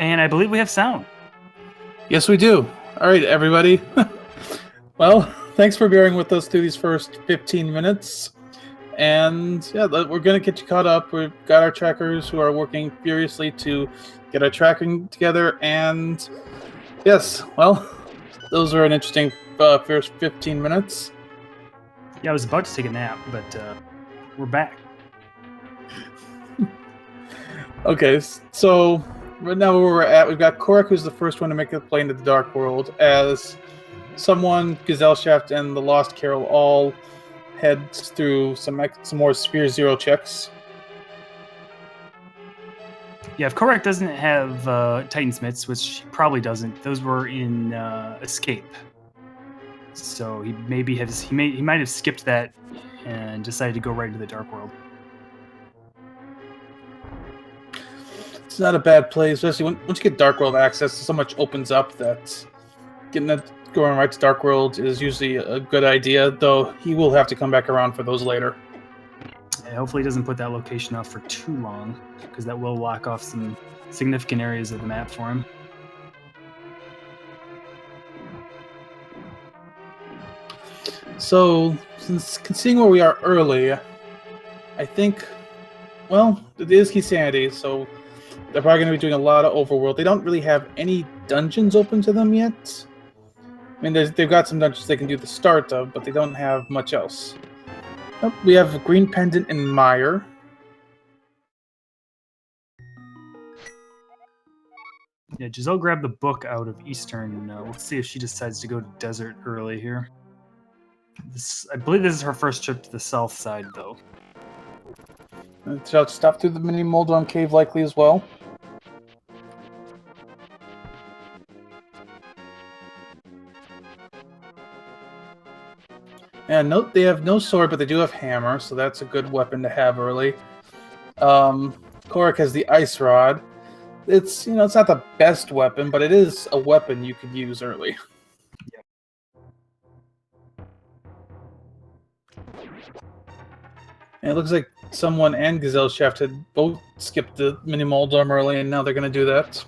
And I believe we have sound. Yes, we do. All right, everybody. Well, thanks for bearing with us through these first 15 minutes. And yeah, we're going to get you caught up. We've got our trackers who are working furiously to get our tracking together. And yes, well, those were an interesting first 15 minutes. Yeah, I was about to take a nap, but we're back. Okay, so right now where we're at, we've got Kohrek, who's the first one to make a play into the Dark World, as someone, Gesellschaft, and TheLostCarol all heads through some more Sphere Zero checks. Yeah, if Kohrek doesn't have Titansmiths, which he probably doesn't, those were in Escape. So he might have skipped that and decided to go right into the Dark World. It's not a bad play, especially once you get Dark World access, so much opens up that going right to Dark World is usually a good idea, though he will have to come back around for those later. And hopefully he doesn't put that location off for too long, because that will lock off some significant areas of the map for him. So, seeing where we are early, I think, well, it is Keysanity, so they're probably going to be doing a lot of overworld. They don't really have any dungeons open to them yet. I mean, they've got some dungeons they can do the start of, but they don't have much else. Oh, we have Green Pendant and Mire. Yeah, Giselle grabbed the book out of Eastern. Let's see if she decides to go to Desert early here. I believe this is her first trip to the south side, though. She'll stop through the mini Moldorm Cave likely as well. And note they have no sword, but they do have hammer, so that's a good weapon to have early. Kohrek has the ice rod. It's it's not the best weapon, but it is a weapon you could use early. Yep. And it looks like someone and Gesellschaft had both skipped the mini Moldorm early, and now they're going to do that.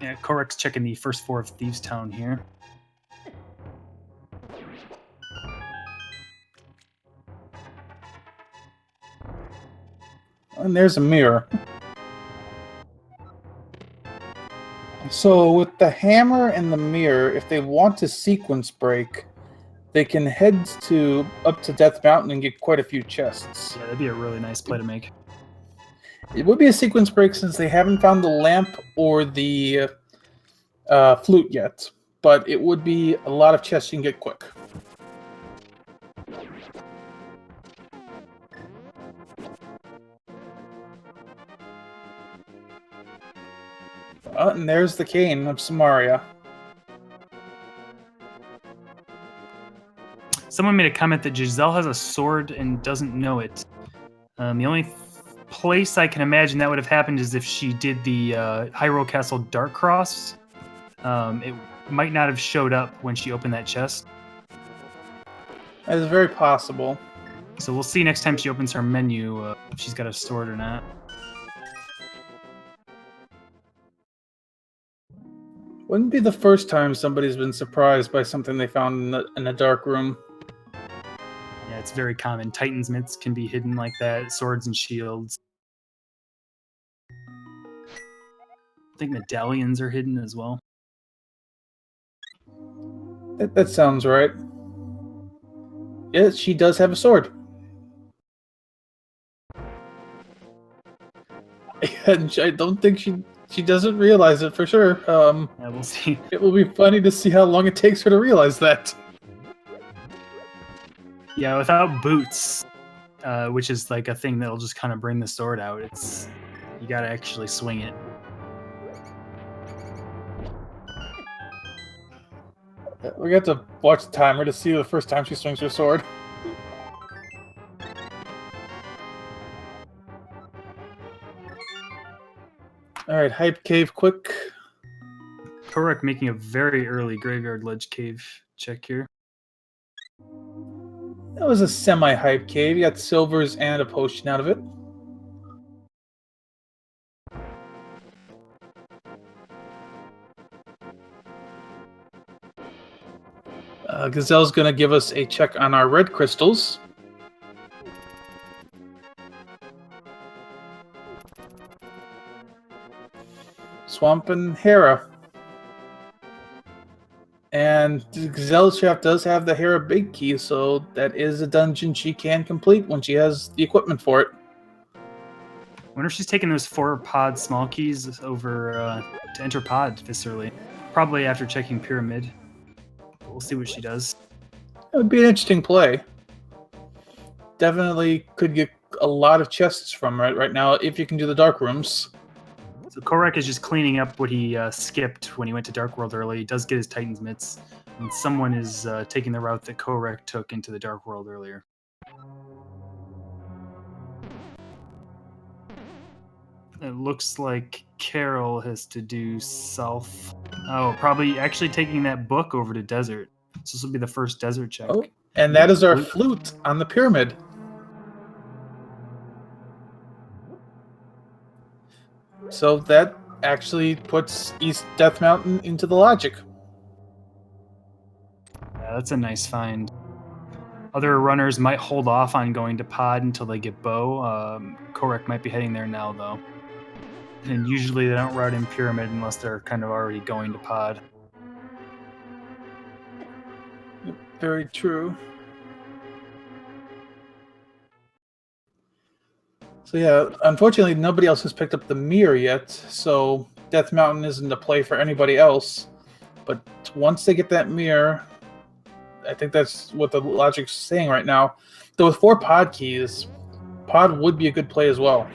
Yeah, Kohrek's checking the first floor of Thieves Town here. And there's a mirror. So with the hammer and the mirror, if they want to sequence break, they can head up to Death Mountain and get quite a few chests. Yeah, that'd be a really nice play to make. It would be a sequence break since they haven't found the lamp or the flute yet, but it would be a lot of chests you can get quick. And there's the cane of Samaria. Someone made a comment that Giselle has a sword and doesn't know it. The only place I can imagine that would have happened is if she did the Hyrule Castle Dark Cross. It might not have showed up when she opened that chest. That is very possible. So we'll see next time she opens her menu if she's got a sword or not. Wouldn't be the first time somebody's been surprised by something they found in a dark room. Yeah, it's very common. Titansmiths can be hidden like that, swords and shields. I think medallions are hidden as well. That sounds right. Yes, she does have a sword. And I don't think she doesn't realize it for sure. Yeah, we'll see. It will be funny to see how long it takes her to realize that. Yeah, without boots, which is like a thing that'll just kind of bring the sword out, you gotta actually swing it. We got to watch the timer to see the first time she swings her sword. Alright, Hype Cave quick. Kohrek making a very early Graveyard Ledge Cave check here. That was a semi-hype cave. You got silvers and a potion out of it. Gazelle's going to give us a check on our red crystals. Swamp and Hera. And the Gesellschaft does have the Hera big key, so that is a dungeon she can complete when she has the equipment for it. I wonder if she's taking those 4 pod small keys over to enter pod viscerally. Probably after checking Pyramid. But we'll see what she does. It would be an interesting play. Definitely could get a lot of chests from it right now if you can do the dark rooms. So Kohrek is just cleaning up what he skipped when he went to Dark World early. He does get his Titan's Mitts, and someone is taking the route that Kohrek took into the Dark World earlier. It looks like Carol has to do south. Oh, probably actually taking that book over to desert. So this will be the first desert check. Oh, and that is our flute on the pyramid. So that actually puts East Death Mountain into the logic. Yeah, that's a nice find. Other runners might hold off on going to pod until they get bow. Kohrek might be heading there now, though. And usually they don't route in pyramid unless they're kind of already going to pod. Very true. So yeah, unfortunately nobody else has picked up the mirror yet, so Death Mountain isn't a play for anybody else. But once they get that mirror, I think that's what the logic's saying right now. Though with 4 pod keys, pod would be a good play as well.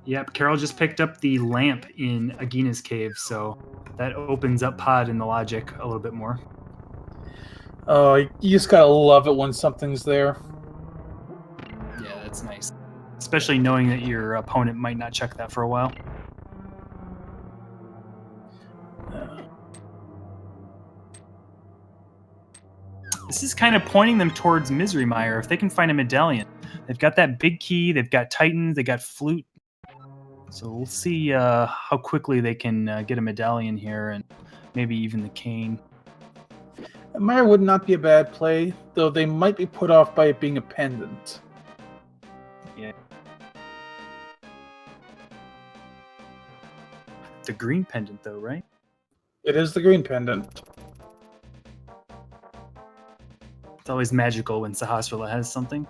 Yep, Carol just picked up the lamp in Agina's cave, so that opens up pod in the logic a little bit more. Oh, you just gotta love it when something's there. Yeah, that's nice. Especially knowing that your opponent might not check that for a while. This is kind of pointing them towards Misery Mire. If they can find a medallion, they've got that big key, they've got Titans, they got flute. So we'll see how quickly they can get a medallion here, and maybe even the cane. Mire would not be a bad play, though they might be put off by it being a pendant. Yeah. The green pendant, though, right? It is the green pendant. It's always magical when Sahasrara has something.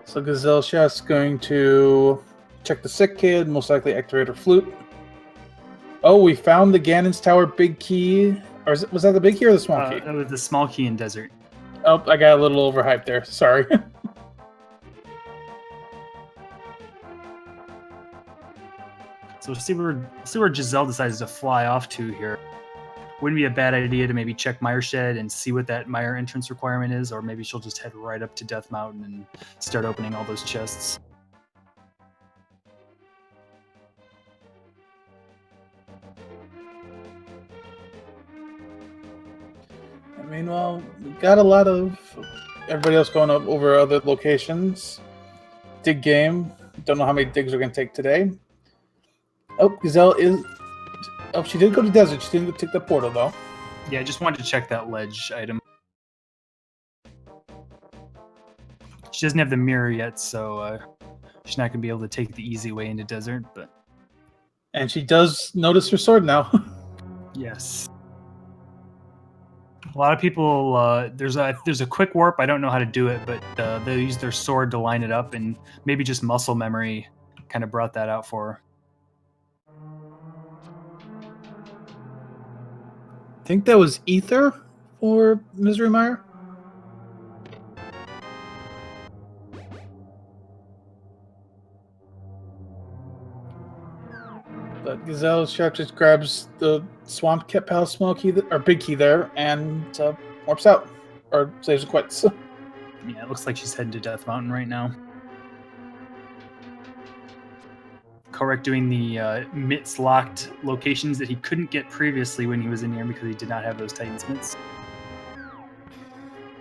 So Gesellschaft's going to check the sick kid, most likely activate her flute. Oh, we found the Ganon's Tower big key. Or was that the big key or the small key? That was the small key in desert. Oh, I got a little overhyped there. Sorry. So we'll see where Giselle decides to fly off to here. Wouldn't be a bad idea to maybe check Mire Shed and see what that Mire entrance requirement is, or maybe she'll just head right up to Death Mountain and start opening all those chests. Meanwhile, we've got a lot of everybody else going up over other locations. Dig game. Don't know how many digs we're going to take today. Oh, Gazelle is... Oh, she did go to desert. She didn't take the portal, though. Yeah, I just wanted to check that ledge item. She doesn't have the mirror yet, so she's not going to be able to take the easy way into desert, but... And she does notice her sword now. Yes. A lot of people, there's a quick warp. I don't know how to do it, but they'll use their sword to line it up, and maybe just muscle memory kind of brought that out for her. I think that was Ether for Misery Mire. But Gesellschaft just grabs the Swamp Cat Palace small key, or big key there, and warps out. Or saves and quits. Yeah, it looks like she's heading to Death Mountain right now. Kohrek doing the mitts locked locations that he couldn't get previously when he was in here because he did not have those Titan's mitts.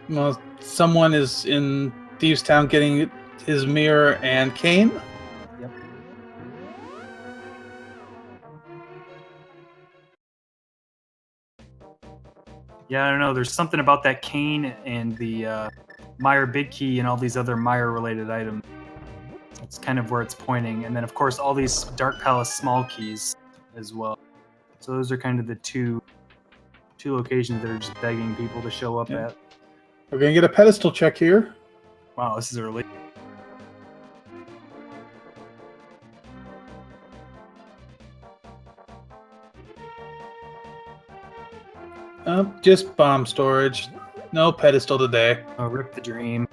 Well, someone is in Thieves Town getting his mirror and cane. Yep. Yeah, I don't know. There's something about that cane and the Mire big key and all these other Mire related items. That's kind of where it's pointing. And then, of course, all these Dark Palace small keys as well. So those are kind of the two locations that are just begging people to show up at. We're going to get a pedestal check here. Wow, this is early. Just bomb storage. No pedestal today. Oh, rip the dream.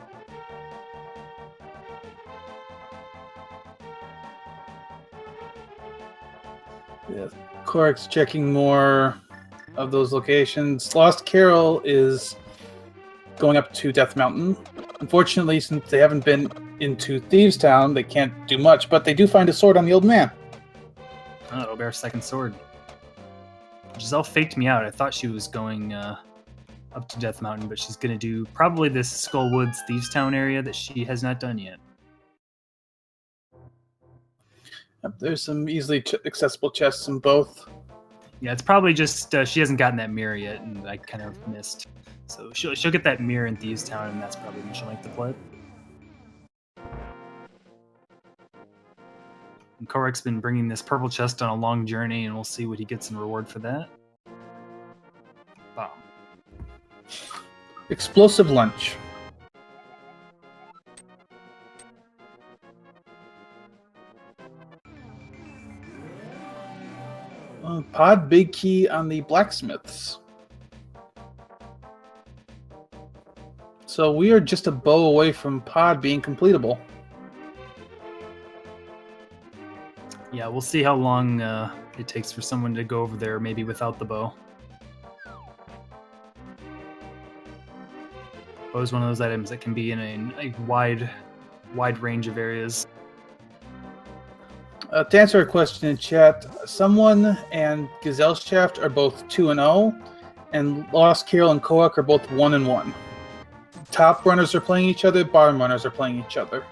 Yeah, Kohrek's checking more of those locations. TheLostCarol is going up to Death Mountain. Unfortunately, since they haven't been into Thieves Town, they can't do much, but they do find a sword on the old man. Oh, it'll be our second sword. Giselle faked me out. I thought she was going up to Death Mountain, but she's going to do probably this Skull Woods Thieves Town area that she has not done yet. There's some easily accessible chests in both. Yeah, it's probably just she hasn't gotten that mirror yet, and I kind of missed. So she'll get that mirror in Thieves Town, and that's probably when she'll make the play. And Kohrek's been bringing this purple chest on a long journey, and we'll see what he gets in reward for that. Bomb. Explosive lunch. Pod big key on the blacksmiths. So we are just a bow away from pod being completable. Yeah, we'll see how long it takes for someone to go over there, maybe without the bow. Bow is one of those items that can be in a wide range of areas. To answer a question in chat, someone and Gesellschaft are both 2-0, and TheLostCarol and Kohrek are both 1-1. Top runners are playing each other, bottom runners are playing each other.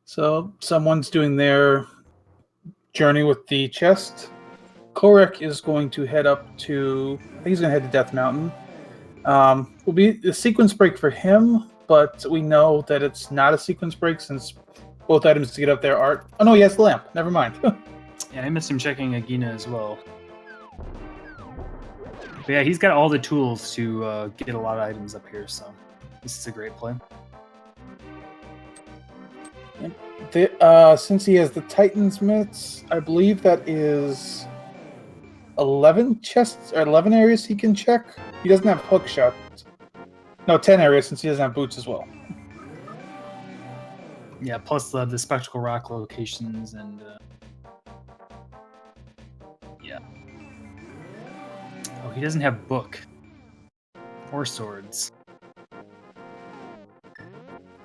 So someone's doing their journey with the chest. Kohrek is going to head up to, I think he's going to head to Death Mountain. Will be a sequence break for him, but we know that it's not a sequence break since both items to get up there are... Oh no, he has the lamp. Never mind. Yeah, I missed him checking Agina as well. But yeah, he's got all the tools to get a lot of items up here, so this is a great play. Since he has the Titan's mitts, I believe that is 11 chests or 11 areas he can check. He doesn't have hook shot. No, 10 areas since he doesn't have boots as well. Yeah, plus the Spectacle Rock locations and yeah. Oh, he doesn't have book or swords.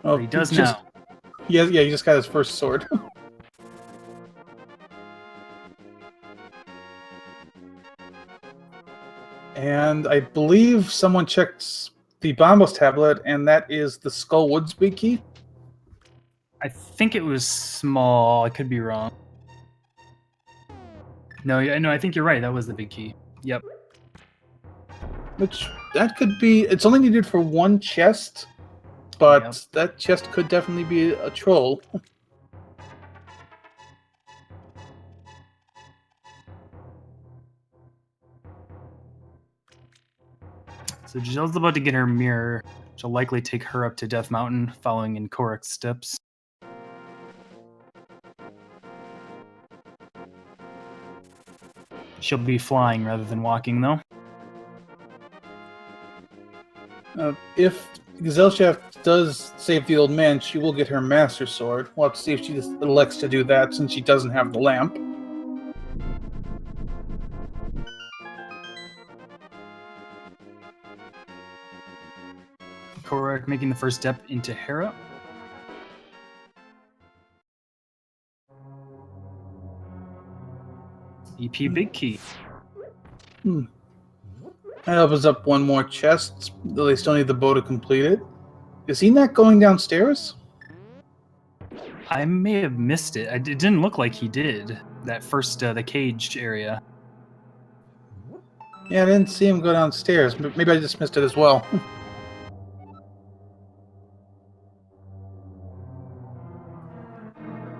Oh, but he does now. Yeah, he just got his first sword. And I believe someone checked the Bombos tablet, and that is the Skull Woods big key. I think it was small. I could be wrong. No, I think you're right. That was the big key. Yep. Which, that could be... It's only needed for one chest, but that chest could definitely be a troll. So Giselle's about to get her mirror, which will likely take her up to Death Mountain, following in Kohrek's steps. She'll be flying rather than walking, though. If Gesellschaft does save the old man, she will get her Master Sword. We'll have to see if she just elects to do that since she doesn't have the lamp. Kohrek making the first step into Hera. EP Big Key. That opens up one more chest. They still need the bow to complete it. Is he not going downstairs? I may have missed it. It didn't look like he did. That first, the cage area. Yeah, I didn't see him go downstairs. Maybe I just missed it as well.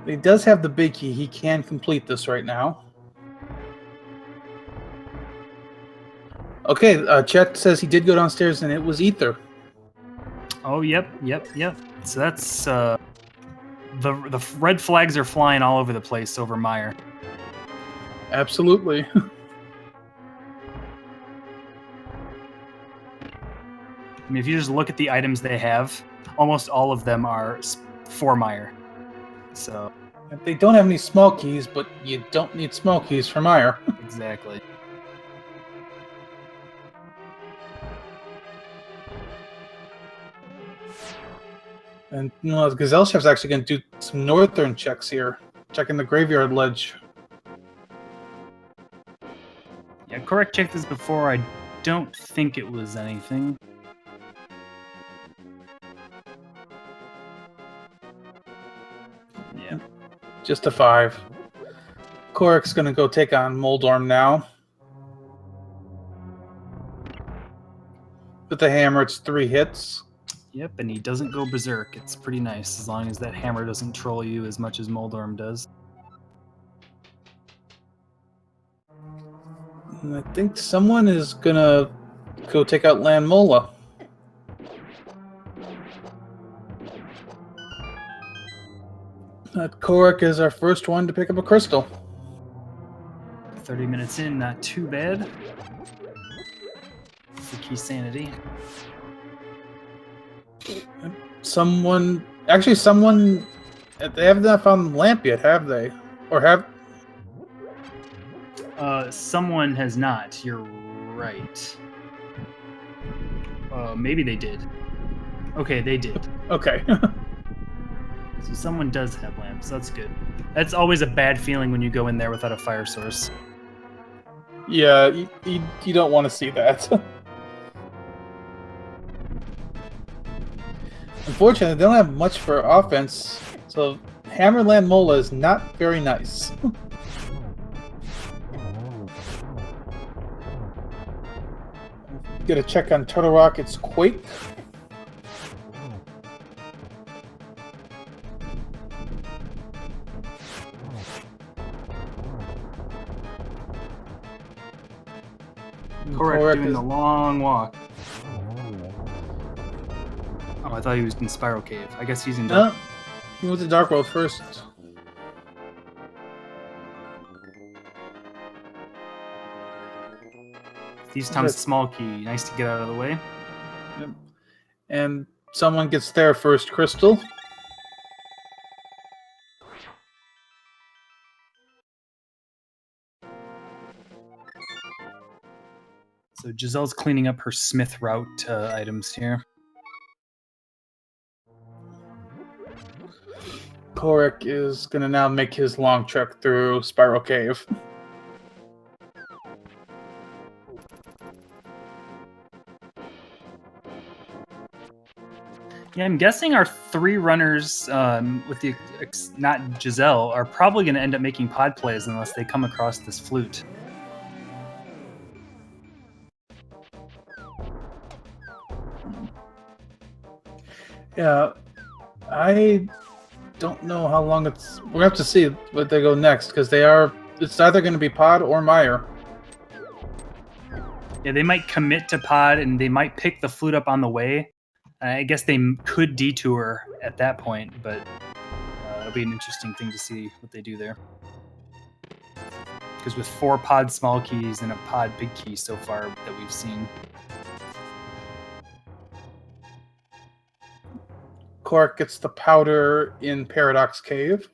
He does have the big key. He can complete this right now. Okay, Chet says he did go downstairs and it was Ether. Oh, yep. So that's the red flags are flying all over the place over Mire. Absolutely. I mean, if you just look at the items they have, almost all of them are for Mire. So They don't have any small keys, but you don't need small keys for Mire. exactly. And you know, Gesellschaft's actually going to do some northern checks here, checking the graveyard ledge. Yeah, Kohrek checked this before. I don't think it was anything. Yeah. Just a 5. Kohrek's going to go take on Moldorm now. With the hammer, it's 3 hits. Yep, and he doesn't go berserk. It's pretty nice, as long as that hammer doesn't troll you as much as Moldorm does. And I think someone is going to go take out Landmola. Kohrek is our first one to pick up a crystal. 30 minutes in, not too bad. For Keysanity. Someone, they have not found the lamp yet, have they? Or have? Someone has not. You're right. Maybe they did. Okay, they did. Okay. So someone does have lamps. That's good. That's always a bad feeling when you go in there without a fire source. Yeah, you don't want to see that. Unfortunately, they don't have much for offense, so Hammerland Mola is not very nice. Get a check on Turtle Rocket's Quake. Kohrek doing the long walk. Oh, I thought he was in Spiral Cave. I guess he's in Dark. He went to Dark World first. Thieves Town's small key. Nice to get out of the way. Yep. And someone gets their first crystal. So Giselle's cleaning up her Smith route items here. Kohrek is going to now make his long trek through Spiral Cave. Yeah, I'm guessing our 3 runners, with the not Giselle, are probably going to end up making pod plays unless they come across this flute. Yeah, I don't know how long it's... We'll have to see what they go next, because it's either going to be pod or Mire. Yeah, they might commit to pod, and they might pick the flute up on the way. I guess they could detour at that point, but it'll be an interesting thing to see what they do there. Because with 4 pod small keys and a pod big key so far that we've seen. Kohrek gets the powder in Paradox Cave.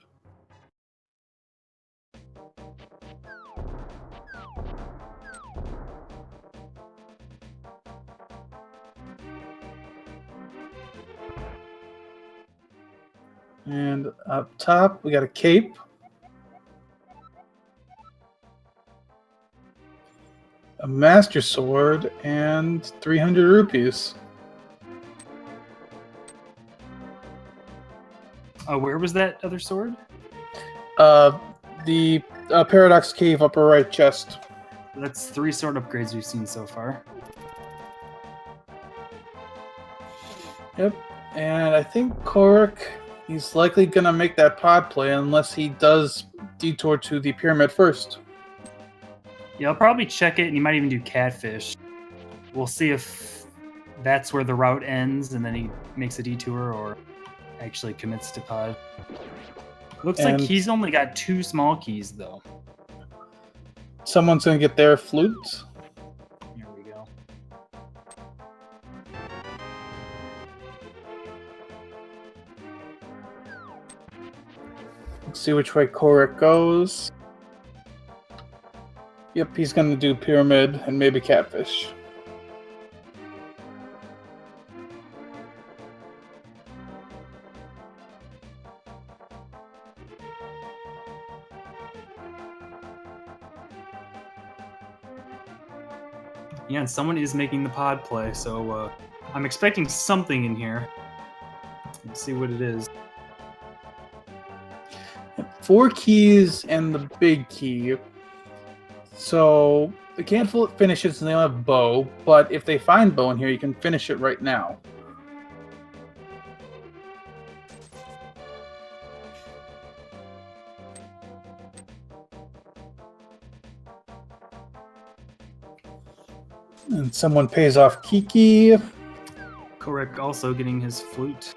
And up top, we got a cape. a Master Sword, and 300 rupees. Where was that other sword? The Paradox Cave upper right chest. That's 3 sword upgrades we've seen so far. Yep, and I think Kohrek, he's likely going to make that pod play unless he does detour to the pyramid first. Yeah, I'll probably check it, and he might even do catfish. We'll see if that's where the route ends, and then he makes a detour, or actually commits to pod. Looks like he's only got 2 small keys, though. Someone's going to get their flute. Here we go. Let's see which way Kohrek goes. Yep, he's going to do pyramid and maybe catfish. Yeah, and someone is making the pod play, so I'm expecting something in here. Let's see what it is. 4 keys and the big key. So they can't finish it since they don't have bow, but if they find bow in here, you can finish it right now. And someone pays off Kiki. Kohrek also getting his flute.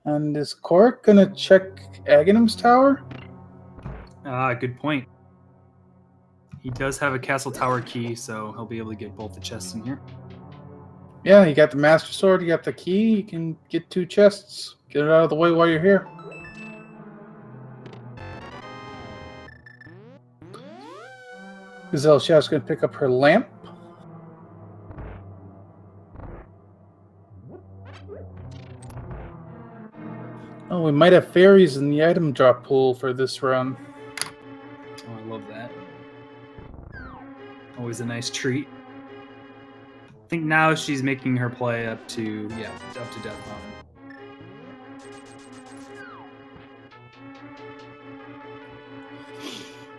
And is Kohrek gonna check Aghanim's tower? Good point. He does have a castle tower key, so he'll be able to get both the chests in here. Yeah, you got the Master Sword, you got the key, you can get 2 chests. Get it out of the way while you're here. Gesellschaft's gonna pick up her lamp. Oh, we might have fairies in the item drop pool for this run. Oh, I love that. Always a nice treat. I think now she's making her play up to Death Mountain.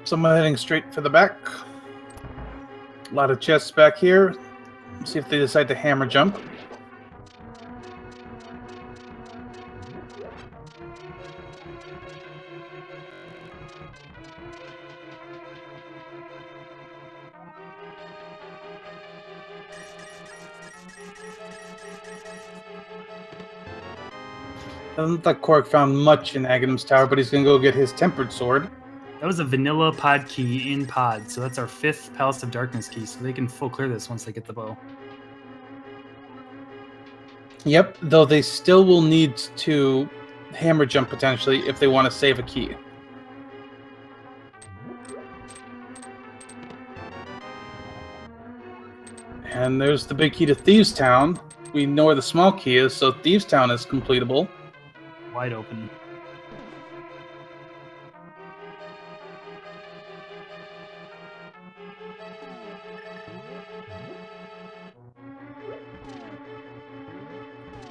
Someone heading straight for the back. A lot of chests back here. Let's see if they decide to hammer jump. Doesn't look like Kohrek found much in Aghanim's tower, but he's going to go get his tempered sword. That was a vanilla pod key in pod, so that's our 5th Palace of Darkness key, so they can full clear this once they get the bow. Yep, though they still will need to hammer jump potentially if they want to save a key. And there's the big key to Thieves Town. We know where the small key is, so Thieves Town is completable. Wide open.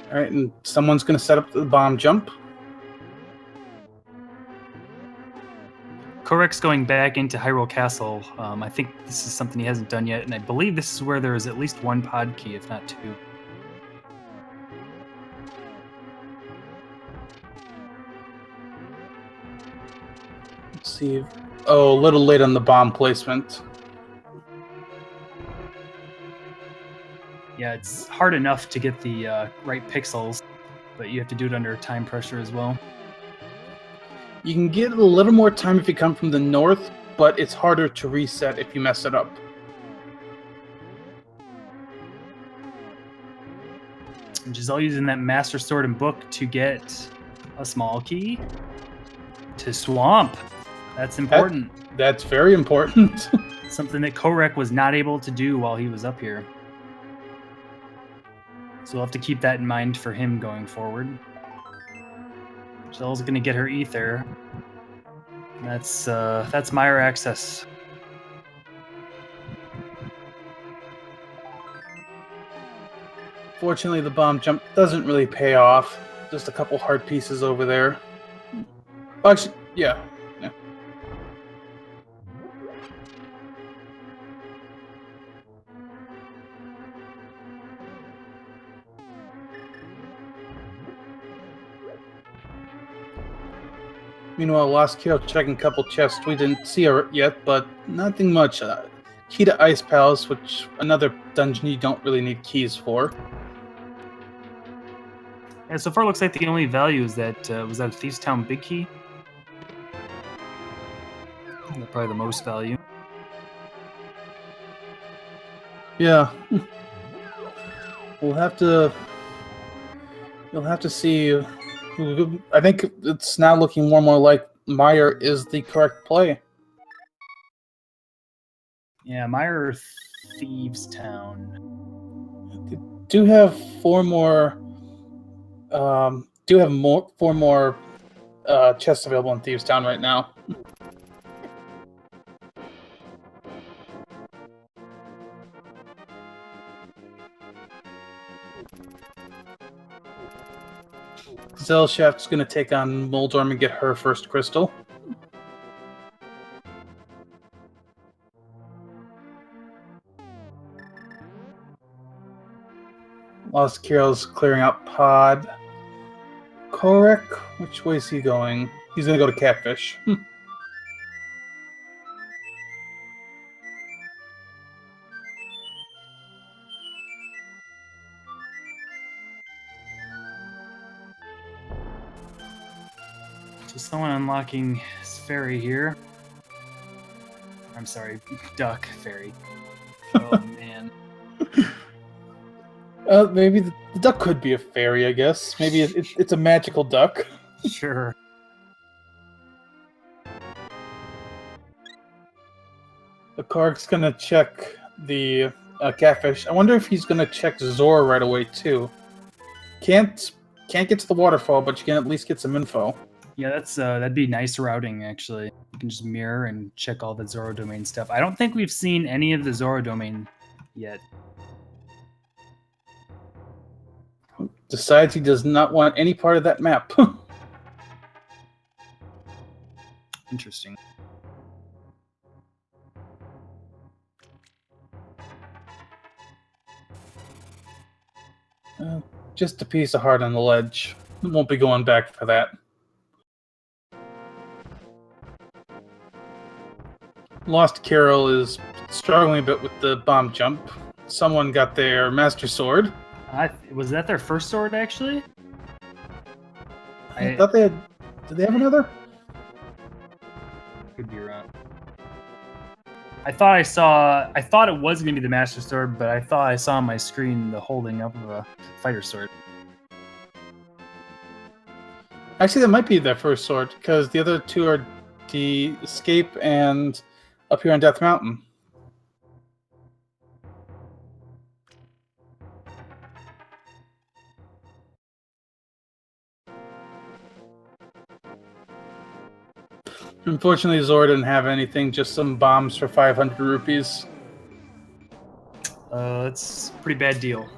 Alright, and someone's going to set up the bomb jump. Kohrek's going back into Hyrule Castle. I think this is something he hasn't done yet, and I believe this is where there is at least 1 pod key, if not 2. Let's see. Oh, a little late on the bomb placement. Yeah, it's hard enough to get the right pixels, but you have to do it under time pressure as well. You can get a little more time if you come from the north, but it's harder to reset if you mess it up. And Giselle using that Master Sword and Book to get a small key to Swamp. That's important. That's very important. Something that Kohrek was not able to do while he was up here. So we'll have to keep that in mind for him going forward. Giselle's going to get her ether. That's Mire access. Fortunately, the bomb jump doesn't really pay off. Just a couple hard pieces over there. Well, actually, yeah. Meanwhile, LostCarol checking a couple chests. We didn't see her yet, but nothing much. Key to Ice Palace, which another dungeon you don't really need keys for. And so far, it looks like the only value is that was that a Thieves Town big key. Probably the most value. Yeah. We'll have to. You'll have to see. I think it's now looking more and more like Mire is the correct play. Yeah, Mire Thieves Town. Do have four more. Four more chests available in Thieves Town right now. Gesellschaft's going to take on Moldorm and get her first crystal. LostCarol's clearing out Pod. Kohrek, which way is he going? He's going to go to Catfish. So someone unlocking his ferry here. I'm sorry, duck ferry. Oh man. Maybe the duck could be a fairy, I guess. Maybe it's a magical duck. Sure. The Kohrek's gonna check the catfish. I wonder if he's gonna check Zora right away too. Can't get to the waterfall, but you can at least get some info. Yeah, that'd be nice routing actually. You can just mirror and check all the Zoro domain stuff. I don't think we've seen any of the Zoro domain yet. Decides he does not want any part of that map. Interesting. Just a piece of heart on the ledge. Won't be going back for that. LostCarol is struggling a bit with the bomb jump. Someone got their Master Sword. Was that their first sword, actually? I thought they had... Did they have another? Could be wrong. I thought it was going to be the Master Sword, but I thought I saw on my screen the holding up of a fighter sword. Actually, that might be their first sword, because the other two are the Escape and up here on Death Mountain. Unfortunately, Zora didn't have anything, just some bombs for 500 rupees. It's a pretty bad deal.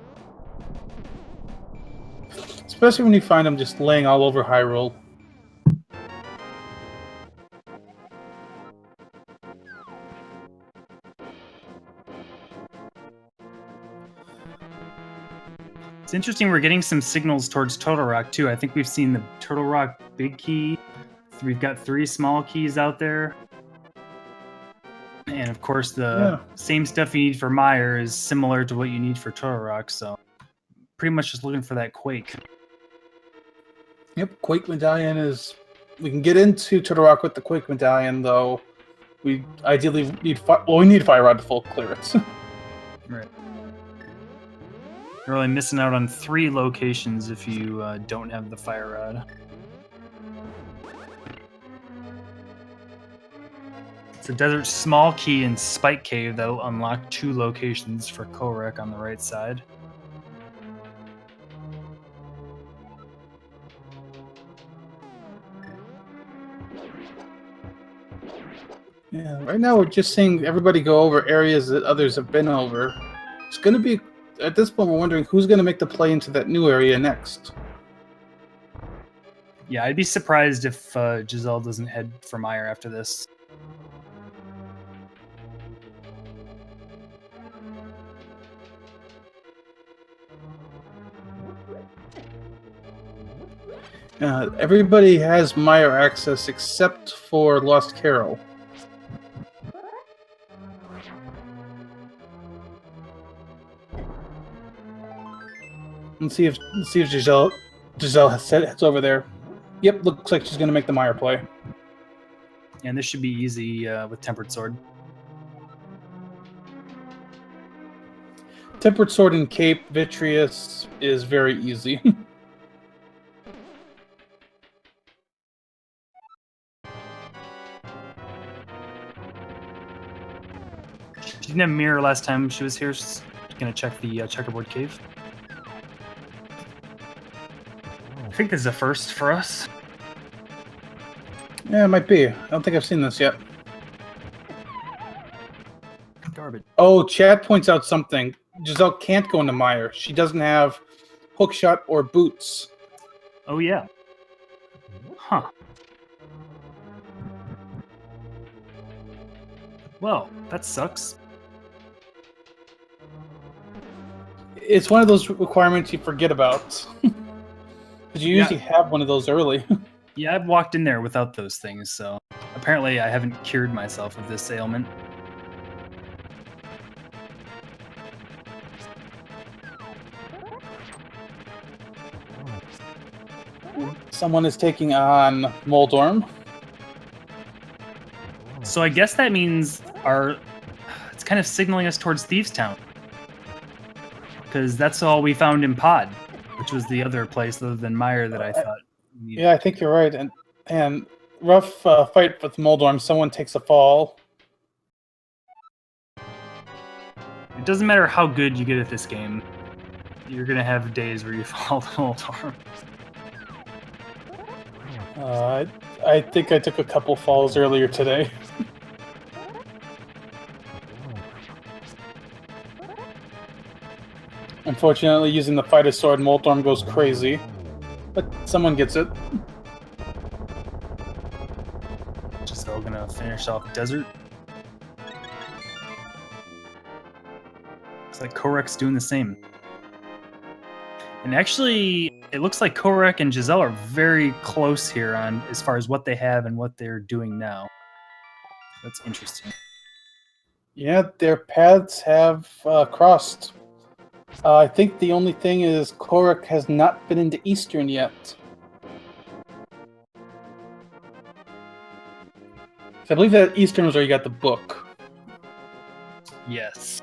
Especially when you find them just laying all over Hyrule. It's interesting we're getting some signals towards Turtle Rock, too. I think we've seen the Turtle Rock big key. We've got 3 small keys out there. And, of course, the same stuff you need for Mire is similar to what you need for Turtle Rock, so pretty much just looking for that Quake. Yep, Quake Medallion is... We can get into Turtle Rock with the Quake Medallion, though. We ideally need... we need Fire Rod to full clear it. Right. You're really missing out on 3 locations if you don't have the Fire Rod. It's a Desert Small Key and Spike Cave that'll unlock 2 locations for Kohrek on the right side. Yeah, right now we're just seeing everybody go over areas that others have been over. It's going to be, at this point, we're wondering who's going to make the play into that new area next. Yeah, I'd be surprised if Giselle doesn't head for Mire after this. Everybody has Mire access except for TheLostCarol. Let's see if Giselle heads over there. Yep, looks like she's going to make the Mire play. And this should be easy with Tempered Sword. Tempered Sword and Cape Vitreous is very easy. She didn't have Mirror last time she was here. She's going to check the checkerboard cave. I think this is a first for us. Yeah, it might be. I don't think I've seen this yet. Garbage. Oh, Chad points out something. Giselle can't go into Mire. She doesn't have hookshot or boots. Oh, yeah. Huh. Well, that sucks. It's one of those requirements you forget about. Because you usually have one of those early. Yeah, I've walked in there without those things, so apparently I haven't cured myself of this ailment. Someone is taking on Moldorm. So I guess that means it's kind of signaling us towards Thieves Town. Because that's all we found in Pod, which was the other place other than Mire that I thought. Yeah, I think you're right. And rough fight with Moldorm. Someone takes a fall. It doesn't matter how good you get at this game. You're going to have days where you fall to Moldorm. I think I took a couple falls earlier today. Unfortunately, using the fighter sword, Moldorm goes crazy. But someone gets it. Giselle going to finish off Desert. Looks like Kohrek's doing the same. And actually, it looks like Kohrek and Giselle are very close here on as far as what they have and what they're doing now. That's interesting. Yeah, their paths have crossed. I think the only thing is Kohrek has not been into Eastern yet. I believe that Eastern was where you got the book. Yes.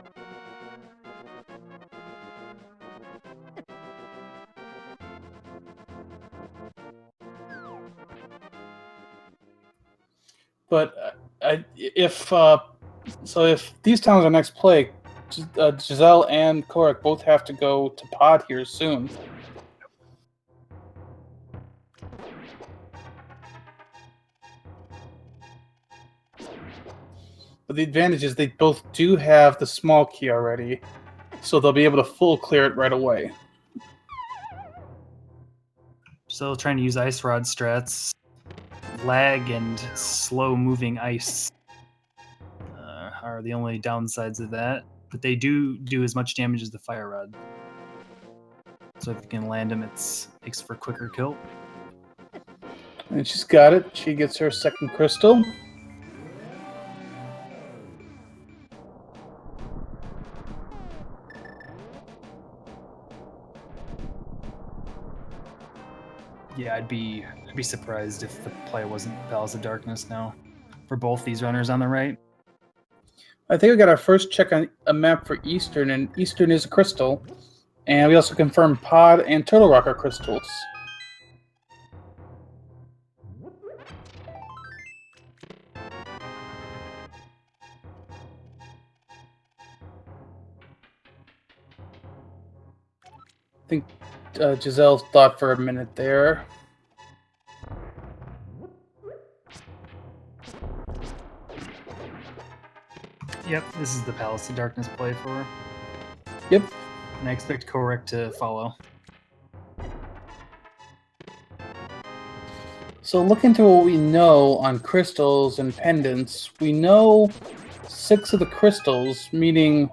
But if Thieves Town is our next play, Giselle and Kohrek both have to go to Pod here soon. But the advantage is they both do have the small key already, so they'll be able to full clear it right away. Still trying to use Ice Rod strats. Lag and slow moving ice are the only downsides of that. But they do as much damage as the Fire Rod. So if you can land them, it makes for quicker kill. And she's got it. She gets her second crystal. Yeah, I'd be surprised if the play wasn't Palace of Darkness now for both these runners on the right. I think we got our first check on a map for Eastern, and Eastern is a crystal. And we also confirmed Pod and Turtle Rock are crystals. I think Giselle thought for a minute there. Yep, this is the Palace of Darkness playthrough. Yep. And I expect Kohrek to follow. So look into what we know on crystals and pendants. We know 6 of the crystals, meaning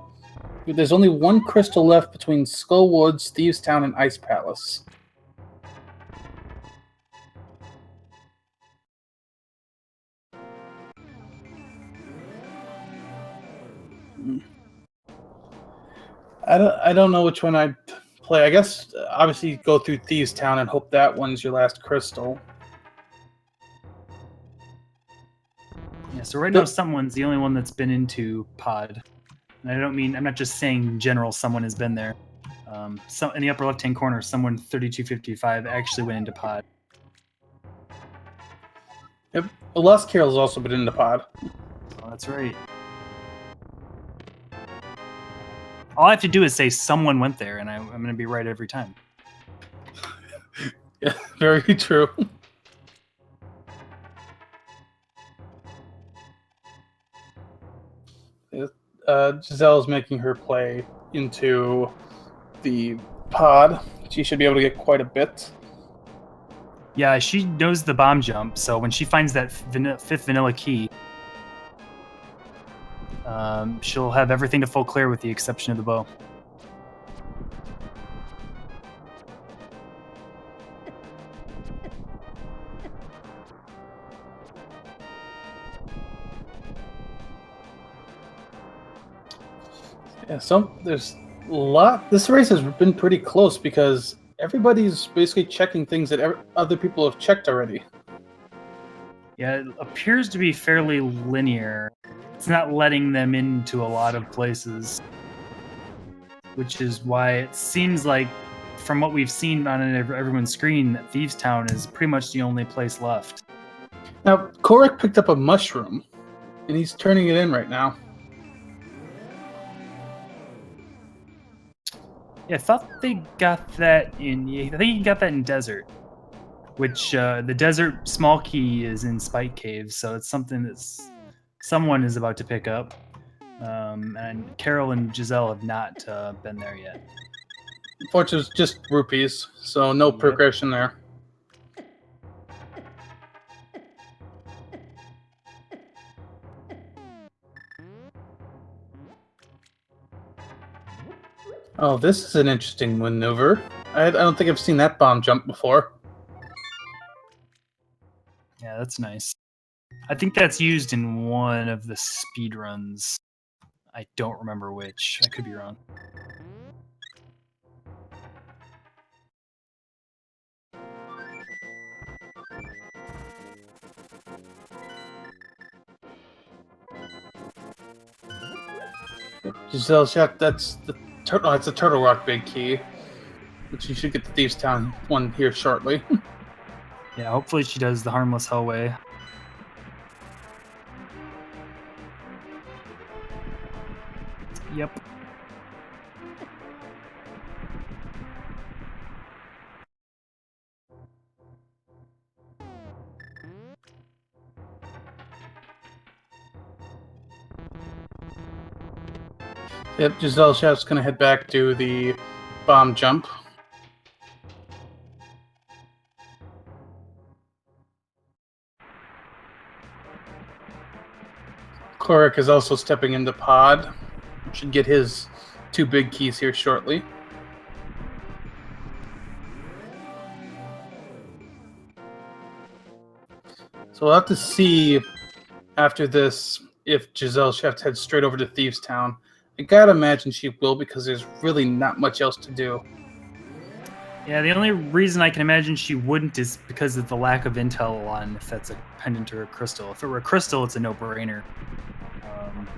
there's only 1 crystal left between Skull Woods, Thieves Town, and Ice Palace. I don't know which one I'd play. I guess obviously go through Thieves Town and hope that one's your last crystal. Yeah, so right now someone's the only one that's been into pod. And I don't mean, I'm not just saying in general someone has been there. So in the upper left-hand corner, someone 3255 actually went into pod. Yep. TheLostCarol has also been in the pod. Oh, that's right. All I have to do is say someone went there, and I'm going to be right every time. Yeah, very true. Giselle's making her play into the pod. She should be able to get quite a bit. Yeah, she knows the bomb jump, so when she finds that 5th vanilla key, she'll have everything to full clear with the exception of the bow. Yeah, there's a lot. This race has been pretty close because everybody's basically checking things that other people have checked already. Yeah, it appears to be fairly linear. It's not letting them into a lot of places, which is why it seems like, from what we've seen on everyone's screen, that Thieves Town is pretty much the only place left. Now, Kohrek picked up a mushroom, and he's turning it in right now. Yeah, I thought they got that in. I think you got that in Desert, which the Desert small key is in Spike Caves, so it's something that someone is about to pick up. And Carol and Giselle have not been there yet. Unfortunately, it's just rupees, so no progression there. Oh, this is an interesting maneuver. I don't think I've seen that bomb jump before. Yeah, that's nice. I think that's used in one of the speed runs. I don't remember which. I could be wrong. Gesellschaft, that's the turtle. That's a Turtle Rock big key, which you should get the Thieves Town one here shortly. Yeah, hopefully she does the harmless hallway. Yep. Yep, Gesellschaft's gonna head back to the bomb jump. Kohrek is also stepping into pod. Should get his 2 big keys here shortly. So we'll have to see after this if Gesellschaft heads straight over to Thieves Town. I gotta imagine she will because there's really not much else to do. Yeah, the only reason I can imagine she wouldn't is because of the lack of intel on if that's a pendant or a crystal. If it were a crystal, it's a no-brainer.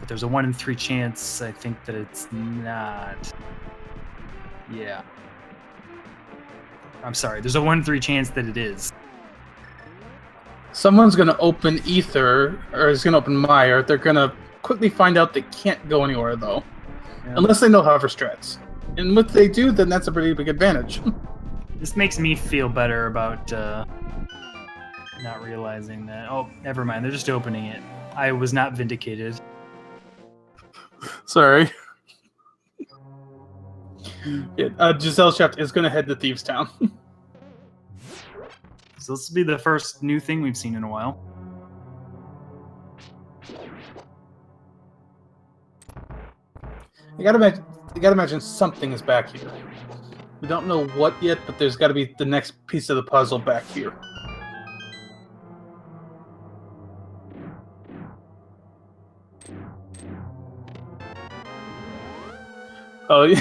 But there's a 1 in 3 chance, I think, that it's not. Yeah. I'm sorry, there's a 1 in 3 chance that it is. Someone's going to open Ether, or is going to open Mire. They're going to quickly find out they can't go anywhere, though. Yeah. Unless they know hover strats. And if they do, then that's a pretty big advantage. This makes me feel better about not realizing that. Oh, never mind. They're just opening it. I was not vindicated. Sorry. Yeah, Gesellschaft is going to head to Thieves Town. So this will be the first new thing we've seen in a while. You gotta imagine something is back here. We don't know what yet, but there's got to be the next piece of the puzzle back here. Oh,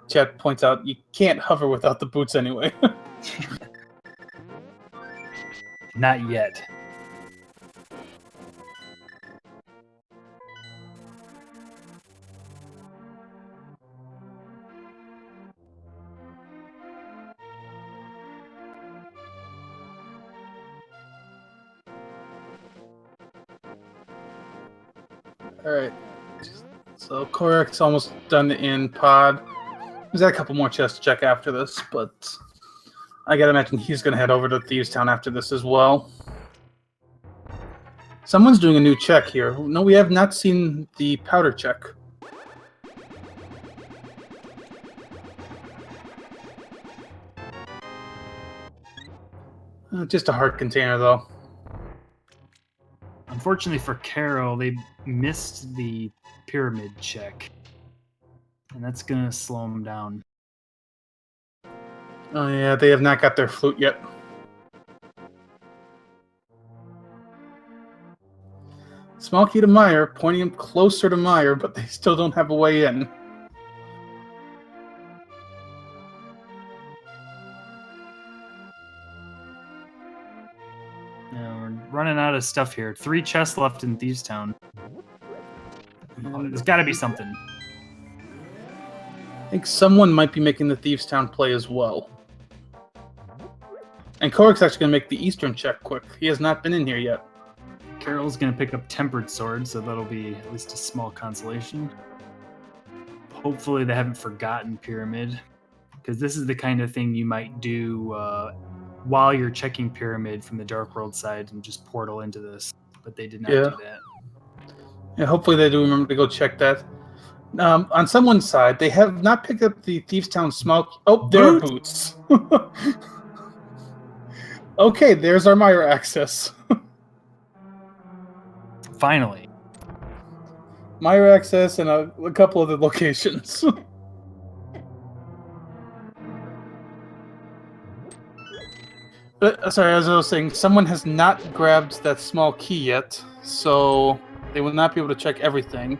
chat points out you can't hover without the boots anyway. Not yet. Alright. So Kohrek's almost done in pod. He's got a couple more chests to check after this, but I gotta imagine he's gonna head over to Thieves Town after this as well. Someone's doing a new check here. No, we have not seen the powder check. Just a heart container, though. Unfortunately for Carol, they missed the pyramid check. And that's going to slow them down. Oh yeah, they have not got their flute yet. Small key to Mire, pointing him closer to Mire, but they still don't have a way in. Yeah, we're running out of stuff here. 3 chests left in Thieves Town. Oh, there's got to be something. I think someone might be making the Thieves Town play as well. And Kohrek's actually going to make the Eastern check quick. He has not been in here yet. Carol's going to pick up Tempered Sword, so that'll be at least a small consolation. Hopefully they haven't forgotten Pyramid, because this is the kind of thing you might do while you're checking Pyramid from the Dark World side and just portal into this, but they did not do that. Yeah, hopefully they do remember to go check that. On someone's side, they have not picked up the Thieves Town small... Oh, there are boots. Okay, there's our Mire access. Finally. Mire access and a couple other locations. Sorry, as I was saying, someone has not grabbed that small key yet, so they will not be able to check everything.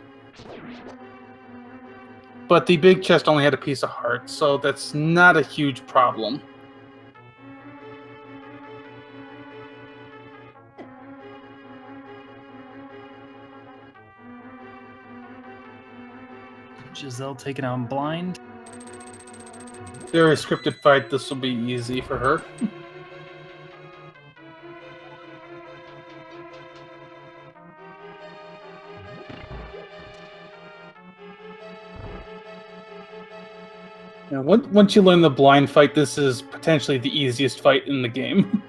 But the big chest only had a piece of heart, so that's not a huge problem. Giselle taken out in blind. Very scripted fight, this will be easy for her. Now, once you learn the blind fight, this is potentially the easiest fight in the game.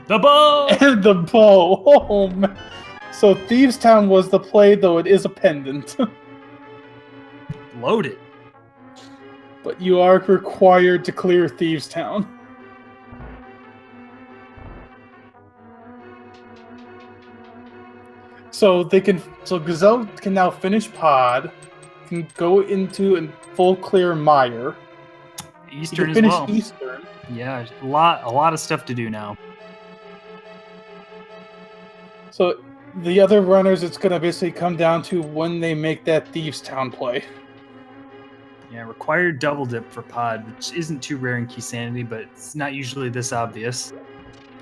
The bow! And the bow! Oh, man. So Thieves Town was the play, though it is a pendant. Loaded. But you are required to clear Thieves Town. So Gazelle can now finish pod, can go into a full clear Mire. Eastern as finish well. Eastern. Yeah, a lot of stuff to do now. So the other runners, it's going to basically come down to when they make that Thieves Town play. Yeah, required double dip for pod, which isn't too rare in Keysanity, but it's not usually this obvious.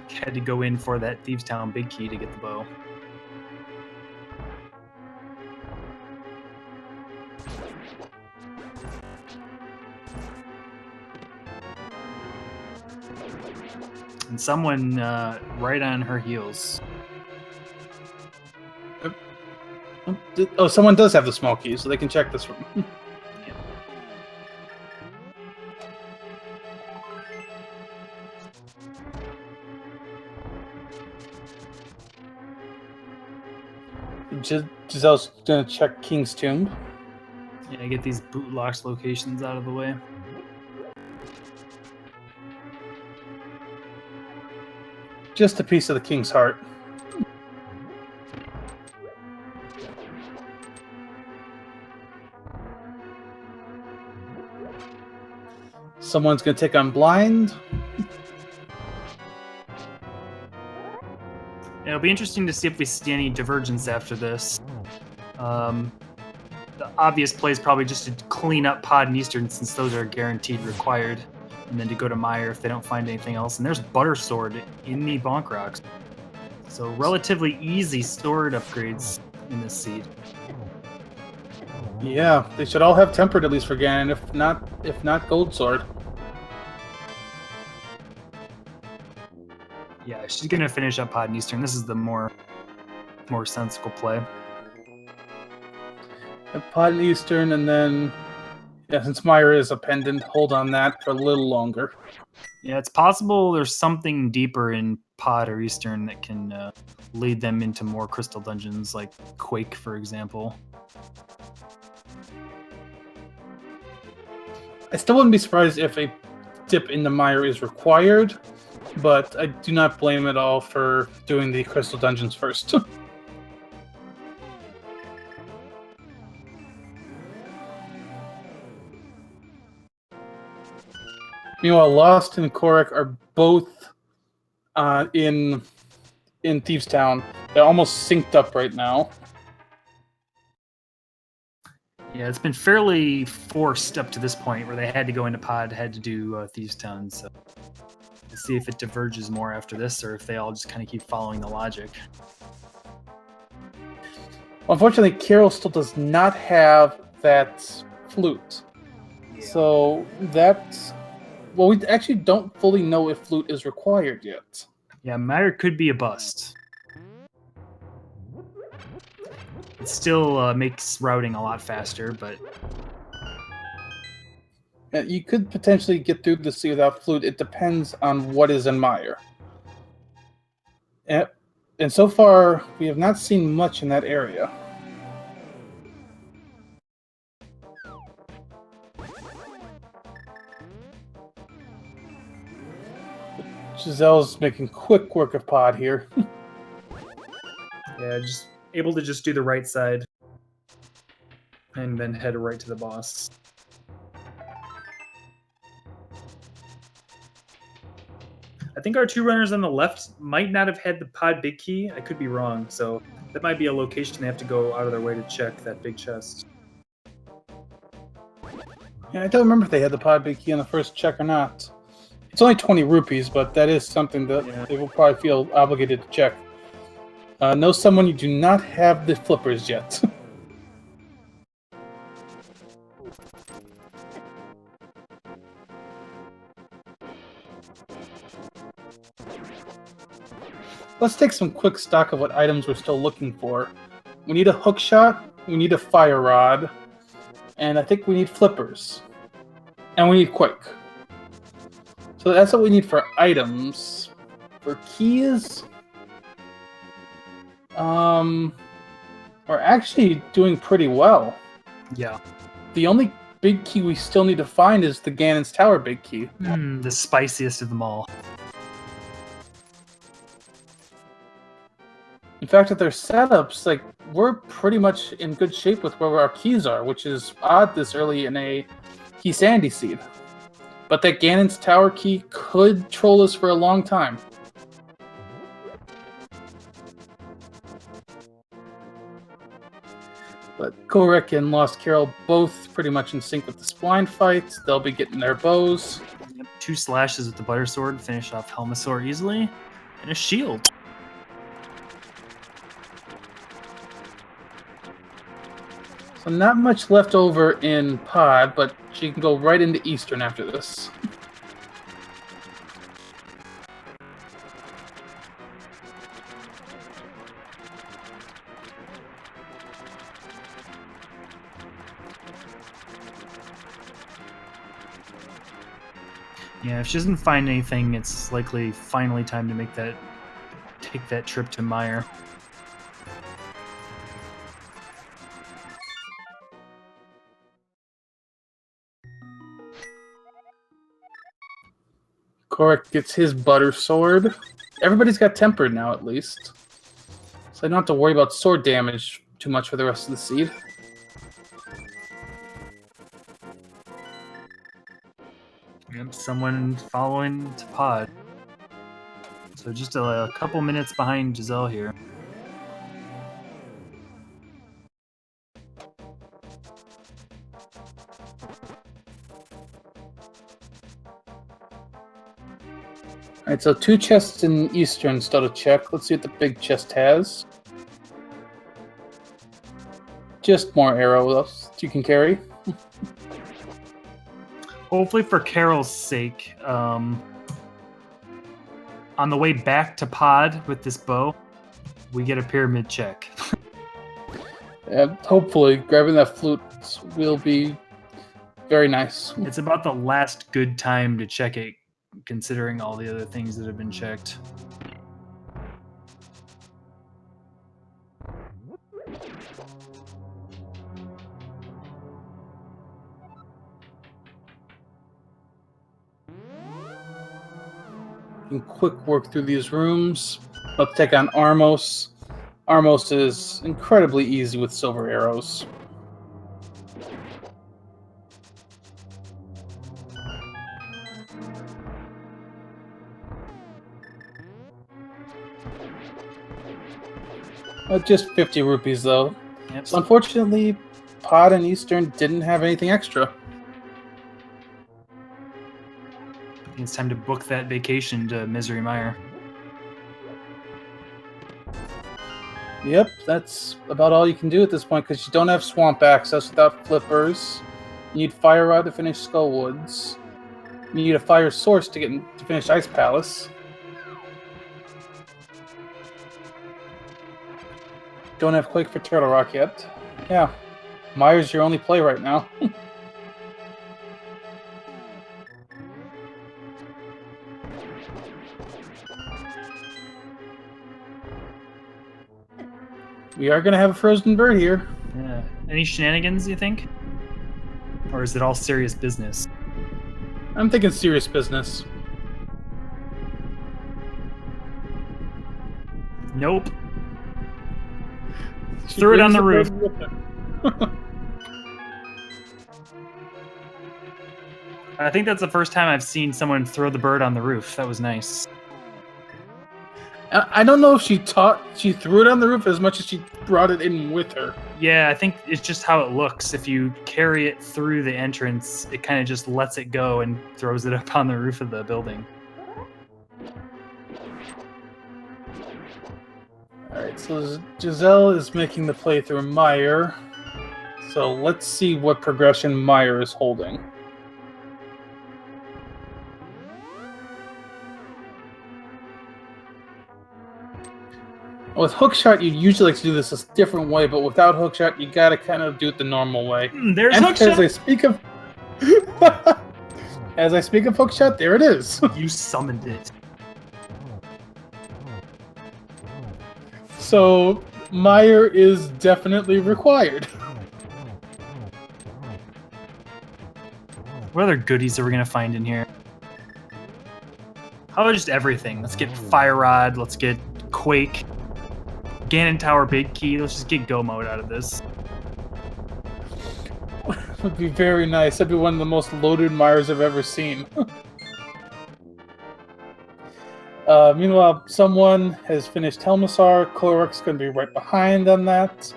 Had to go in for that Thieves Town big key to get the bow. And someone right on her heels. Oh, someone does have the small key, so they can check this room. Yeah. Giselle's gonna check King's Tomb. Yeah, get these bootlocked locations out of the way. Just a piece of the King's Heart. Someone's gonna take on Blind. It'll be interesting to see if we see any divergence after this. The obvious play is probably just to clean up Pod and Eastern, since those are guaranteed required, and then to go to Mire if they don't find anything else. And there's Butter Sword in the Bonk Rocks. So relatively easy sword upgrades in this seed. Yeah, they should all have Tempered at least for Ganon, if not Gold Sword. Yeah, she's gonna finish up Pod and Eastern. This is the more sensible play. Pod and Eastern, and then, yeah, since Mire is a pendant, hold on that for a little longer. Yeah, it's possible there's something deeper in Pod or Eastern that can lead them into more crystal dungeons, like Quake, for example. I still wouldn't be surprised if a dip in the Mire is required, but I do not blame it all for doing the crystal dungeons first. Meanwhile, Lost and Kohrek are both in Thieves Town. They're almost synced up right now. Yeah, it's been fairly forced up to this point where they had to go into Pod, had to do Thieves Town. So we'll see if it diverges more after this, or if they all just kind of keep following the logic. Unfortunately, Carol still does not have that flute. Yeah. So that's... Well, we actually don't fully know if flute is required yet. Yeah, Mire could be a bust. It still makes routing a lot faster, but... Yeah, you could potentially get through the sea without flute. It depends on what is in Mire. And so far, we have not seen much in that area. Giselle's making quick work of Pod here. Yeah, just able to just do the right side and then head right to the boss. I think our two runners on the left might not have had the Pod big key. I could be wrong, so that might be a location they have to go out of their way to check, that big chest. Yeah, I don't remember if they had the Pod big key on the first check or not. It's only 20 rupees, but that is something that they will probably feel obligated to check. Know someone you do not have the flippers yet. Let's take some quick stock of what items we're still looking for. We need a hook shot, we need a fire rod, and I think we need flippers. And we need Quake. So that's what we need for items. For keys, we're actually doing pretty well. Yeah. The only big key we still need to find is the Ganon's Tower big key. The spiciest of them all. In fact, with their setups, like, we're pretty much in good shape with where our keys are, which is odd this early in a Keysanity seed. But that Ganon's Tower key could troll us for a long time. But Kohrek and TheLostCarol both pretty much in sync with this blind fight. They'll be getting their bows. Yep, 2 slashes with the Butter Sword, finish off Helmasaur easily. And a shield. So not much left over in Pod, but she can go right into Eastern after this. Yeah, if she doesn't find anything, it's likely finally time to take that trip to Mire. Kohrek gets his butter sword. Everybody's got tempered now, at least. So I don't have to worry about sword damage too much for the rest of the seed. Yep, someone following to pod. So just a couple minutes behind Giselle here. Alright, so 2 chests in Eastern still to check. Let's see what the big chest has. Just more arrows you can carry. Hopefully for Carol's sake, on the way back to pod with this bow, we get a pyramid check. And hopefully grabbing that flute will be very nice. It's about the last good time to check it, considering all the other things that have been checked. Can quick work through these rooms. Let's take on Armos. Armos is incredibly easy with silver arrows. Just 50 rupees though. Yep. So unfortunately, Pod and Eastern didn't have anything extra. It's time to book that vacation to Misery Mire. Yep, that's about all you can do at this point because you don't have swamp access without flippers. You need Fire Rod to finish Skullwoods. You need a Fire Source to finish Ice Palace. Don't have Quake for Turtle Rock yet. Yeah, Mire's your only play right now. We are going to have a frozen bird here. Yeah. Any shenanigans, you think? Or is it all serious business? I'm thinking serious business. Nope. Threw it on the roof. I think that's the first time I've seen someone throw the bird on the roof. That was nice. I don't know if she threw it on the roof as much as she brought it in with her. Yeah, I think it's just how it looks. If you carry it through the entrance, it kind of just lets it go and throws it up on the roof of the building. Alright, so Giselle is making the playthrough Mire. So let's see what progression Mire is holding. With hookshot, you usually like to do this a different way, but without hookshot, you gotta kind of do it the normal way. There's and hookshot. As I speak of, hookshot, there it is. You summoned it. So Mire is definitely required. What other goodies are we gonna find in here? How about just everything? Let's get Fire Rod. Let's get Quake. Ganon Tower Big Key. Let's just get Go Mode out of this. Would be very nice. That'd be one of the most loaded Mires I've ever seen. Meanwhile, someone has finished Helmassar. Kohrek's going to be right behind on that.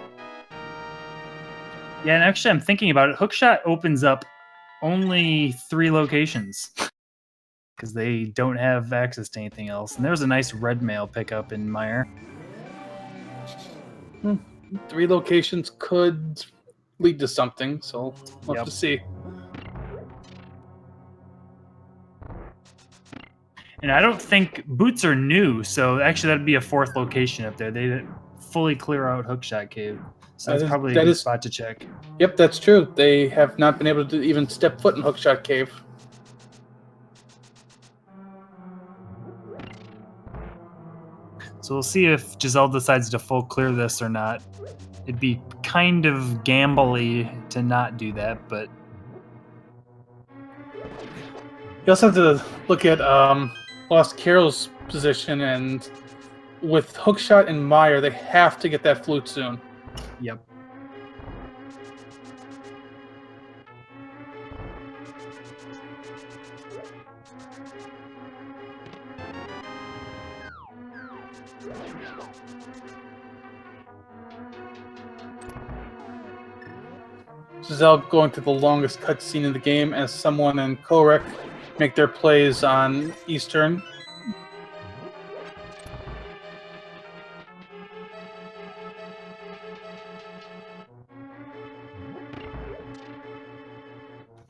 Yeah, and actually, I'm thinking about it. Hookshot opens up only 3 locations because they don't have access to anything else. And there was a nice red mail pickup in Mire. 3 locations could lead to something, so we'll have to see. And I don't think boots are new, so actually that'd be a 4th location up there. They didn't fully clear out Hookshot Cave, so that's probably a good spot to check. Yep, that's true. They have not been able to even step foot in Hookshot Cave. So we'll see if Giselle decides to full clear this or not. It'd be kind of gambly to not do that, but You also have to look at TheLostCarol's position, and with Hookshot and Mire, they have to get that flute soon. Yep. Giselle going to the longest cutscene in the game as someone and Kohrek make their plays on Eastern.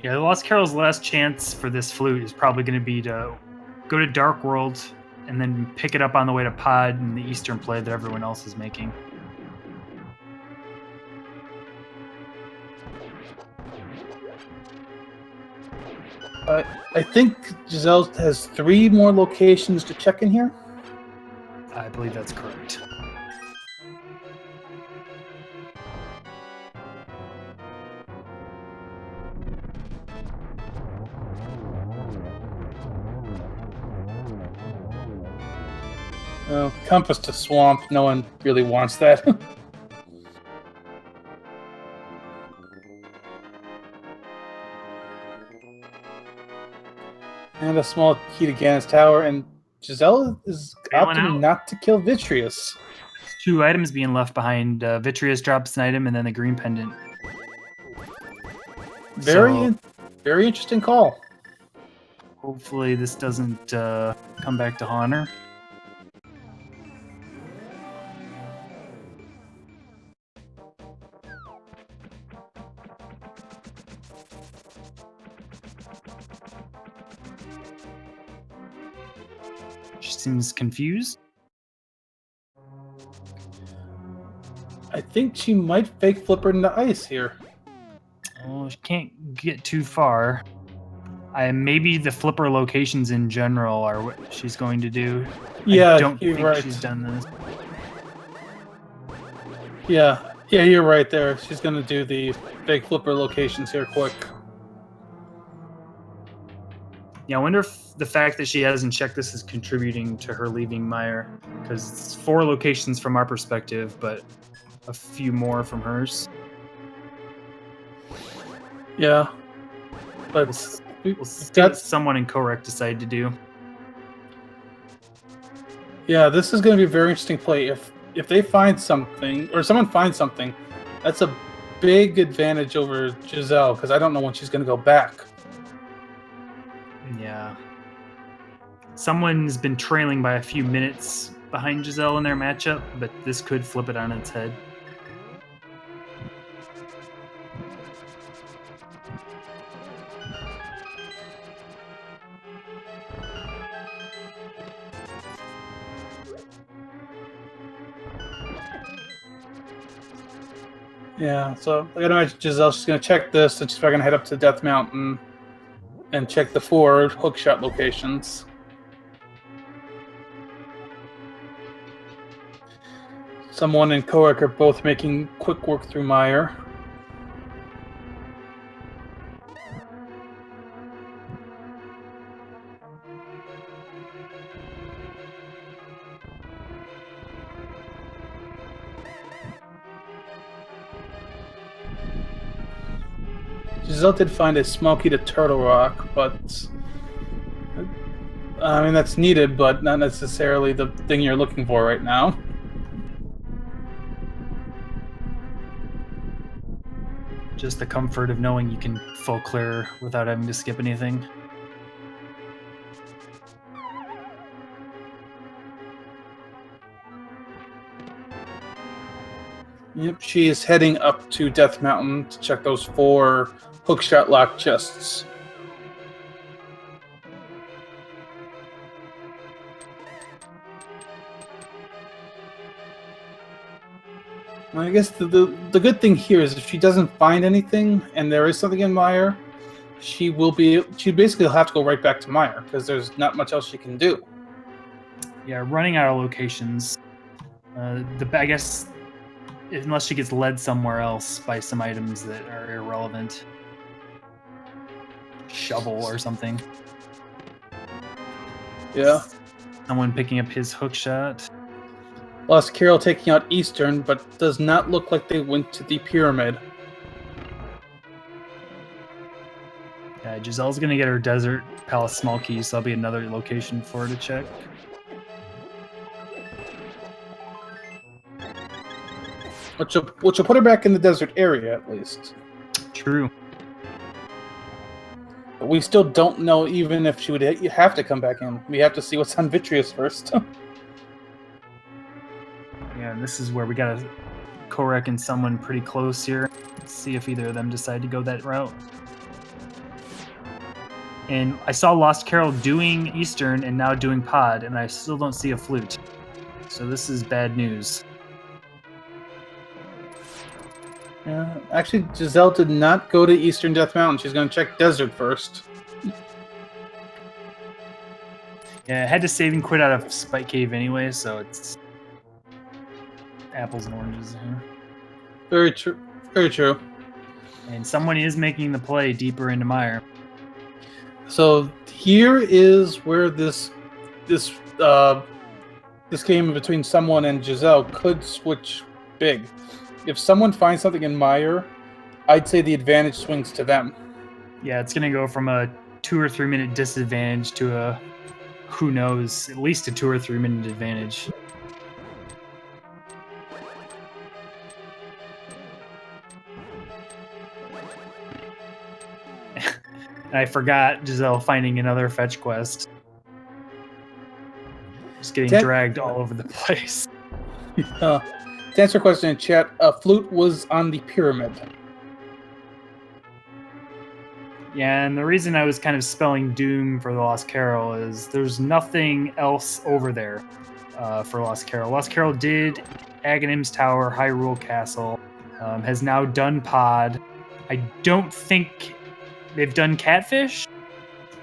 Yeah, TheLostCarol's last chance for this flute is probably going to be to go to Dark World and then pick it up on the way to Pod and the Eastern play that everyone else is making. I think Giselle has 3 more locations to check in here. I believe that's correct. Compass to Swamp, no one really wants that. And a small key to Ganon's Tower, and Giselle is Bailing opting out. not to kill Vitreous. 2 items being left behind. Vitreous drops an item, and then the green pendant. Very interesting call. Hopefully this doesn't come back to haunt her. She seems confused. I think she might fake Flipper into ice here. Well, she can't get too far. Maybe the flipper locations in general are what she's going to do. Yeah, I don't you're think right. she's done this. Yeah, you're right there. She's gonna do the fake Flipper locations here quick. Yeah, I wonder if the fact that she hasn't checked this is contributing to her leaving Mire, because it's 4 locations from our perspective, but a few more from hers. Yeah, but We'll see what someone in Kohrek decide to do. Yeah, this is going to be a very interesting play. If they find something, or someone finds something, that's a big advantage over Giselle, because I don't know when she's going to go back. Yeah. Someone's been trailing by a few minutes behind Giselle in their matchup, but this could flip it on its head. Yeah, so I gotta imagine Giselle's just gonna check this, and she's probably gonna head up to Death Mountain and check the 4 hookshot locations. Someone and Kohrek are both making quick work through Mire. Giselle did find a small key to Turtle Rock, but I mean that's needed, but not necessarily the thing you're looking for right now. Just the comfort of knowing you can full clear without having to skip anything. Yep, she is heading up to Death Mountain to check those 4 hookshot lock chests. I guess the good thing here is if she doesn't find anything and there is something in Mire, she basically have to go right back to Mire because there's not much else she can do. Yeah, running out of locations. I guess unless she gets led somewhere else by some items that are irrelevant. Shovel or something. Yeah. Someone picking up his hook shot. TheLostCarol taking out Eastern, but does not look like they went to the pyramid. Yeah, Giselle's gonna get her Desert Palace small key, so that'll be another location for her to check. Which will put her back in the desert area, at least. True. But we still don't know even if she would have to come back in. We have to see what's on Vitreous first. Yeah, and this is where we got Kohrek and someone pretty close here. Let's see if either of them decide to go that route. And I saw TheLostCarol doing Eastern and now doing Pod, and I still don't see a flute. So this is bad news. Yeah, actually, Giselle did not go to Eastern Death Mountain. She's going to check Desert first. Yeah, I had to save and quit out of Spike Cave anyway, so it's apples and oranges here. Very true. Very true. And someone is making the play deeper into Mire. So here is where this game between someone and Giselle could switch big. If someone finds something in Mire, I'd say the advantage swings to them. Yeah, it's going to go from a 2 or 3 minute disadvantage to a, who knows, at least a 2 or 3 minute advantage. I forgot Giselle finding another fetch quest. Just getting dragged all over the place. To answer a question in chat, a flute was on the pyramid. Yeah, and the reason I was kind of spelling doom for TheLostCarol is there's nothing else over there for TheLostCarol. TheLostCarol did Aghanim's Tower, Hyrule Castle, has now done Pod. I don't think they've done Catfish,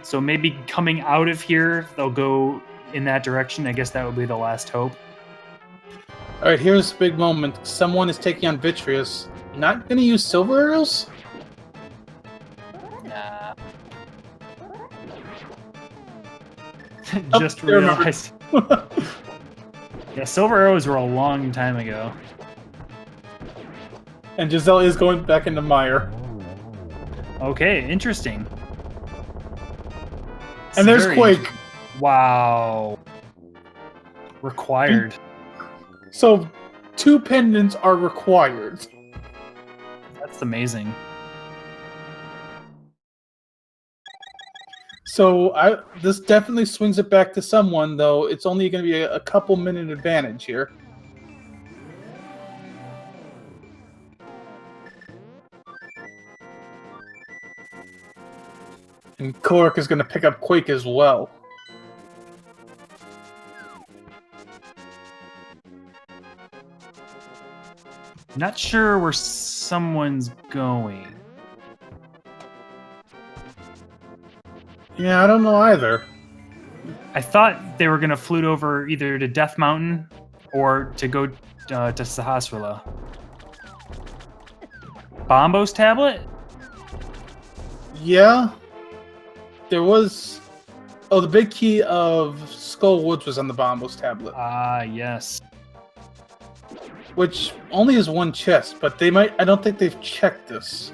so maybe coming out of here, they'll go in that direction. I guess that would be the last hope. All right, here's a big moment. Someone is taking on Vitreous. Not going to use Silver Arrows? Nah. Oh, Just realized. Yeah, Silver Arrows were a long time ago. And Giselle is going back into Mire. Okay, interesting. And there's Quake. Wow. Required. So, 2 pendants are required. That's amazing. So, this definitely swings it back to someone, though. It's only going to be a couple minute advantage here. And Kohrek is going to pick up Quake as well. Not sure where someone's going. Yeah, I don't know either. I thought they were going to flute over either to Death Mountain or to go to Sahasrahla. Bombo's tablet? Yeah. There was... Oh, the big key of Skull Woods was on the Bombo's tablet. Ah, yes. Which only is 1 chest, but they might... I don't think they've checked this.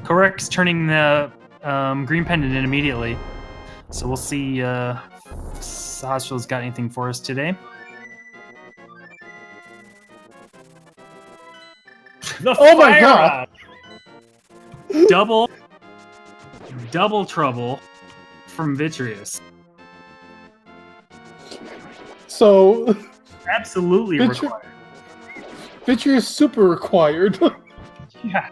Kohrek's turning the green pendant in immediately. So we'll see if Sahasrah's got anything for us today. Oh my god! Double trouble from Vitreous. So... Absolutely required. Vitreous super required. Yeah.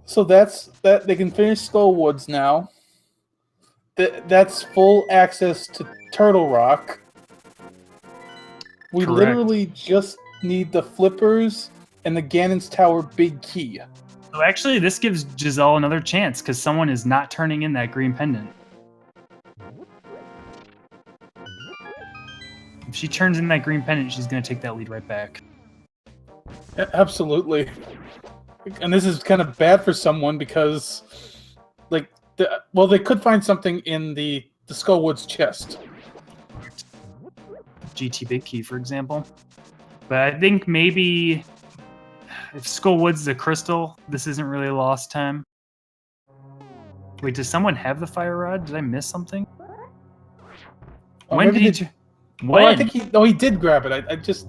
So that's that. They can finish Skull Woods now. That's full access to Turtle Rock. We Correct. literally just need the flippers and the Ganon's Tower big key. So actually, this gives Giselle another chance because someone is not turning in that green pendant. If she turns in that green pendant, she's going to take that lead right back. Yeah, absolutely. And this is kind of bad for someone because, like, they could find something in the Skullwoods chest. GT Big Key, for example. But I think maybe if Skullwoods is a crystal, this isn't really lost time. Wait, does someone have the fire rod? Did I miss something? Oh, When did he? When? Oh, I think he did grab it. I just...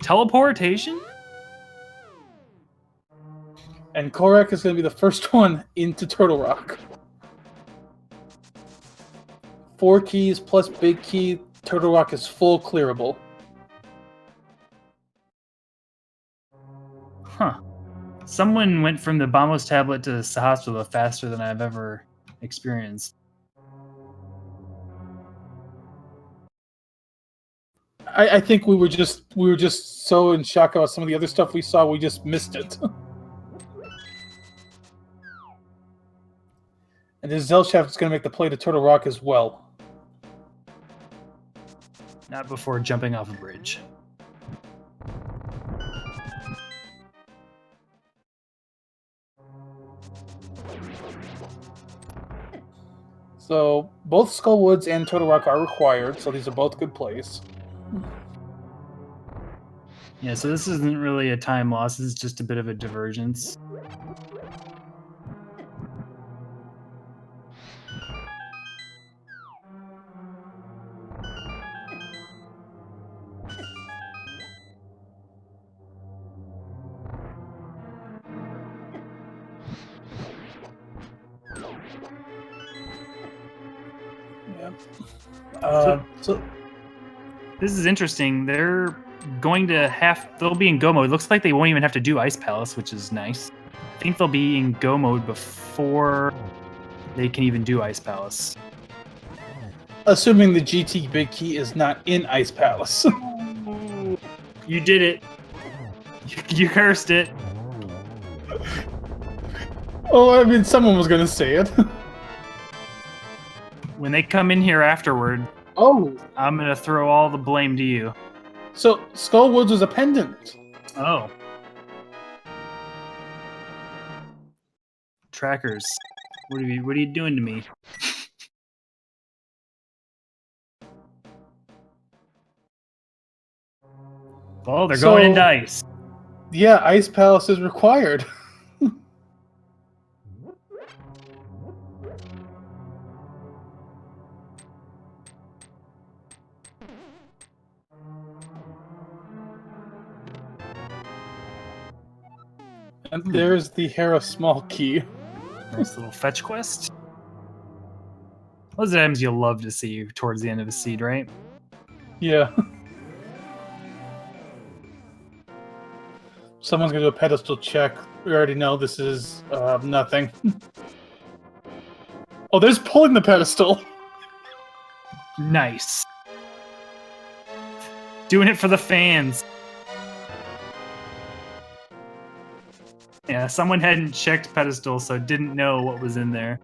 Teleportation? And Kohrek is going to be the first one into Turtle Rock. 4 keys plus big key. Turtle Rock is full clearable. Huh. Someone went from the Bombos tablet to the hospital faster than I've ever experienced. I think we were just so in shock about some of the other stuff we saw, we just missed it. And the Gesellschaft is going to make the play to Turtle Rock as well. Not before jumping off a bridge. So both Skullwoods and Turtle Rock are required, so these are both good plays. Yeah, so this isn't really a time loss, this is just a bit of a divergence. So this is interesting. They're going to they'll be in go mode. It looks like they won't even have to do Ice Palace, which is nice. I think they'll be in go mode before they can even do Ice Palace. Assuming the GT Big Key is not in Ice Palace. You did it. You cursed it. Oh, I mean, someone was going to say it. When they come in here afterward, I'm going to throw all the blame to you. So, Skullwoods was a pendant. Oh. Trackers. What are you doing to me? Well, they're going into ice. Yeah, Ice Palace is required. And there's the Hera small key. Nice little fetch quest. Those items you'll love to see towards the end of a seed, right? Yeah. Someone's gonna do a pedestal check. We already know this is nothing. Oh, there's pulling the pedestal. Nice. Doing it for the fans. Yeah, someone hadn't checked pedestal, so didn't know what was in there.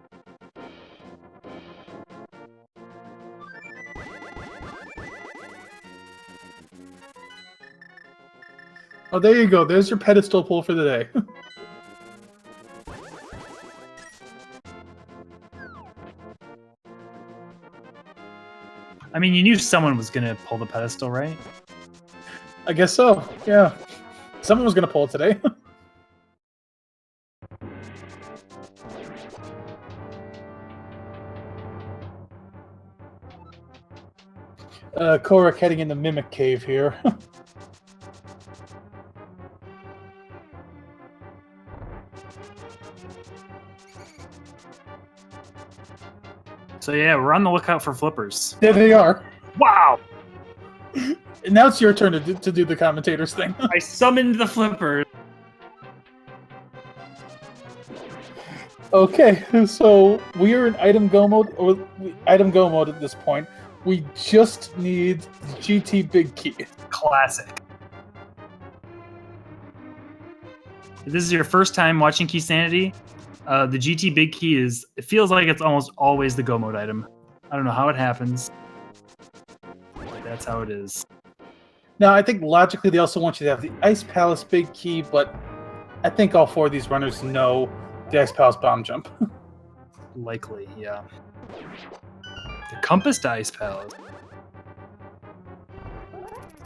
Oh, there you go. There's your pedestal pull for the day. I mean, you knew someone was going to pull the pedestal, right? I guess so, yeah. Someone was going to pull it today. Kohrek heading into Mimic Cave here. So yeah, we're on the lookout for flippers. There they are. Wow! Now it's your turn to do the commentator's thing. I summoned the flippers. Okay, so we are in item go mode, item go mode at this point. We just need the GT Big Key. Classic. if this is your first time watching Keysanity, the GT Big Key it feels like it's almost always the go mode item. I don't know how it happens. But that's how it is. Now, I think logically they also want you to have the Ice Palace Big Key, but I think all 4 of these runners know the Ice Palace Bomb Jump. Likely, yeah. The Compass to Ice Palace.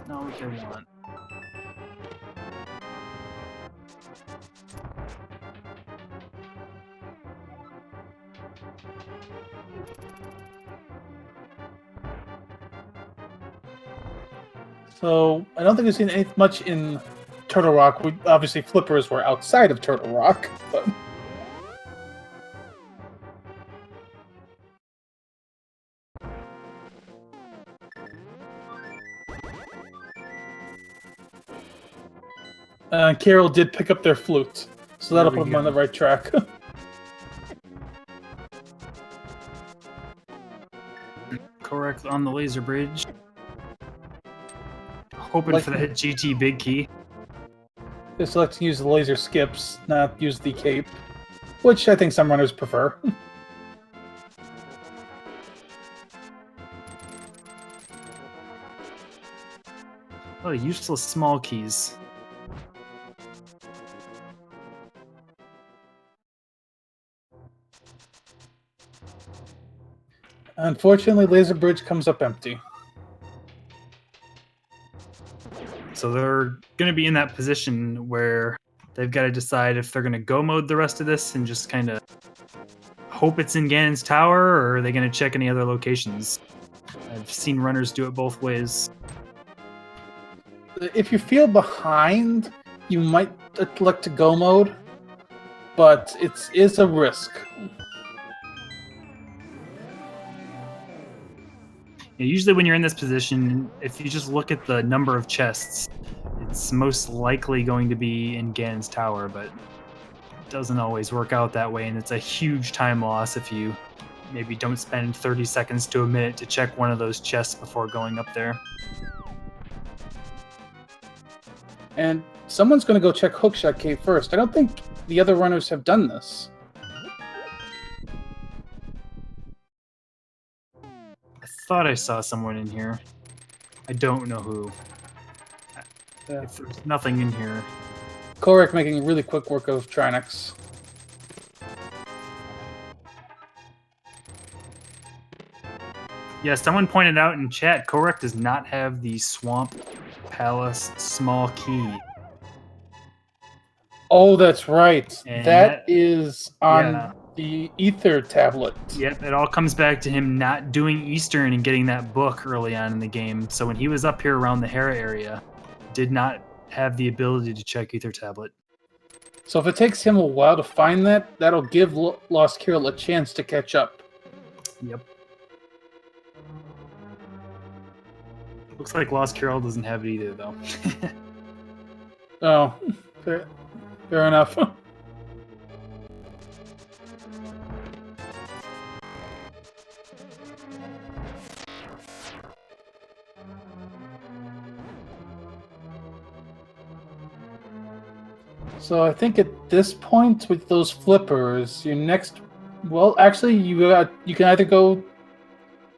Not what they want. So, I don't think we've seen much in Turtle Rock. Obviously, flippers were outside of Turtle Rock, but... Carol did pick up their flute, so that'll put them on the right track. Kohrek on the laser bridge. Hoping for that GT Big Key. They select to use the laser skips, not use the cape, which I think some runners prefer. Oh, useless small keys. Unfortunately, laser bridge comes up empty. So they're going to be in that position where they've got to decide if they're going to go mode the rest of this and just kind of hope it's in Ganon's tower, or are they going to check any other locations? I've seen runners do it both ways. If you feel behind, you might elect to go mode, but it is a risk. Yeah, usually when you're in this position, if you just look at the number of chests, it's most likely going to be in Ganon's tower, but it doesn't always work out that way, and it's a huge time loss if you maybe don't spend 30 seconds to a minute to check one of those chests before going up there. And someone's going to go check Hookshot Cave first. I don't think the other runners have done this. I thought I saw someone in here. I don't know who. Yeah. If there's nothing in here. Kohrek making really quick work of Trinix. Yeah, someone pointed out in chat, Kohrek does not have the Swamp Palace small key. Oh, that's right. And that is on the Ether tablet. Yep, it all comes back to him not doing Eastern and getting that book early on in the game. So when he was up here around the Hera area, did not have the ability to check Ether tablet. So if it takes him a while to find that, that'll give TheLostCarol a chance to catch up. Yep. Looks like TheLostCarol doesn't have it either, though. Oh, fair enough. So I think at this point with those flippers, your next, well, actually you can either go.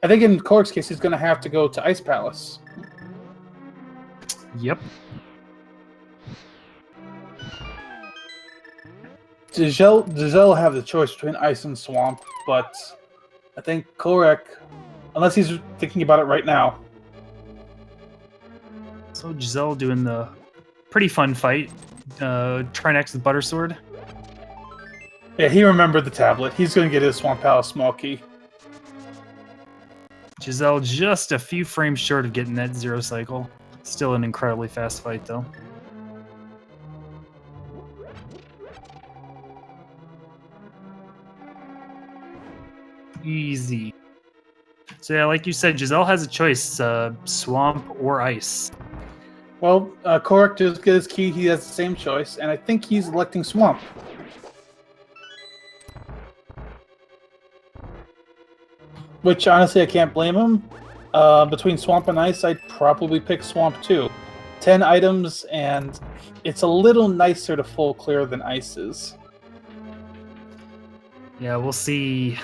I think in Kohrek's case, he's going to have to go to Ice Palace. Yep. Giselle have the choice between Ice and Swamp, but I think Kohrek, unless he's thinking about it right now. So Giselle doing the pretty fun fight. Trinix with Butter Sword. Yeah, he remembered the tablet. He's going to get his Swamp Palace small key. Giselle just a few frames short of getting that 0 cycle. Still an incredibly fast fight, though. Easy. So yeah, like you said, Giselle has a choice, Swamp or Ice. Well, Kohrek just get his key. He has the same choice, and I think he's electing Swamp. Which, honestly, I can't blame him. Between Swamp and Ice, I'd probably pick Swamp, too. 10 items, and it's a little nicer to full clear than ice is. Yeah, we'll see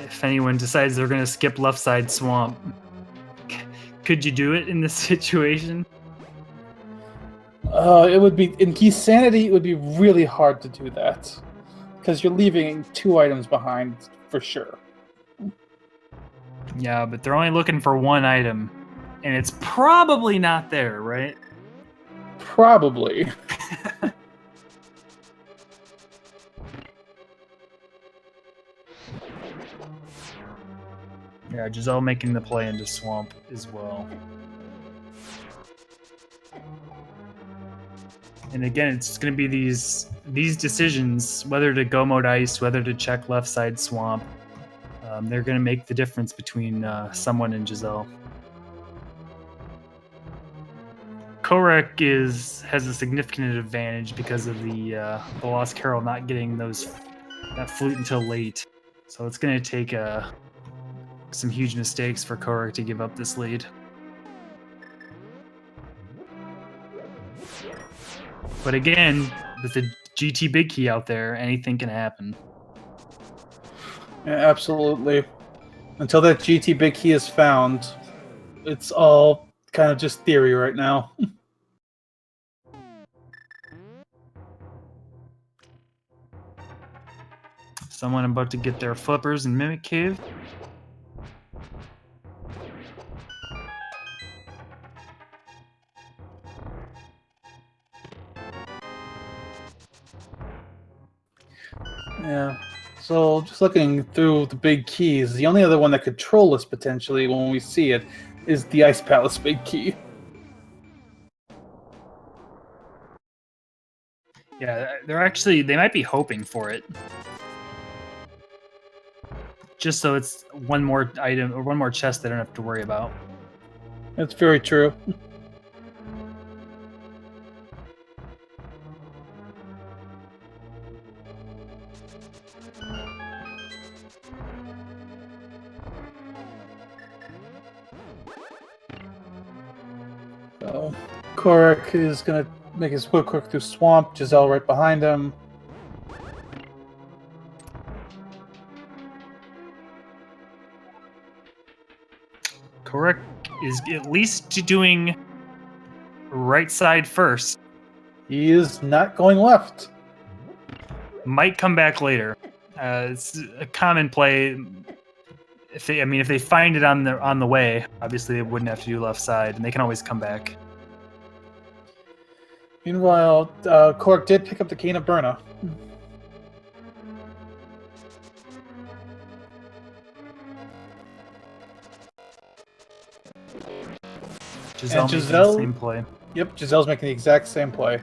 if anyone decides they're going to skip left side swamp. Could you do it in this situation? It would be in Keysanity. It would be really hard to do that because you're leaving 2 items behind for sure. Yeah, but they're only looking for 1 item, and it's probably not there, right? Probably. Yeah, Giselle making the play into swamp as well. And again, it's going to be these decisions, whether to go mode ice, whether to check left side swamp. They're going to make the difference between someone and Giselle. Kohrek has a significant advantage because of the TheLostCarol not getting that flute until late. So it's going to take some huge mistakes for Kohrek to give up this lead. But again, with the GT Big Key out there, anything can happen. Yeah, absolutely. Until that GT Big Key is found, it's all kind of just theory right now. Someone about to get their flippers in Mimic Cave. Yeah. So just looking through the big keys, the only other one that could troll us potentially when we see it is the Ice Palace Big Key. Yeah, they might be hoping for it. Just so it's 1 more item or 1 more chest they don't have to worry about. That's very true. So, Kohrek is going to make his quick through swamp. Giselle right behind him. Kohrek is at least doing right side first. He is not going left. Might come back later. It's a common play. If they find it on the way, obviously they wouldn't have to do left side, and they can always come back. Meanwhile, Kohrek did pick up the Cane of Burna. Giselle And making Giselle- the same play. Yep, Giselle's making the exact same play.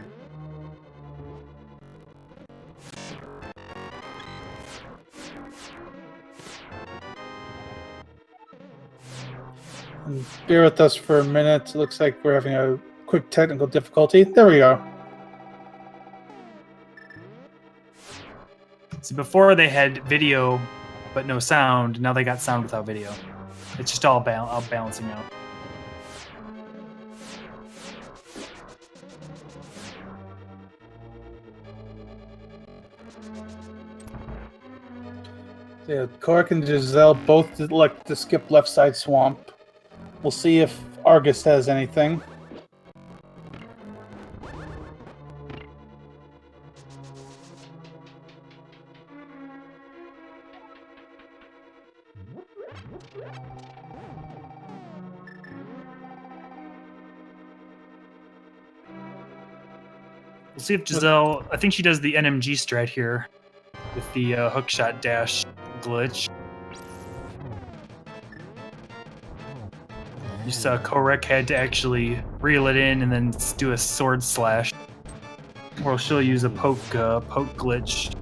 And bear with us for a minute. It looks like we're having a quick technical difficulty. There we go. So before they had video but no sound, now they got sound without video. It's just all balancing out. Yeah, Kohrek and Giselle both elect to skip left side swamp. We'll see if Argus has anything. We'll see if Giselle. I think she does the NMG strat here with the hookshot dash glitch. You saw Kohrek had to actually reel it in and then do a sword slash, or she'll use a poke glitch.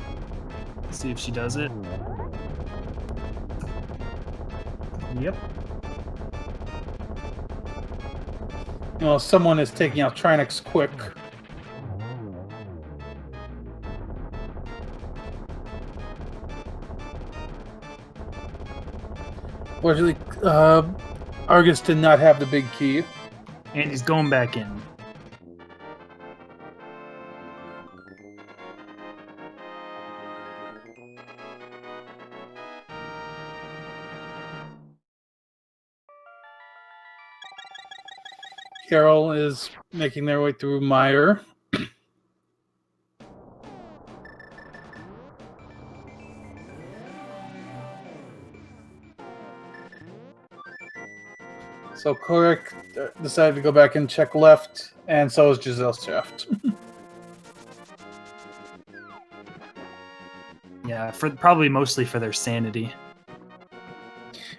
Let's see if she does it. Yep. Well, someone is taking out Trinix quick. Fortunately, Argus did not have the big key. And he's going back in. Carol is making their way through Mire. So Kohrek decided to go back and check left, and so is Gesellschaft. Yeah, probably mostly for their sanity.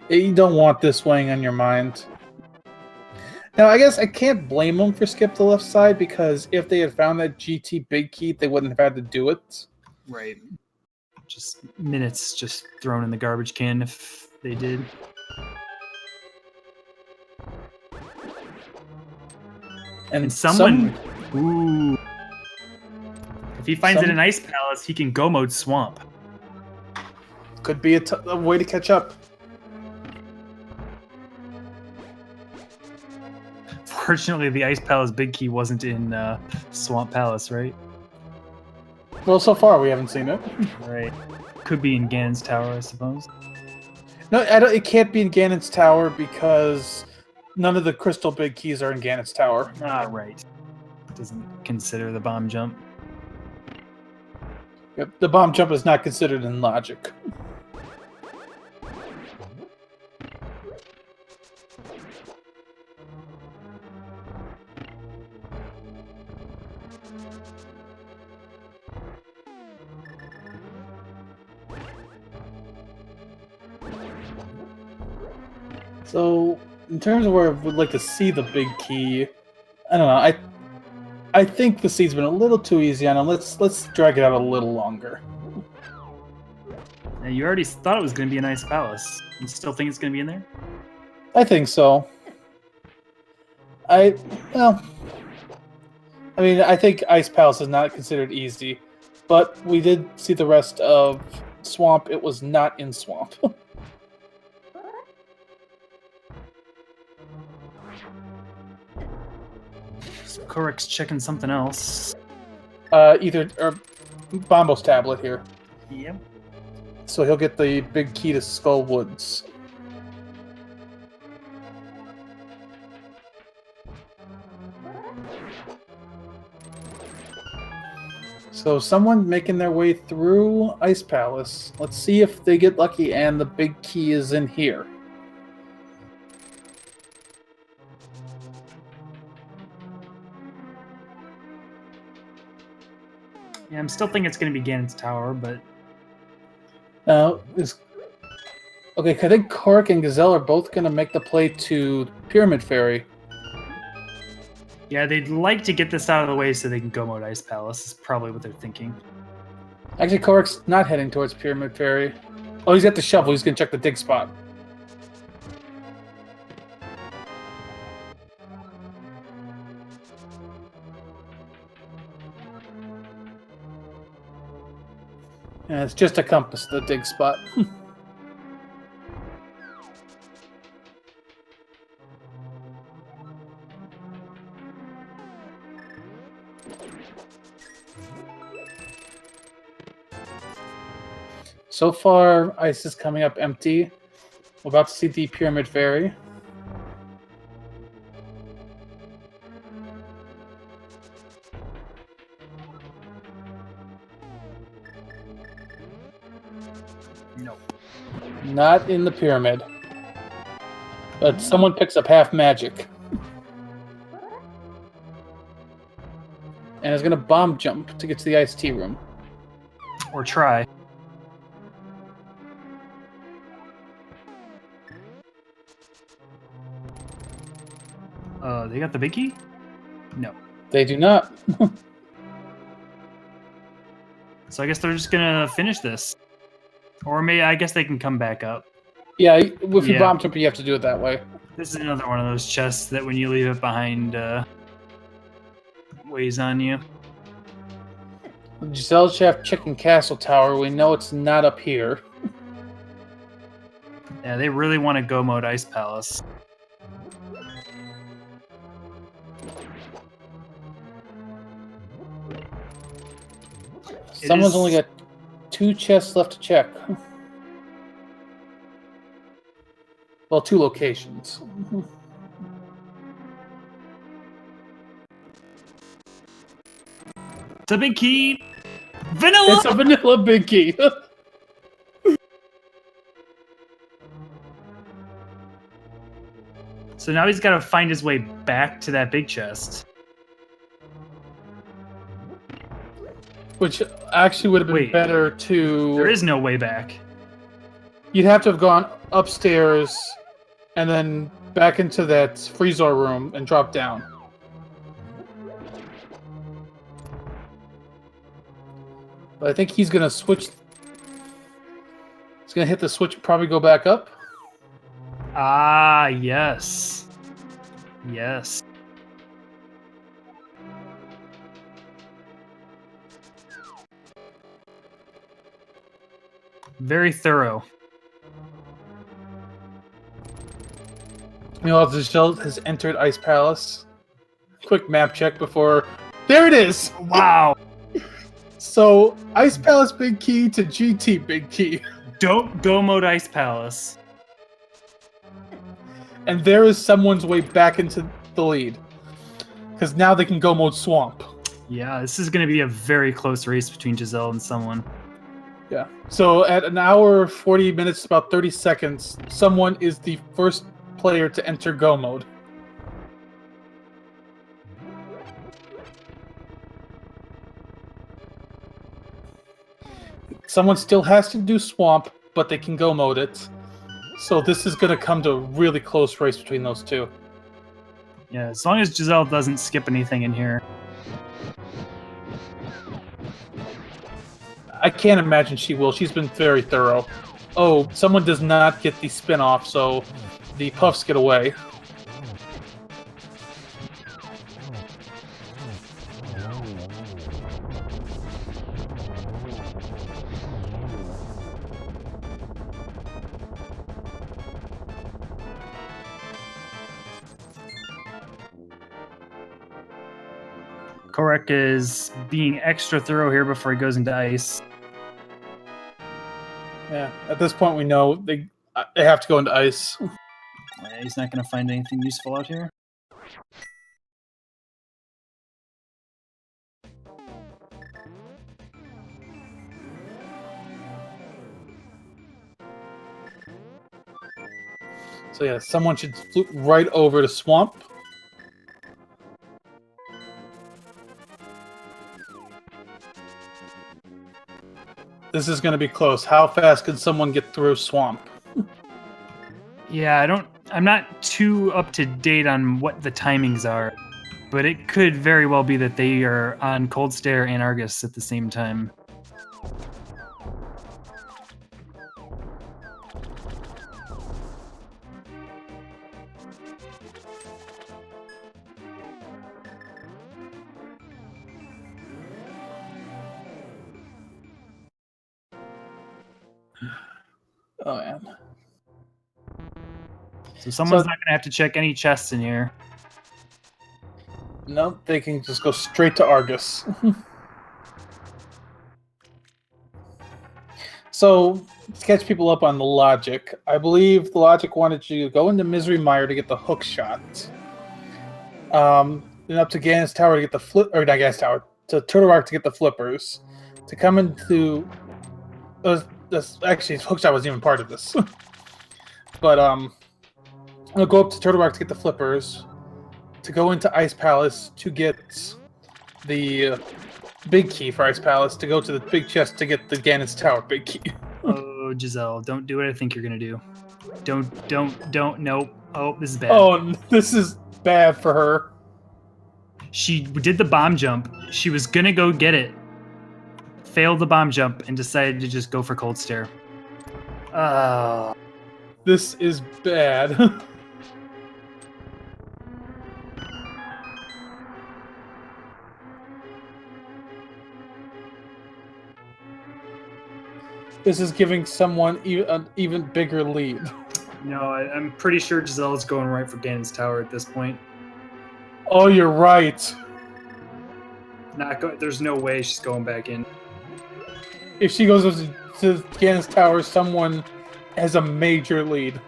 You don't want this weighing on your mind. Now, I guess I can't blame them for skip the left side, because if they had found that GT big key, they wouldn't have had to do it. Right. Just minutes just thrown in the garbage can if they did. And someone... Ooh. If he finds it in Ice Palace, he can go mode Swamp. Could be a way to catch up. Fortunately, the Ice Palace big key wasn't in Swamp Palace, right? Well, so far we haven't seen it. Right. Could be in Ganon's Tower, I suppose. No, it can't be in Ganon's Tower because none of the crystal big keys are in Ganon's Tower. Ah, right. Doesn't consider the bomb jump. Yep, the bomb jump is not considered in logic. So, in terms of where I would like to see the big key, I don't know. I think the seed's been a little too easy on him. Let's drag it out a little longer. Now, you already thought it was going to be an Ice Palace. You still think it's going to be in there? I think so. I think Ice Palace is not considered easy, but we did see the rest of Swamp. It was not in Swamp. Kohrek's checking something else. Bombo's tablet here. Yep. So he'll get the big key to Skull Woods. So someone making their way through Ice Palace. Let's see if they get lucky and the big key is in here. Yeah, I'm still thinking it's going to be Ganon's Tower, but... Okay, I think Kohrek and Gazelle are both going to make the play to Pyramid Fairy. Yeah, they'd like to get this out of the way so they can go mode Ice Palace, is probably what they're thinking. Actually, Kohrek's not heading towards Pyramid Fairy. Oh, he's got the shovel. He's going to check the dig spot. Yeah, it's just a compass, the dig spot. So far, ice is coming up empty. We're about to see the Pyramid Fairy. Nope. Not in the pyramid. But someone picks up half magic. And is going to bomb jump to get to the iced tea room. Or try. They got the big key? No. They do not. So I guess they're just gonna finish this. Or maybe, I guess they can come back up. Yeah, if you bomb jump, you have to do it that way. This is another one of those chests that when you leave it behind, weighs on you. Gesellschaft Chicken Castle Tower, we know it's not up here. Yeah, they really want to go mode Ice Palace. Someone's only got 2 chests left to check. Well, 2 locations. It's a big key. Vanilla. It's a vanilla big key. So now he's got to find his way back to that big chest. Which actually would have been better to... There is no way back. You'd have to have gone upstairs and then back into that freezer room and drop down. But I think he's going to switch. He's going to hit the switch and probably go back up. Ah, yes. Yes. Very thorough. Meanwhile, Gesellschaft has entered Ice Palace. Quick map check before... There it is! Wow. So, Ice Palace big key to GT big key. Don't go mode Ice Palace. And there is someone's way back into the lead. Because now they can go mode Swamp. Yeah, this is going to be a very close race between Giselle and someone. Yeah. So at an hour, 40 minutes, about 30 seconds, someone is the first player to enter Go mode. Someone still has to do Swamp, but they can Go mode it. So this is going to come to a really close race between those two. Yeah, as long as Giselle doesn't skip anything in here. I can't imagine she will. She's been very thorough. Oh, someone does not get the spin-off, so the puffs get away. Kohrek is being extra thorough here before he goes into ice. Yeah, at this point we know they have to go into ice. Yeah, he's not going to find anything useful out here. So yeah, someone should flute right over to Swamp. This is going to be close. How fast can someone get through Swamp? Yeah, I'm not too up to date on what the timings are, but it could very well be that they are on Cold Stare and Argus at the same time. Oh man. So someone's not going to have to check any chests in here. Nope, they can just go straight to Argus. So, to catch people up on the logic, I believe the logic wanted you to go into Misery Mire to get the hook shot. Then up to Ganon's Tower to get the flip, or not Ganon's Tower, to Turtle Rock to get the flippers. To come into... actually, hook shot wasn't even part of this. But, I'm going to go up to Turtle Rock to get the flippers. To go into Ice Palace to get the big key for Ice Palace. To go to the big chest to get the Ganon's Tower big key. Oh, Giselle, don't do what I think you're going to do. Don't, nope. Oh, this is bad. Oh, this is bad for her. She did the bomb jump. She was going to go get it. Failed the bomb jump and decided to just go for Cold Stare. This is bad. This is giving someone an even bigger lead. No, I'm pretty sure Giselle is going right for Ganon's Tower at this point. Oh, you're right. There's no way she's going back in. If she goes to Ganon's Tower, someone has a major lead.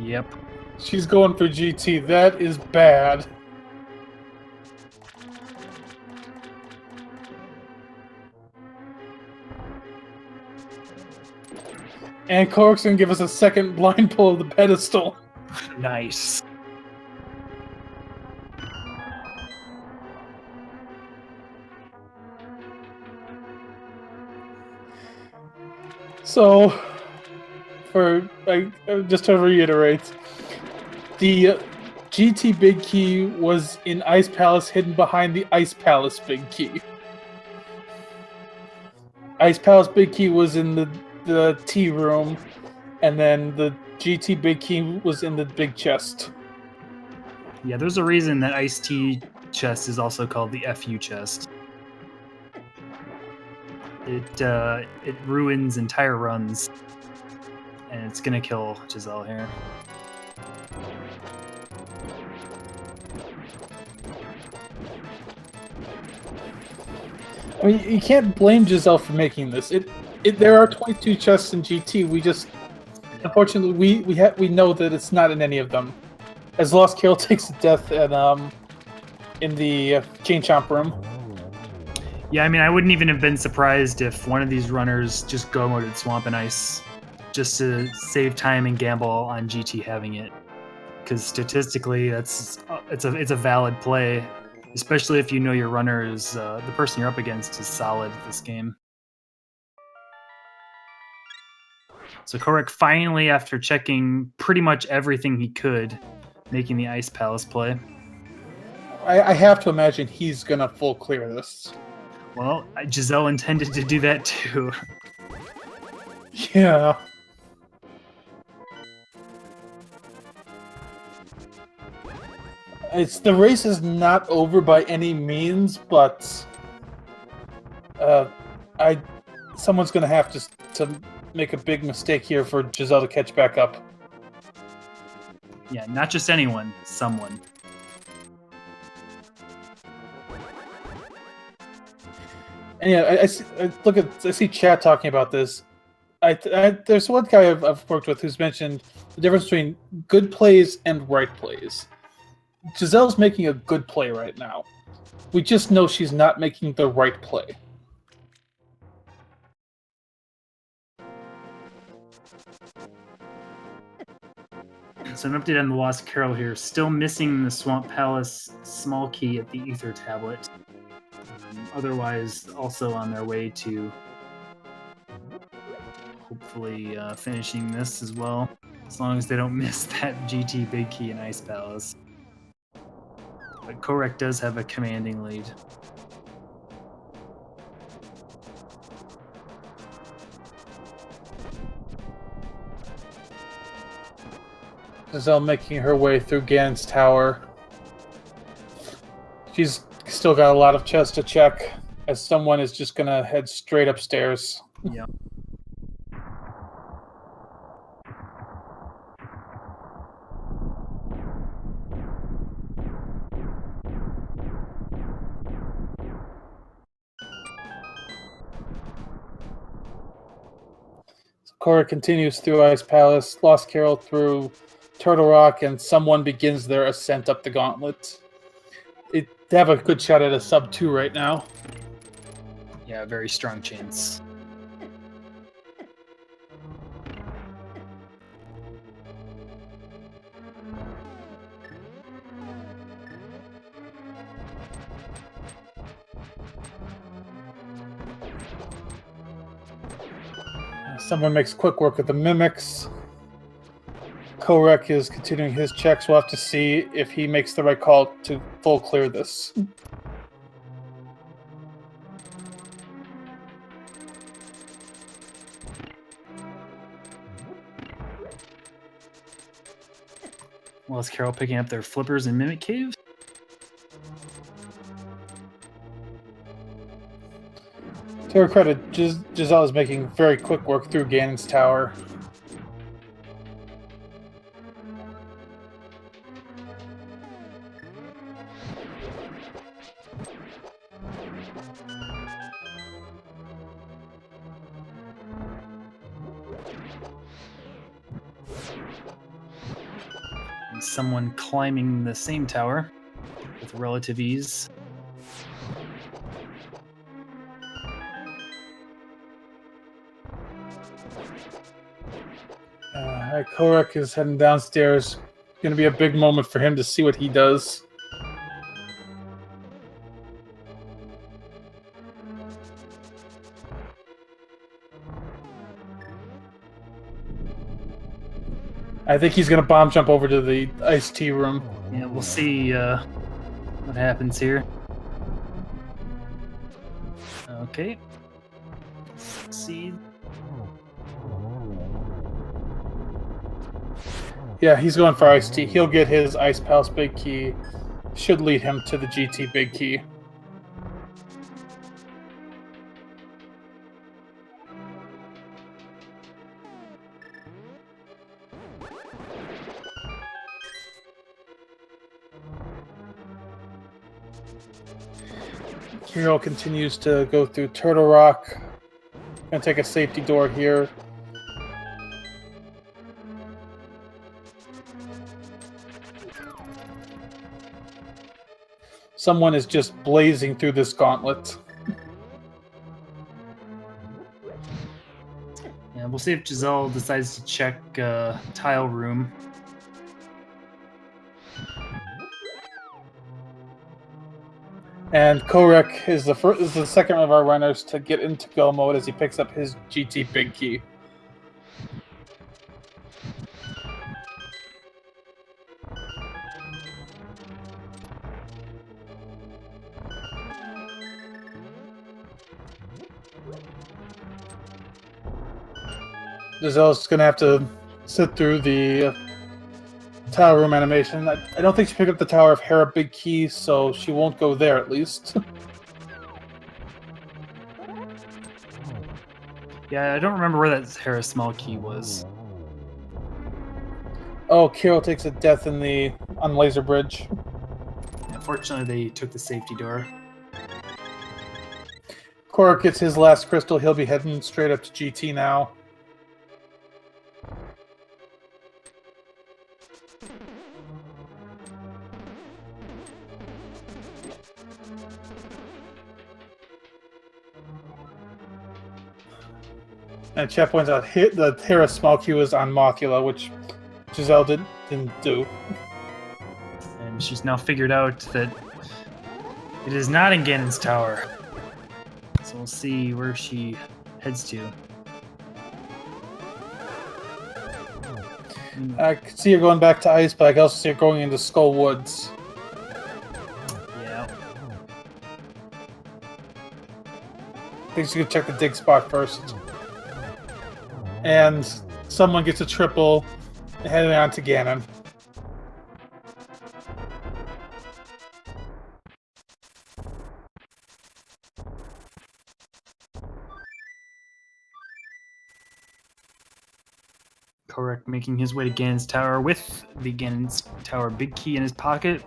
Yep. She's going for GT. That is bad. And Kohrek's gonna give us a second blind pull of the pedestal. Nice. So, just to reiterate, the GT Big Key was in Ice Palace, hidden behind the Ice Palace Big Key. Ice Palace Big Key was in the tea room, and then the GT Big Key was in the big chest. Yeah, there's a reason that Ice Tea chest is also called the FU chest. It ruins entire runs, and it's gonna kill Giselle here. I mean, you can't blame Giselle for making this. There are 22 chests in GT. We just, unfortunately, we know that it's not in any of them. As TheLostCarol takes a death in the Chain Chomp room. Yeah, I mean, I wouldn't even have been surprised if one of these runners just go moded Swamp and Ice just to save time and gamble on GT having it. Because statistically, it's a valid play, especially if you know your runner is the person you're up against is solid this game. So Kohrek finally, after checking pretty much everything he could, making the Ice Palace play. I have to imagine he's gonna full clear this. Well, Giselle intended to do that too. Yeah. The race is not over by any means, but someone's gonna have to make a big mistake here for Giselle to catch back up. Yeah, not just anyone, someone. And yeah, I see chat talking about this. There's one guy I've worked with who's mentioned the difference between good plays and right plays. Giselle's making a good play right now. We just know she's not making the right play. So an update on TheLostCarol here. Still missing the Swamp Palace small key at the Ether tablet. Otherwise, also on their way to hopefully finishing this as well. As long as they don't miss that GT Big Key in Ice Palace. But Kohrek does have a commanding lead. Giselle making her way through Ganon's tower. She's still got a lot of chests to check, as someone is just gonna head straight upstairs. Yeah. Kohrek continues through Ice Palace, TheLostCarol through Turtle Rock, and someone begins their ascent up the gauntlet. They have a good shot at a sub 2 right now. Yeah, very strong chance. Someone makes quick work of the mimics. Kohrek is continuing his checks. We'll have to see if he makes the right call to full clear this. TheLostCarol picking up their flippers in Mimic Caves. To her credit, Giselle is making very quick work through Ganon's tower. someone climbing the same tower with relative ease. Kohrek is heading downstairs. Going to be a big moment for him to see what he does. I think he's going to bomb jump over to the iced tea room. Yeah, we'll see what happens here. Okay. Succeed. Yeah, he's going for iced tea. He'll get his Ice Palace big key. Should lead him to the GT big key. Hero continues to go through Turtle Rock. Gonna take a safety door here. Someone is just blazing through this gauntlet. Yeah, we'll see if Giselle decides to check tile room. And Kohrek is the second of our runners to get into go mode as he picks up his GT big key. Giselle's going to have to sit through the tower room animation. I don't think she picked up the Tower of Hera big key, so she won't go there at least. Yeah, I don't remember where that Hera small key was. Oh, Kiro takes a death on the laser bridge. Unfortunately, they took the safety door. Kohrek gets his last crystal. He'll be heading straight up to GT now. And chat points out the Hera small Q is on Mothula, which Giselle didn't do. And she's now figured out that it is not in Ganon's tower. So we'll see where she heads to. I can see her going back to Ice, but I can also see her going into Skull Woods. Yeah. I think she's going to check the dig spot first. And someone gets a triple, heading on to Ganon. Kohrek making his way to Ganon's tower with the Ganon's tower big key in his pocket.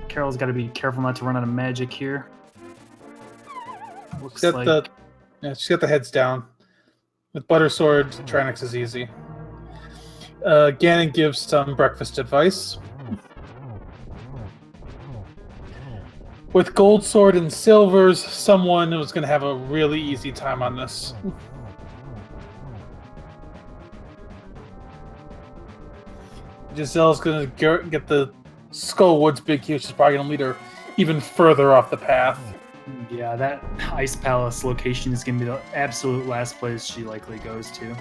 Carol's got to be careful not to run out of magic here. Looks like... she's got the heads down. With Butter Sword, Tranix is easy. Ganon gives some breakfast advice. With Gold Sword and Silvers, someone was going to have a really easy time on this. Giselle's going to get the Skull Woods big key, which is probably going to lead her even further off the path. Yeah, that Ice Palace location is going to be the absolute last place she likely goes to.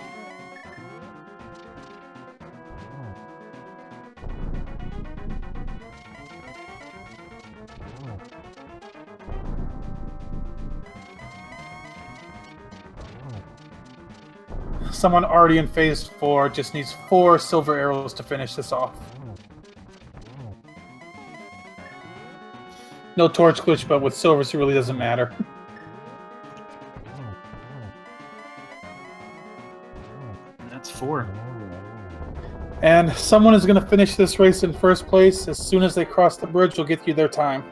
Someone already in phase 4 just needs 4 silver arrows to finish this off. No torch glitch, but with silvers it really doesn't matter. That's 4. And someone is going to finish this race in first place. As soon as they cross the bridge, will get you their time.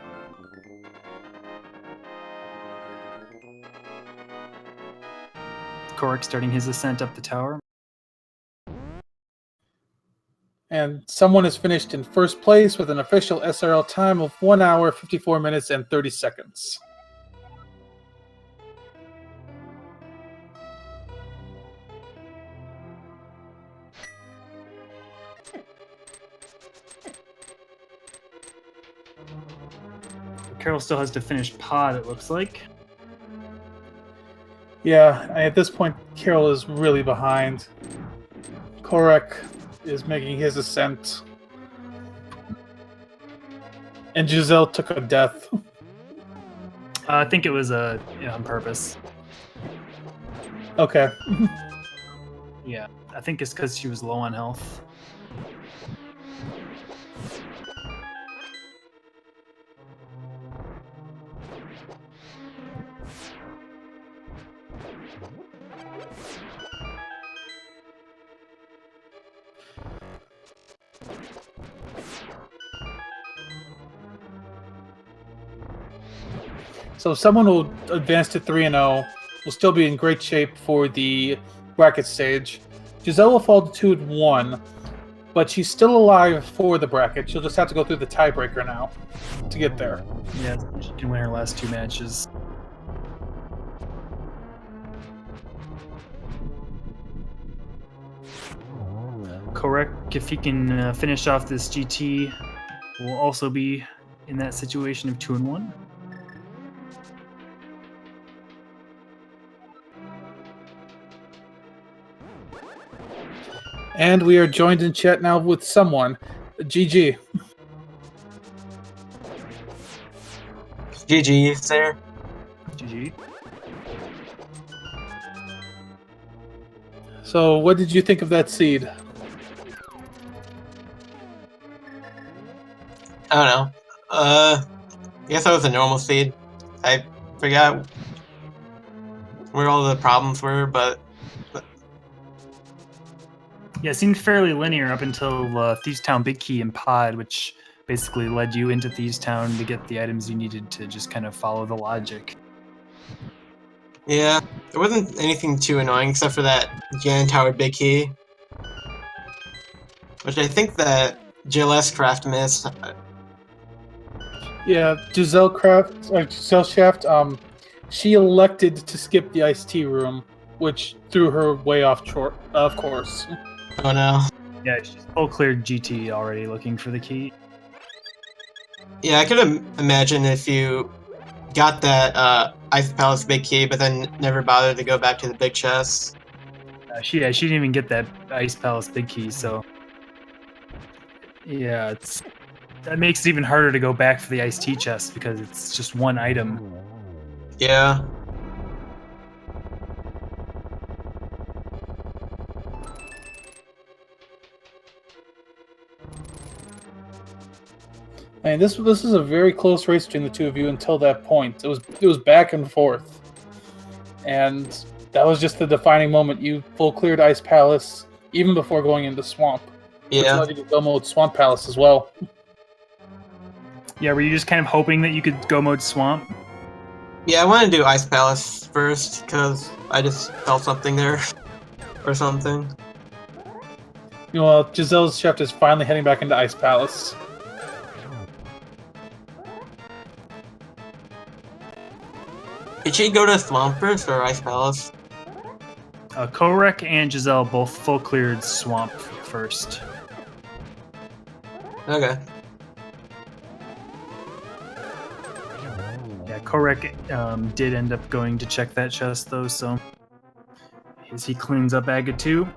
Kohrek starting his ascent up the tower. And someone has finished in first place with an official SRL time of 1 hour, 54 minutes, and 30 seconds. Carol still has to finish pod, it looks like. Yeah, at this point, Carol is really behind. Kohrek is making his ascent. And Giselle took a death. I think it was on purpose. Okay. Yeah, I think it's because she was low on health. So someone who advanced to 3-0 will still be in great shape for the bracket stage. Giselle will fall to 2-1, but she's still alive for the bracket. She'll just have to go through the tiebreaker now to get there. Yeah, she can win her last 2 matches. Kohrek, if he can finish off this GT, will also be in that situation of 2-1. And we are joined in chat now with someone. GG. GG, sir. GG. So what did you think of that seed? I don't know. I guess that was a normal seed. I forgot where all the problems were, but Yeah, it seemed fairly linear up until Thieves Town Big Key and Pod, which basically led you into Thieves Town to get the items you needed to just kind of follow the logic. yeah, it wasn't anything too annoying except for that Ganon Tower Big Key, which I think that Gesellschaft missed. Yeah, Gesellschaft, she elected to skip the iced tea room, which threw her way off course. Oh no. Yeah, she's full cleared GT already looking for the key. Yeah, I could imagine if you got that Ice Palace Big Key, but then never bothered to go back to the big chest. She didn't even get that Ice Palace Big Key, so yeah, that makes it even harder to go back for the iced tea chest because it's just one item. Yeah. I mean, this is a very close race between the two of you until that point. It was back and forth, and that was just the defining moment. You full cleared Ice Palace even before going into Swamp. Yeah. Which allowed you to go mode Swamp Palace as well. Yeah, were you just kind of hoping that you could go mode Swamp? Yeah, I wanted to do Ice Palace first because I just felt something there, or something. You know, Gesellschaft is finally heading back into Ice Palace. Did she go to Swamp first or Ice Palace? Kohrek and Giselle both full cleared Swamp first. Okay. Yeah, Kohrek did end up going to check that chest though, so as he cleans up Aga 2.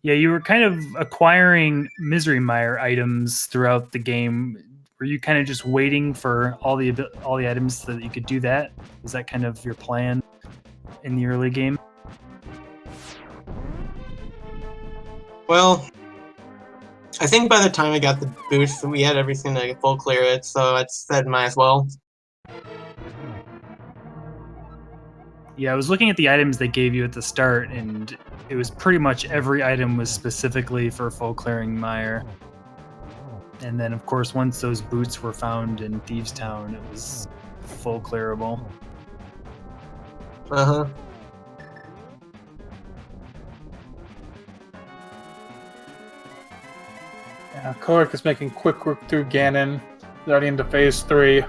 Yeah, you were kind of acquiring Misery Mire items throughout the game. Were you kind of just waiting for all the items so that you could do that? Was that kind of your plan in the early game? Well, I think by the time I got the boost, we had everything to full clear it, so I said might as well. Yeah, I was looking at the items they gave you at the start, and it was pretty much every item was specifically for full clearing Mire. And then, of course, once those boots were found in Thieves Town, it was full clearable. Uh-huh. Yeah, Kohrek is making quick work through Ganon. He's already into phase 3.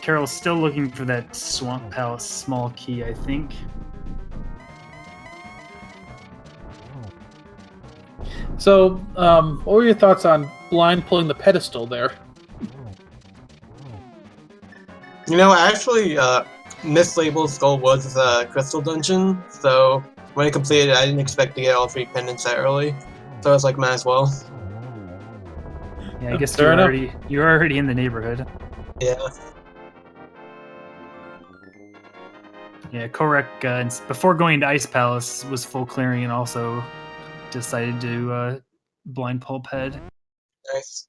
Carol's still looking for that Swamp Palace small key, I think. So, what were your thoughts on blind pulling the pedestal there? You know, actually, mislabeled Skull Woods as a crystal dungeon, so when I completed it, I didn't expect to get all 3 pendants that early. So I was like, might as well. Yeah, I guess Fair enough. you're already in the neighborhood. Yeah. Yeah, Kohrek, before going to Ice Palace, was full clearing and also decided to blind pull ped. Nice.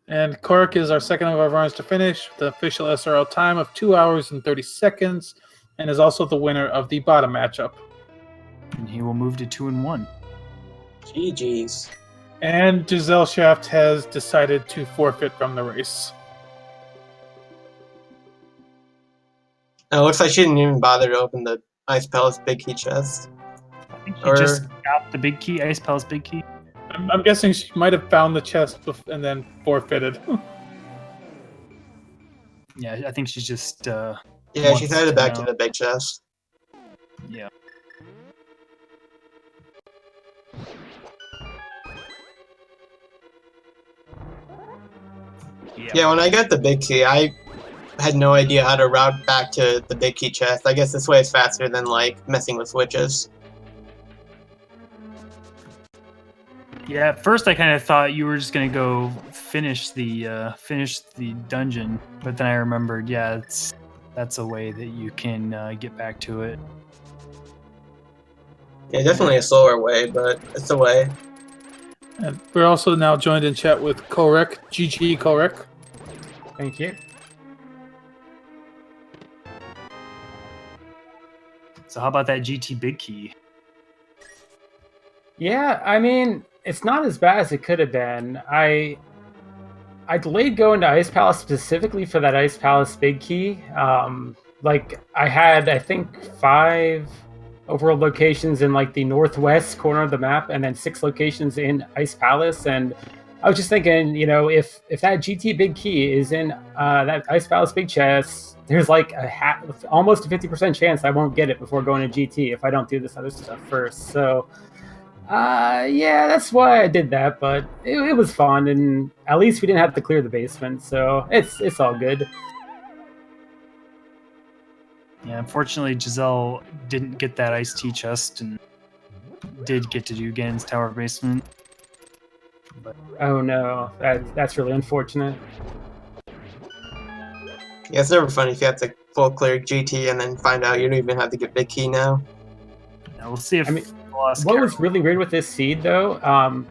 And Kohrek is our second of our runners to finish with the official SRL time of 2 hours and 30 seconds, and is also the winner of the bottom matchup. And he will move to 2-1. GG's. And Gesellschaft has decided to forfeit from the race. It looks like she didn't even bother to open the Ice Palace big key chest. I think he Or- just got the big key, Ice Palace big key. I'm guessing she might have found the chest and then forfeited. Yeah, I think she's just Yeah, she wants headed back know. to the big chest. Yeah. Yeah, when I got the big key, I had no idea how to route back to the big key chest. I guess this way is faster than, like, messing with switches. Yeah, at first I kind of thought you were just gonna go finish the dungeon, but then I remembered, yeah, that's a way that you can get back to it. Yeah, definitely a slower way, but it's a way. And we're also now joined in chat with Kohrek. GG, Kohrek. Thank you. So how about that GT big key? Yeah, I mean, it's not as bad as it could have been. I delayed going to Ice Palace specifically for that Ice Palace big key. Like I had, I think, 5 overworld locations in like the northwest corner of the map, and then 6 locations in Ice Palace. And I was just thinking, you know, if that GT big key is in that Ice Palace big chest, there's like almost a 50% chance I won't get it before going to GT if I don't do this other stuff first. So. Yeah, that's why I did that, but it was fun, and at least we didn't have to clear the basement, so it's all good. Yeah, unfortunately, Giselle didn't get that iced tea chest and did get to do Ganon's tower basement. Oh no, that's really unfortunate. Yeah, it's never fun if you have to full clear GT and then find out you don't even have to get big key now. Yeah, we'll see if I mean, Lost what Carol- was really weird with this seed, though,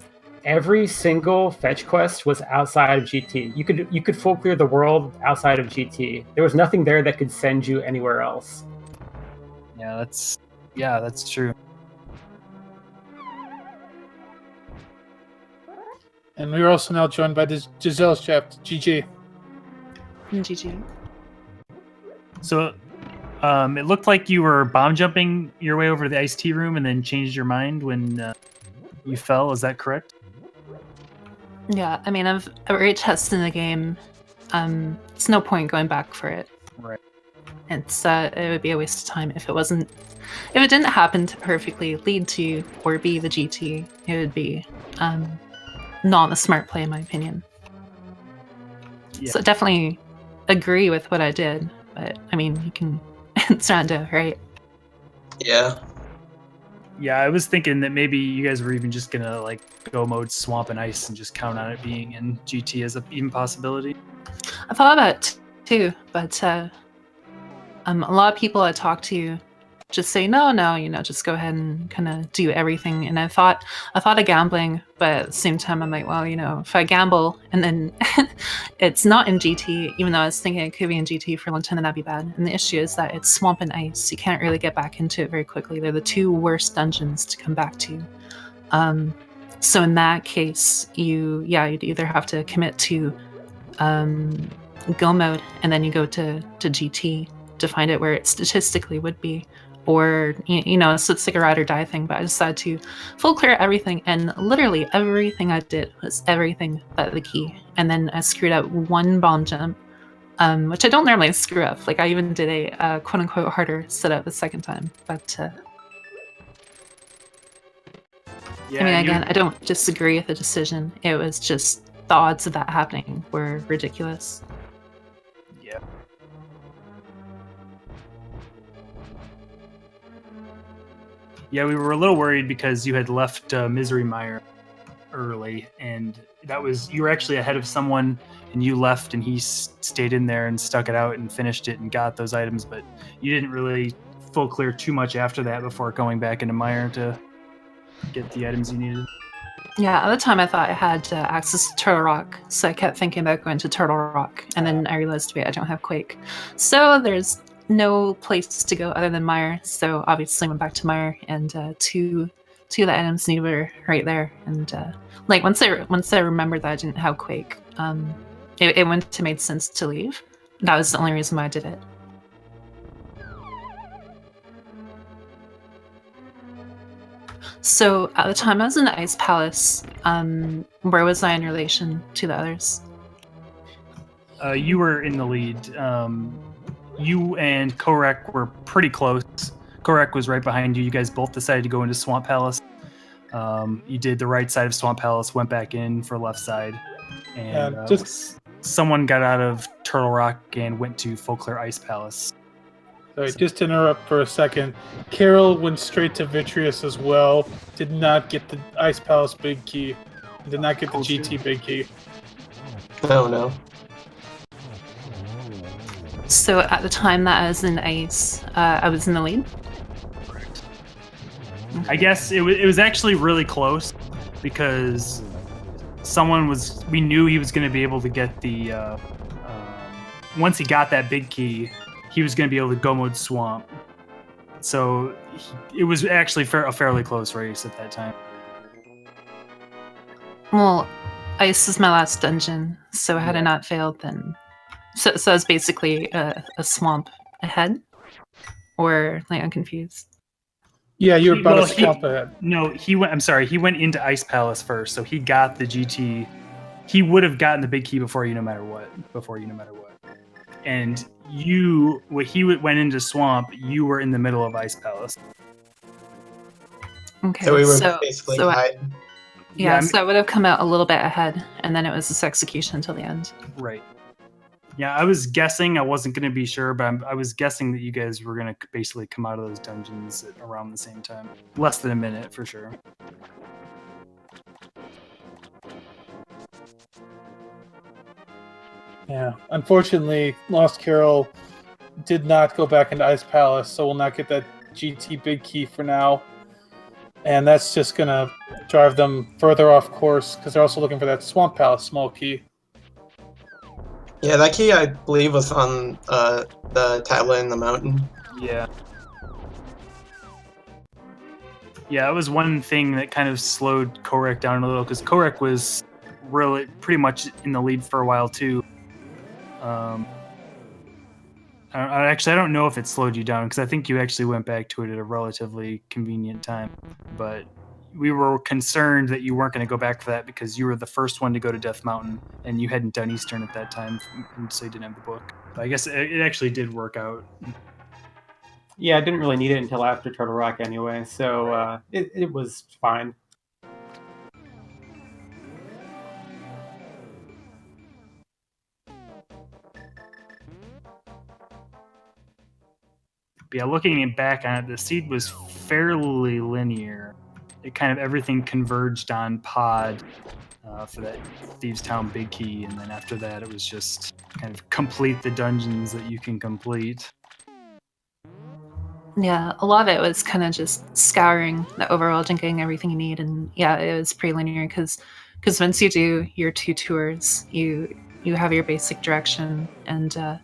every single fetch quest was outside of GT. You could full clear the world outside of GT. There was nothing there that could send you anywhere else. Yeah, that's true. And we're also now joined by this Gesellschaft. GG. GG. So, it looked like you were bomb jumping your way over to the iced tea room and then changed your mind when you fell. Is that correct? Yeah, I mean, of every test in the game, it's no point going back for it. Right. It would be a waste of time if it didn't happen to perfectly lead to or be the GT. It would be not a smart play, in my opinion. Yeah. So definitely agree with what I did, but I mean, you can. It's rando, right? Yeah. Yeah, I was thinking that maybe you guys were even just gonna like go mode swamp and ice and just count on it being in GT as a even possibility. I thought about it too, but a lot of people I talk to just say no, just go ahead and kind of do everything. And I thought of gambling, but at the same time, I'm like, well, if I gamble and then it's not in GT, even though I was thinking it could be in GT for a long time, then that'd be bad. And the issue is that it's swamp and ice. You can't really get back into it very quickly. They're the 2 worst dungeons to come back to. So in that case, you'd either have to commit to go mode, and then you go to GT to find it where it statistically would be, or so it's like a ride or die thing. But I decided to full clear everything, and literally everything I did was everything but the key. And then I screwed up one bomb jump, which I don't normally screw up. Like, I even did a quote unquote harder setup the second time. But Yeah, I mean, again, I don't disagree with the decision. It was just the odds of that happening were ridiculous. Yeah. Yeah, we were a little worried because you had left Misery Mire early, and you were actually ahead of someone, and you left, and he stayed in there and stuck it out and finished it and got those items, but you didn't really full clear too much after that before going back into Mire to get the items you needed. Yeah, at the time I thought I had access to Turtle Rock, so I kept thinking about going to Turtle Rock, and then I realized, wait, I don't have Quake. So there's no place to go other than Mire, so obviously went back to Mire, and two of the items needed were right there. And like once I remembered that I didn't have Quake, it wouldn't have made sense to leave. That was the only reason why I did it. So at the time I was in the Ice Palace, where was I in relation to the others? You were in the lead. You and Kohrek were pretty close. Kohrek was right behind you. You guys both decided to go into Swamp Palace. You did the right side of Swamp Palace, went back in for left side, and someone got out of Turtle Rock and went to Full Clear Ice Palace. Sorry, just to interrupt for a second. Carol went straight to Vitreous as well. Did not get the Ice Palace big key. Did not get the GT big key. Oh no. So at the time that I was in Ice, I was in the lead. Correct. I guess it was actually really close because we knew he was going to be able to get the once he got that big key, he was going to be able to go mode Swamp. So it was actually a fairly close race at that time. Well, Ice is my last dungeon, so had I not failed, then so I was basically a swamp ahead, or like I'm confused. Yeah, you were about a swamp ahead. No, he went. I'm sorry, he went into Ice Palace first, so he got the GT. He would have gotten the big key before you, no matter what. And when he went into Swamp, you were in the middle of Ice Palace. Okay, So we were basically hiding. Yeah, so I would have come out a little bit ahead, and then it was this execution until the end. Right. Yeah, I was guessing. I wasn't going to be sure, but I was guessing that you guys were going to basically come out of those dungeons at around the same time. Less than a minute, for sure. Yeah, unfortunately, TheLostCarol did not go back into Ice Palace, so we'll not get that GT big key for now. And that's just going to drive them further off course, because they're also looking for that Swamp Palace small key. Yeah, that key I believe was on the tablet in the mountain. Yeah. Yeah, that was one thing that kind of slowed Kohrek down a little, because Kohrek was really pretty much in the lead for a while too. I don't know if it slowed you down, because I think you actually went back to it at a relatively convenient time. But we were concerned that you weren't going to go back for that because you were the first one to go to Death Mountain, and you hadn't done Eastern at that time, so you didn't have the book. But I guess it actually did work out. Yeah, I didn't really need it until after Turtle Rock anyway, so it was fine. But yeah, looking back on it, the seed was fairly linear. It kind of everything converged on Pod for that Thieves Town big key, and then after that it was just kind of complete the dungeons that you can complete. Yeah, a lot of it was kind of just scouring the overworld and getting everything you need, and yeah, it was pretty linear because once you do your 2 tours, you have your basic direction, and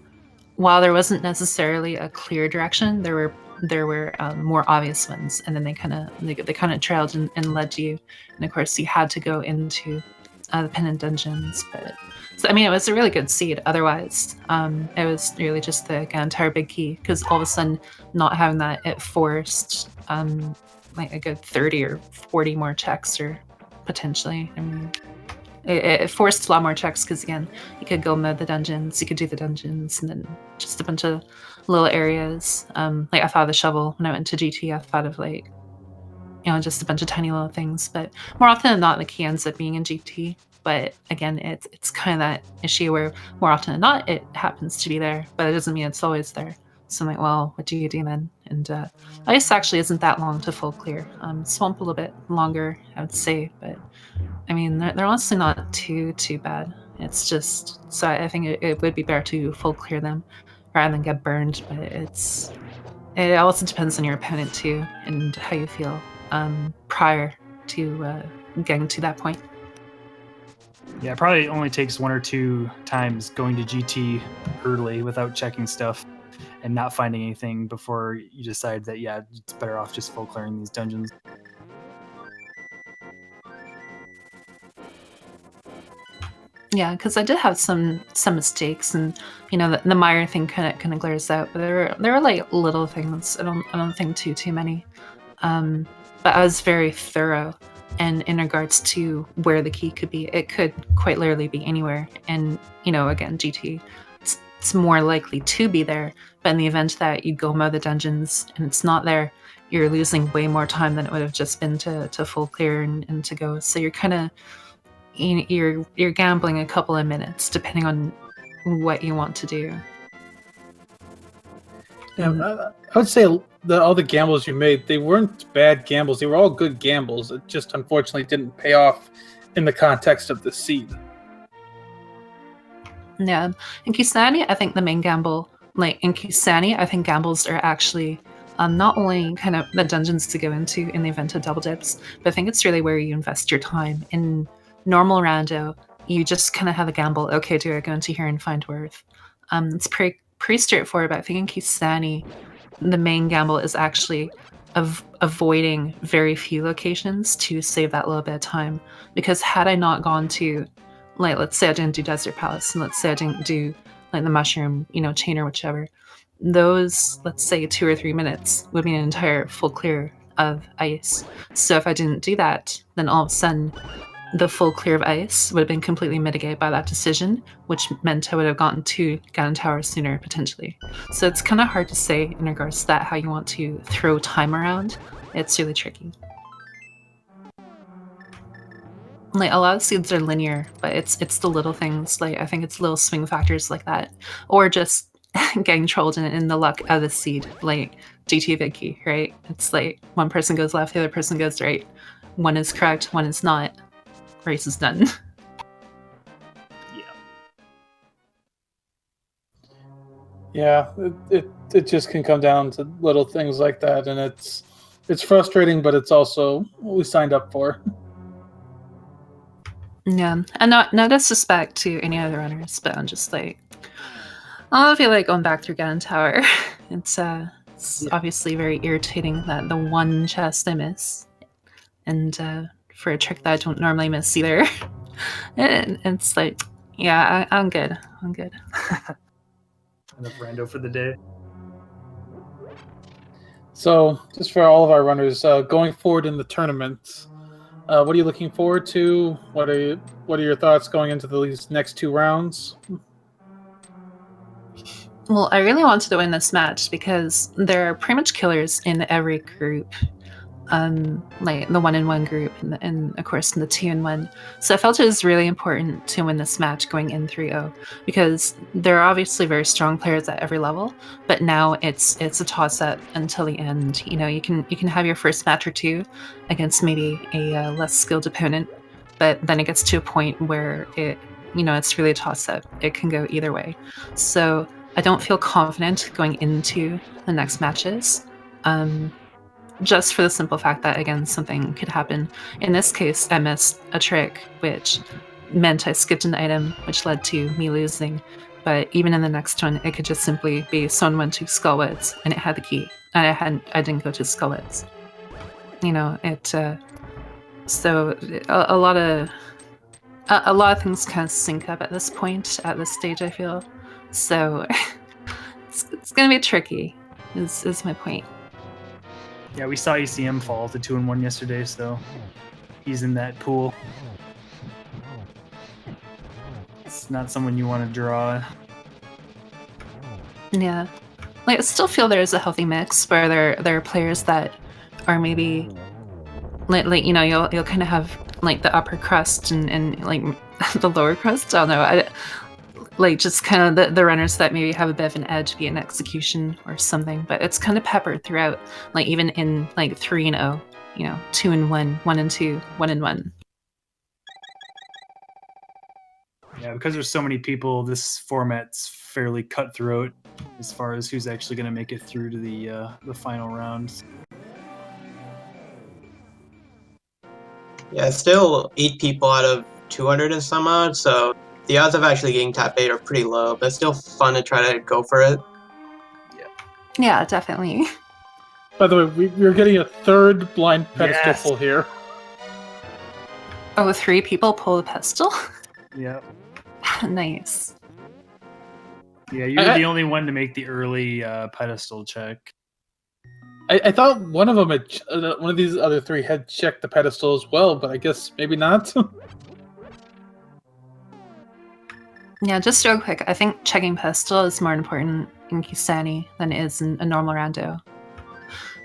while there wasn't necessarily a clear direction, there were there were more obvious ones, and then they kind of trailed and led you, and of course you had to go into the pendant dungeons. But so I mean, it was a really good seed. Otherwise, it was really just the entire big key, because all of a sudden not having that, it forced like a good 30 or 40 more checks, or potentially. I mean, it forced a lot more checks, because again, you could go mode the dungeons, you could do the dungeons, and then just a bunch of little areas. Like I thought of the shovel when I went to GT. I thought of like, you know, just a bunch of tiny little things. But more often than not, the key ends up being in GT. But again, it's kind of that issue where more often than not, it happens to be there, but it doesn't mean it's always there. So I'm like, well, what do you do then? And ice actually isn't that long to full clear. Swamp a little bit longer, I would say, but I mean, they're honestly not too bad. It's just, so I think it would be better to full clear them rather than get burned. But it also depends on your opponent too, and how you feel prior to getting to that point. Yeah, it probably only takes 1 or 2 times going to GT early without checking stuff and not finding anything before you decide that, yeah, it's better off just full clearing these dungeons. Yeah, because I did have some mistakes, and you know the mire thing kind of glares out, but there were like little things. I don't think too many, but I was very thorough, and in regards to where the key could be, it could quite literally be anywhere. And you know, again, GT, it's more likely to be there, but in the event that you go mode the dungeons and it's not there, you're losing way more time than it would have just been to full clear and to go. So you're kind of you're gambling a couple of minutes depending on what you want to do. Yeah, I would say all the gambles you made, they weren't bad gambles. They were all good gambles. It just unfortunately didn't pay off in the context of the seed. Yeah, in Keysanity, I think the main gamble, like in Keysanity, I think gambles are actually not only kind of the dungeons to go into in the event of double dips, but I think it's really where you invest your time. In normal rando, you just kind of have a gamble. Okay, do I go into here and find worth? It's pretty straightforward, but I think in Keysanity, the main gamble is actually avoiding very few locations to save that little bit of time. Because had I not gone to, like, let's say I didn't do Desert Palace, and let's say I didn't do like the mushroom, you know, chain or whichever, those, let's say 2 or 3 minutes would be an entire full clear of ice. So if I didn't do that, then all of a sudden the full clear of ice would have been completely mitigated by that decision, which meant I would have gotten to Ganon Tower sooner, potentially. So it's kind of hard to say in regards to that, how you want to throw time around. It's really tricky. Like, a lot of seeds are linear, but it's the little things. Like, I think it's little swing factors like that. Or just getting trolled in the luck of the seed. Like, GT Big Key, right? It's like, one person goes left, the other person goes right. One is correct, one is not. Race is done. Yeah, it just can come down to little things like that, and it's frustrating, but it's also what we signed up for. Yeah, and no disrespect to any other runners, but I'm just like, I feel like going back through Ganon Tower. It's obviously very irritating that the one chest I miss, and for a trick that I don't normally miss either. And it's like, yeah, I'm good. Enough rando for the day. So, just for all of our runners, going forward in the tournament, what are you looking forward to? What are your thoughts going into these next 2 rounds? Well, I really wanted to win this match because there are pretty much killers in every group. Like the 1-in-1 group and of course in the 2-in-1. So I felt it was really important to win this match going in 3-0 because there are obviously very strong players at every level, but now it's a toss-up until the end. You know, you can have your first match or 2 against maybe a less skilled opponent, but then it gets to a point where it's really a toss-up. It can go either way. So I don't feel confident going into the next matches. Just for the simple fact that, again, something could happen. In this case, I missed a trick, which meant I skipped an item, which led to me losing. But even in the next one, it could just simply be someone went to Skullwoods and it had the key, and I didn't go to Skullwoods. You know, so a lot of things kind of sync up at this point, at this stage, I feel. So it's gonna be tricky, is my point. Yeah, we saw ECM fall to 2-1 yesterday, so he's in that pool. It's not someone you want to draw. Yeah. Like, I still feel there's a healthy mix where there are players that are maybe like you know, you'll kind of have like the upper crust and like the lower crust. I don't know. Like just kind of the runners that maybe have a bit of an edge, be it an execution or something. But it's kind of peppered throughout. Like even in like 3-0, you know, 2-1, 1-2, 1-1. Yeah, because there's so many people, this format's fairly cutthroat as far as who's actually going to make it through to the final rounds. Yeah, it's still 8 people out of 200 and some odd, so the odds of actually getting top 8 are pretty low, but it's still fun to try to go for it. Yeah, definitely. By the way, we're getting a third blind pedestal Yes. pull here. Oh, 3 people pull the pedestal? Yeah. Nice. Yeah, you're the only one to make the early pedestal check. I thought one of them had, one of these other 3 had checked the pedestal as well, but I guess maybe not. Yeah, just real quick, I think checking pedestal is more important in Keysanity than it is in a normal rando.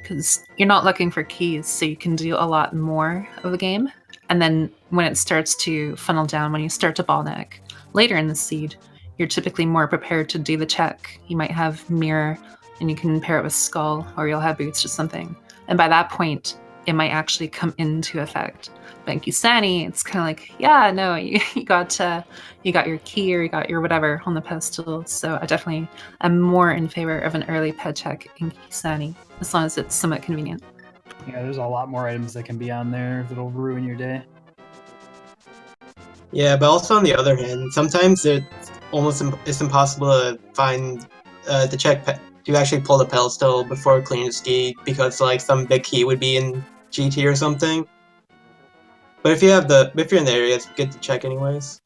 Because you're not looking for keys, so you can do a lot more of the game. And then when it starts to funnel down, when you start to ball neck, later in the seed, you're typically more prepared to do the check. You might have mirror, and you can pair it with skull, or you'll have boots or something. And by that point, it might actually come into effect. But in Keysanity, it's kind of like, yeah, no, you got your key or you got your whatever on the pedestal. So I definitely am more in favor of an early ped check in Keysanity, as long as it's somewhat convenient. Yeah, there's a lot more items that can be on there that'll ruin your day. Yeah, but also on the other hand, sometimes it's impossible to find the check to actually pull the pedestal before clearing the ski because like some big key would be in GT or something. But if you're in the area, it's good to check anyways.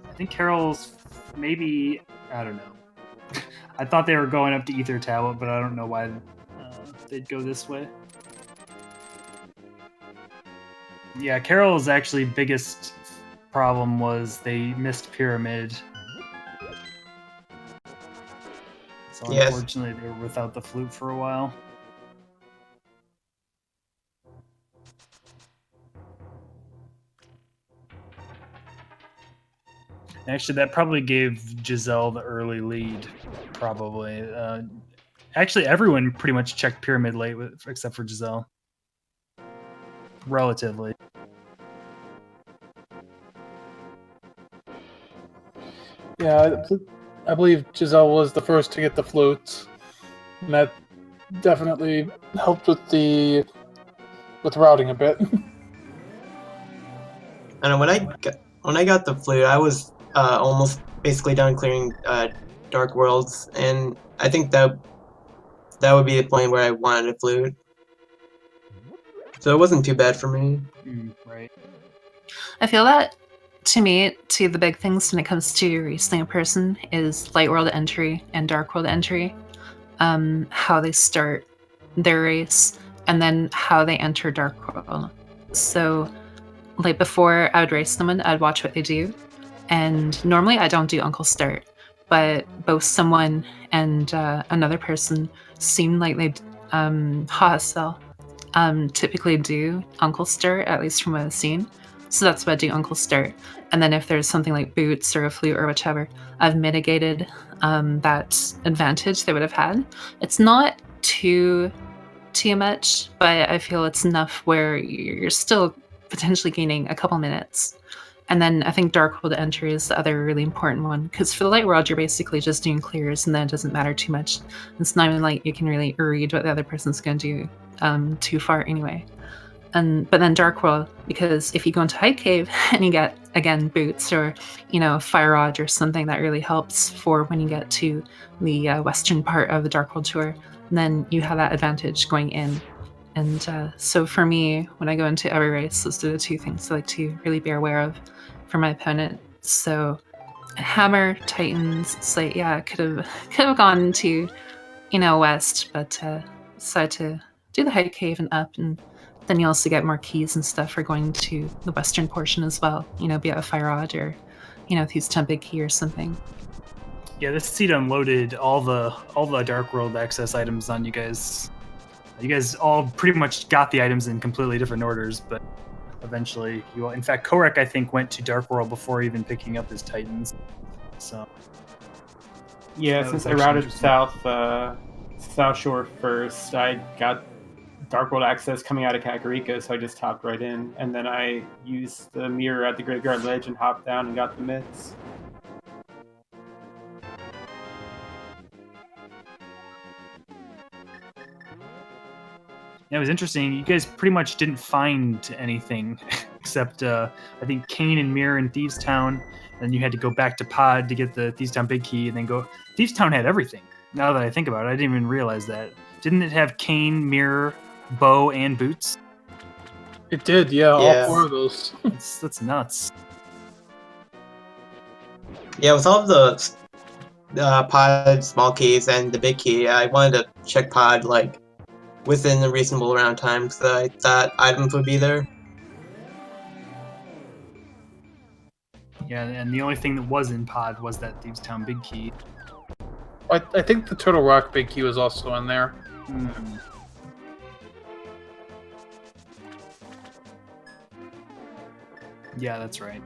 I think Carol's maybe, I don't know. I thought they were going up to Ether Tablet, but I don't know why they'd go this way. Yeah, Carol's actually biggest problem was they missed Pyramid. So Yes. unfortunately they were without the flute for a while. Actually, that probably gave Giselle the early lead, probably. Actually, everyone pretty much checked Pyramid late, except for Giselle. Relatively. Yeah, I believe Giselle was the first to get the flute, and that definitely helped with routing a bit. And when I got the flute, I was almost basically done clearing Dark Worlds, and I think that would be the point where I wanted a flute. So it wasn't too bad for me. Right. I feel that, to me, the big things when it comes to racing a person is Light World entry and Dark World entry. How they start their race, and then how they enter Dark World. So, like before I would race someone, I'd watch what they do. And normally I don't do Uncle Start, but both someone and another person seemed like they'd typically do Uncle Start, at least from what I've seen. So that's why I do Uncle Start. And then if there's something like boots or a flute or whichever, I've mitigated that advantage they would have had. It's not too much, but I feel it's enough where you're still potentially gaining a couple minutes. And then I think Dark World entry is the other really important one, because for the Light World, you're basically just doing clears, and then it doesn't matter too much. It's not even like you can really read what the other person's going to do too far anyway. But then Dark World, because if you go into High Cave and you get, again, boots or, Fire Rod or something, that really helps for when you get to the western part of the Dark World tour, then you have that advantage going in. And so for me, when I go into every race, those are the two things I like to really be aware of for my opponent. So Hammer, Titans, Slate, yeah, could have gone to, west, but decided to do the High Cave and up, and then you also get more keys and stuff for going to the western portion as well, be it a Fire Rod or, Thieves Town Big Key or something. Yeah, this seed unloaded all the Dark World access items on you guys. You guys all pretty much got the items in completely different orders, but eventually you all, in fact, Kohrek, I think, went to Dark World before even picking up his Titans. So yeah, since I routed south shore first, I got Dark World access coming out of Kakariko, so I just hopped right in, and then I used the mirror at the Graveyard Ledge and hopped down and got the mitts. It was interesting. You guys pretty much didn't find anything except I think Kane and Mirror in Thieves Town. Then you had to go back to Pod to get the Thieves Town Big Key, and then go. Thieves Town had everything. Now that I think about it, I didn't even realize that. Didn't it have Kane, Mirror, bow, and boots? It did, yeah. All 4 of those. That's nuts. Yeah, with all of the pod small keys and the big key, I wanted to check pod like within a reasonable amount of time because I thought items would be there. Yeah, and the only thing that was in pod was that Thieves Town Big Key. I think the Turtle Rock Big Key was also in there. Yeah, that's right.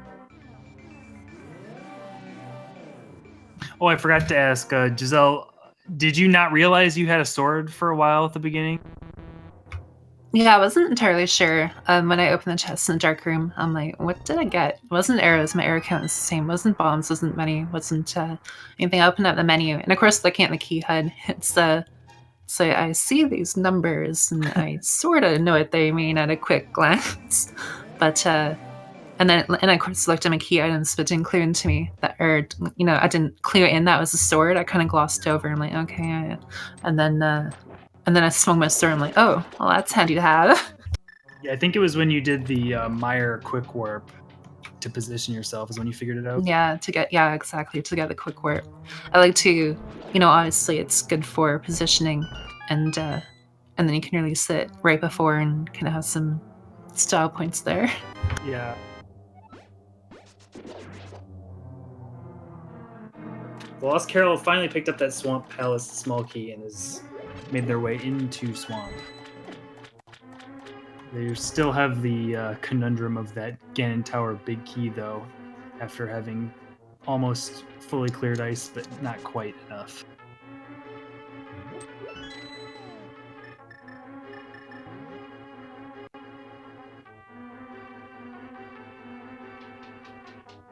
Oh, I forgot to ask, Giselle, did you not realize you had a sword for a while at the beginning? Yeah, I wasn't entirely sure. When I opened the chest in the dark room, I'm like, what did I get? It wasn't arrows. My arrow count was the same. It wasn't bombs. Wasn't money. Wasn't anything. I opened up the menu, and of course, looking at the key HUD, it's so I see these numbers, and I sort of know what they mean at a quick glance. But and I of course looked at my key items, but didn't clear into me that, or I didn't clear in that was a sword. I kind of glossed over. I'm like, okay, and then I swung my sword. I'm like, oh, well, that's handy to have. Yeah, I think it was when you did the Mire quick warp to position yourself is when you figured it out. Yeah, exactly, to get the quick warp. I like to, obviously it's good for positioning, and then you can release it right before and kind of have some style points there. Yeah. TheLostCarol finally picked up that Swamp Palace small key and has made their way into Swamp. They still have the conundrum of that Ganon Tower big key, though, after having almost fully cleared ice, but not quite enough.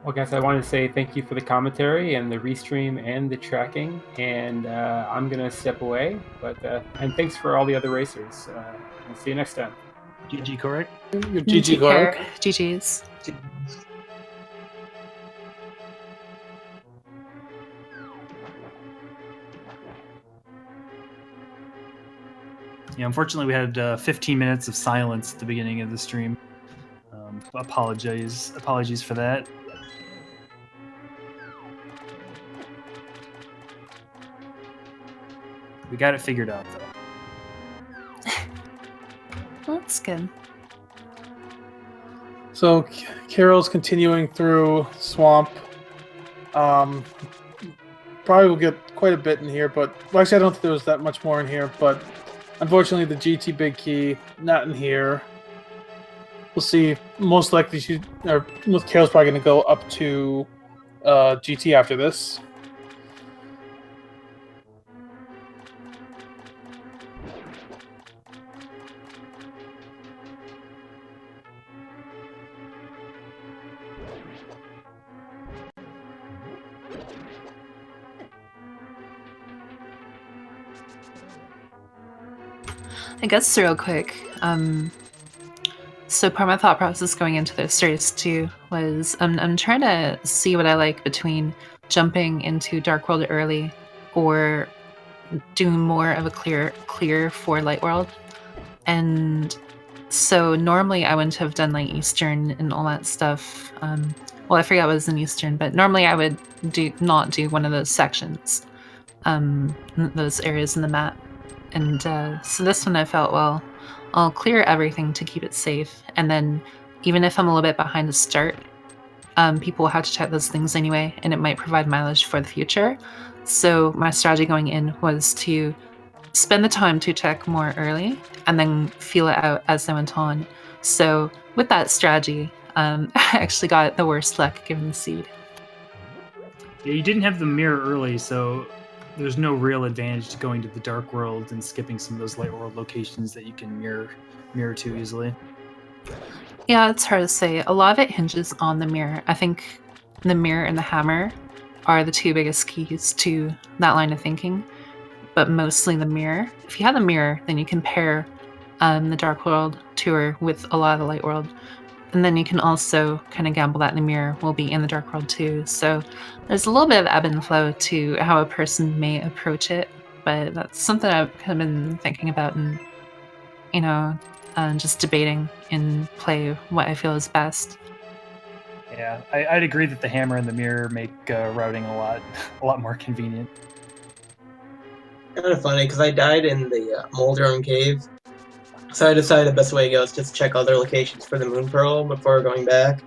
Well, guys, I wanted to say thank you for the commentary and the restream and the tracking, and I'm going to step away, and thanks for all the other racers. I'll see you next time. GG, Kohrek. GG, Kohrek. GG's. Yeah, unfortunately, we had 15 minutes of silence at the beginning of the stream. Apologies for that. We got it figured out, though. Well, that's good. So, Carol's continuing through Swamp. Probably will get quite a bit in here, but well, actually, I don't think there was that much more in here. But unfortunately, the GT Big Key not in here. We'll see. Most likely, Carol's probably going to go up to GT after this. I guess real quick. So part of my thought process going into this race too was I'm trying to see what I like between jumping into Dark World early or doing more of a clear for Light World. And so normally I wouldn't have done like Eastern and all that stuff. Well, I forgot what was in Eastern, but normally I would not do one of those sections, those areas in the map. And so this one I felt, well, I'll clear everything to keep it safe. And then even if I'm a little bit behind the start, people will have to check those things anyway, and it might provide mileage for the future. So my strategy going in was to spend the time to check more early and then feel it out as I went on. So with that strategy, I actually got the worst luck given the seed. Yeah, you didn't have the mirror early, so there's no real advantage to going to the Dark World and skipping some of those Light World locations that you can mirror to easily. Yeah, it's hard to say. A lot of it hinges on the mirror. I think the mirror and the hammer are the two biggest keys to that line of thinking, but mostly the mirror. If you have the mirror, then you can pair the Dark World tour with a lot of the Light World. And then you can also kind of gamble that the mirror will be in the Dark World too. So there's a little bit of ebb and flow to how a person may approach it, but that's something I've kind of been thinking about and, just debating in play what I feel is best. Yeah, I'd agree that the hammer and the mirror make routing a lot more convenient. Kind of funny because I died in the Moldrum Cave, so I decided the best way to go is just check other locations for the Moon Pearl before going back.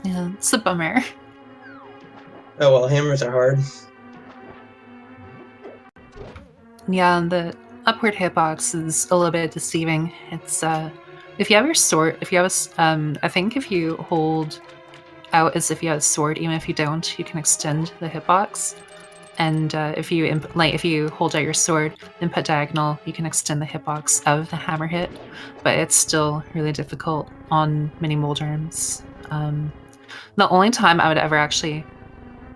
Yeah, it's a bummer. Oh well, hammers are hard. Yeah, the upward hitbox is a little bit deceiving. It's if you have your sword, I think if you hold out as if you have a sword, even if you don't, you can extend the hitbox. And if you hold out your sword, input diagonal, you can extend the hitbox of the hammer hit, but it's still really difficult on many Moldrums. The only time I would ever actually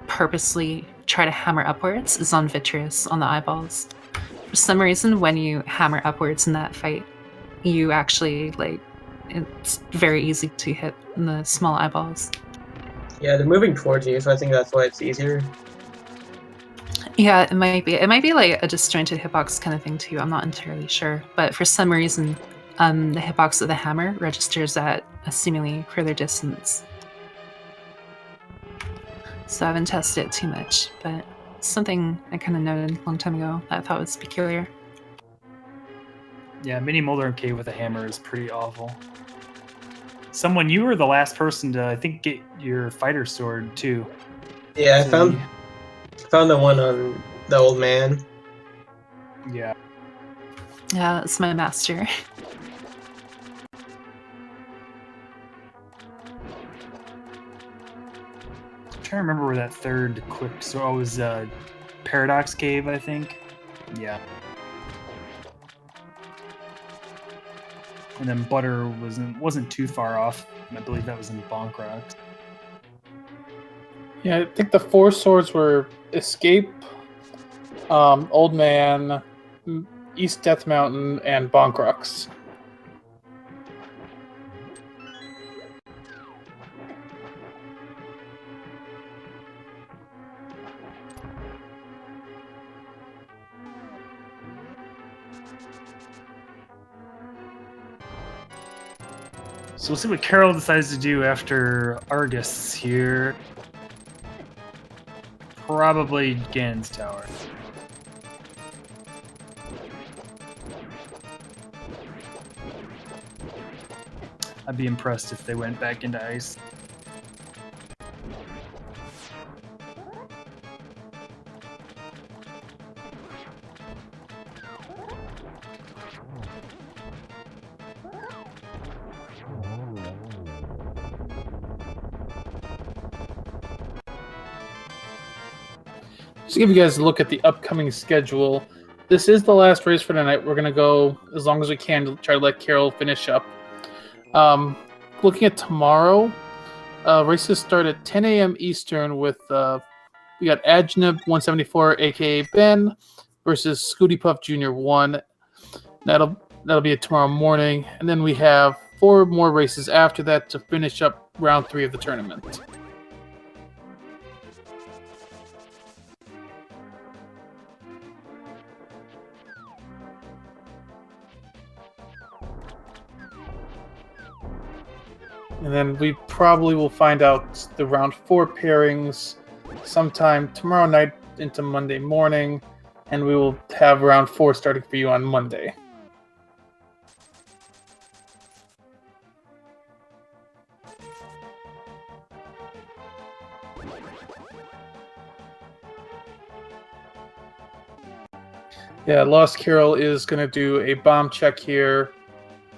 purposely try to hammer upwards is on Vitreous, on the eyeballs. For some reason, when you hammer upwards in that fight, you actually, it's very easy to hit in the small eyeballs. Yeah, they're moving towards you, so I think that's why it's easier. Yeah, it might be. It might be like a disjointed hitbox kind of thing too. I'm not entirely sure, but for some reason, the hitbox of the hammer registers at a seemingly further distance. So I haven't tested it too much, but it's something I kind of noted a long time ago that I thought was peculiar. Yeah, mini Moldrum Cave with a hammer is pretty awful. You were the last person to, I think, get your fighter sword too. Yeah, I found the one on the old man. Yeah. Yeah, that's my master. I'm trying to remember where that third quick sword was. Paradox Cave, I think. Yeah. And then Butter wasn't too far off. I believe that was in Bonk Rocks. Yeah, I think the 4 swords were Escape, Old Man, East Death Mountain, and Bonk Rocks. So we'll see what Carol decides to do after Argus here. Probably Ganon's Tower. I'd be impressed if they went back into ice. Just to give you guys a look at the upcoming schedule, this is the last race for tonight. We're going to go as long as we can to try to let Carol finish up. Looking at tomorrow, Races start at 10 a.m. Eastern with we got Ajnab 174, aka Ben, versus Scooty Puff Jr. 1. That'll be tomorrow morning, and then we have 4 more races after that to finish up round 3 of the tournament. And then we probably will find out the round 4 pairings sometime tomorrow night into Monday morning, and we will have round 4 starting for you on Monday. Yeah, TheLostCarol is going to do a bomb check here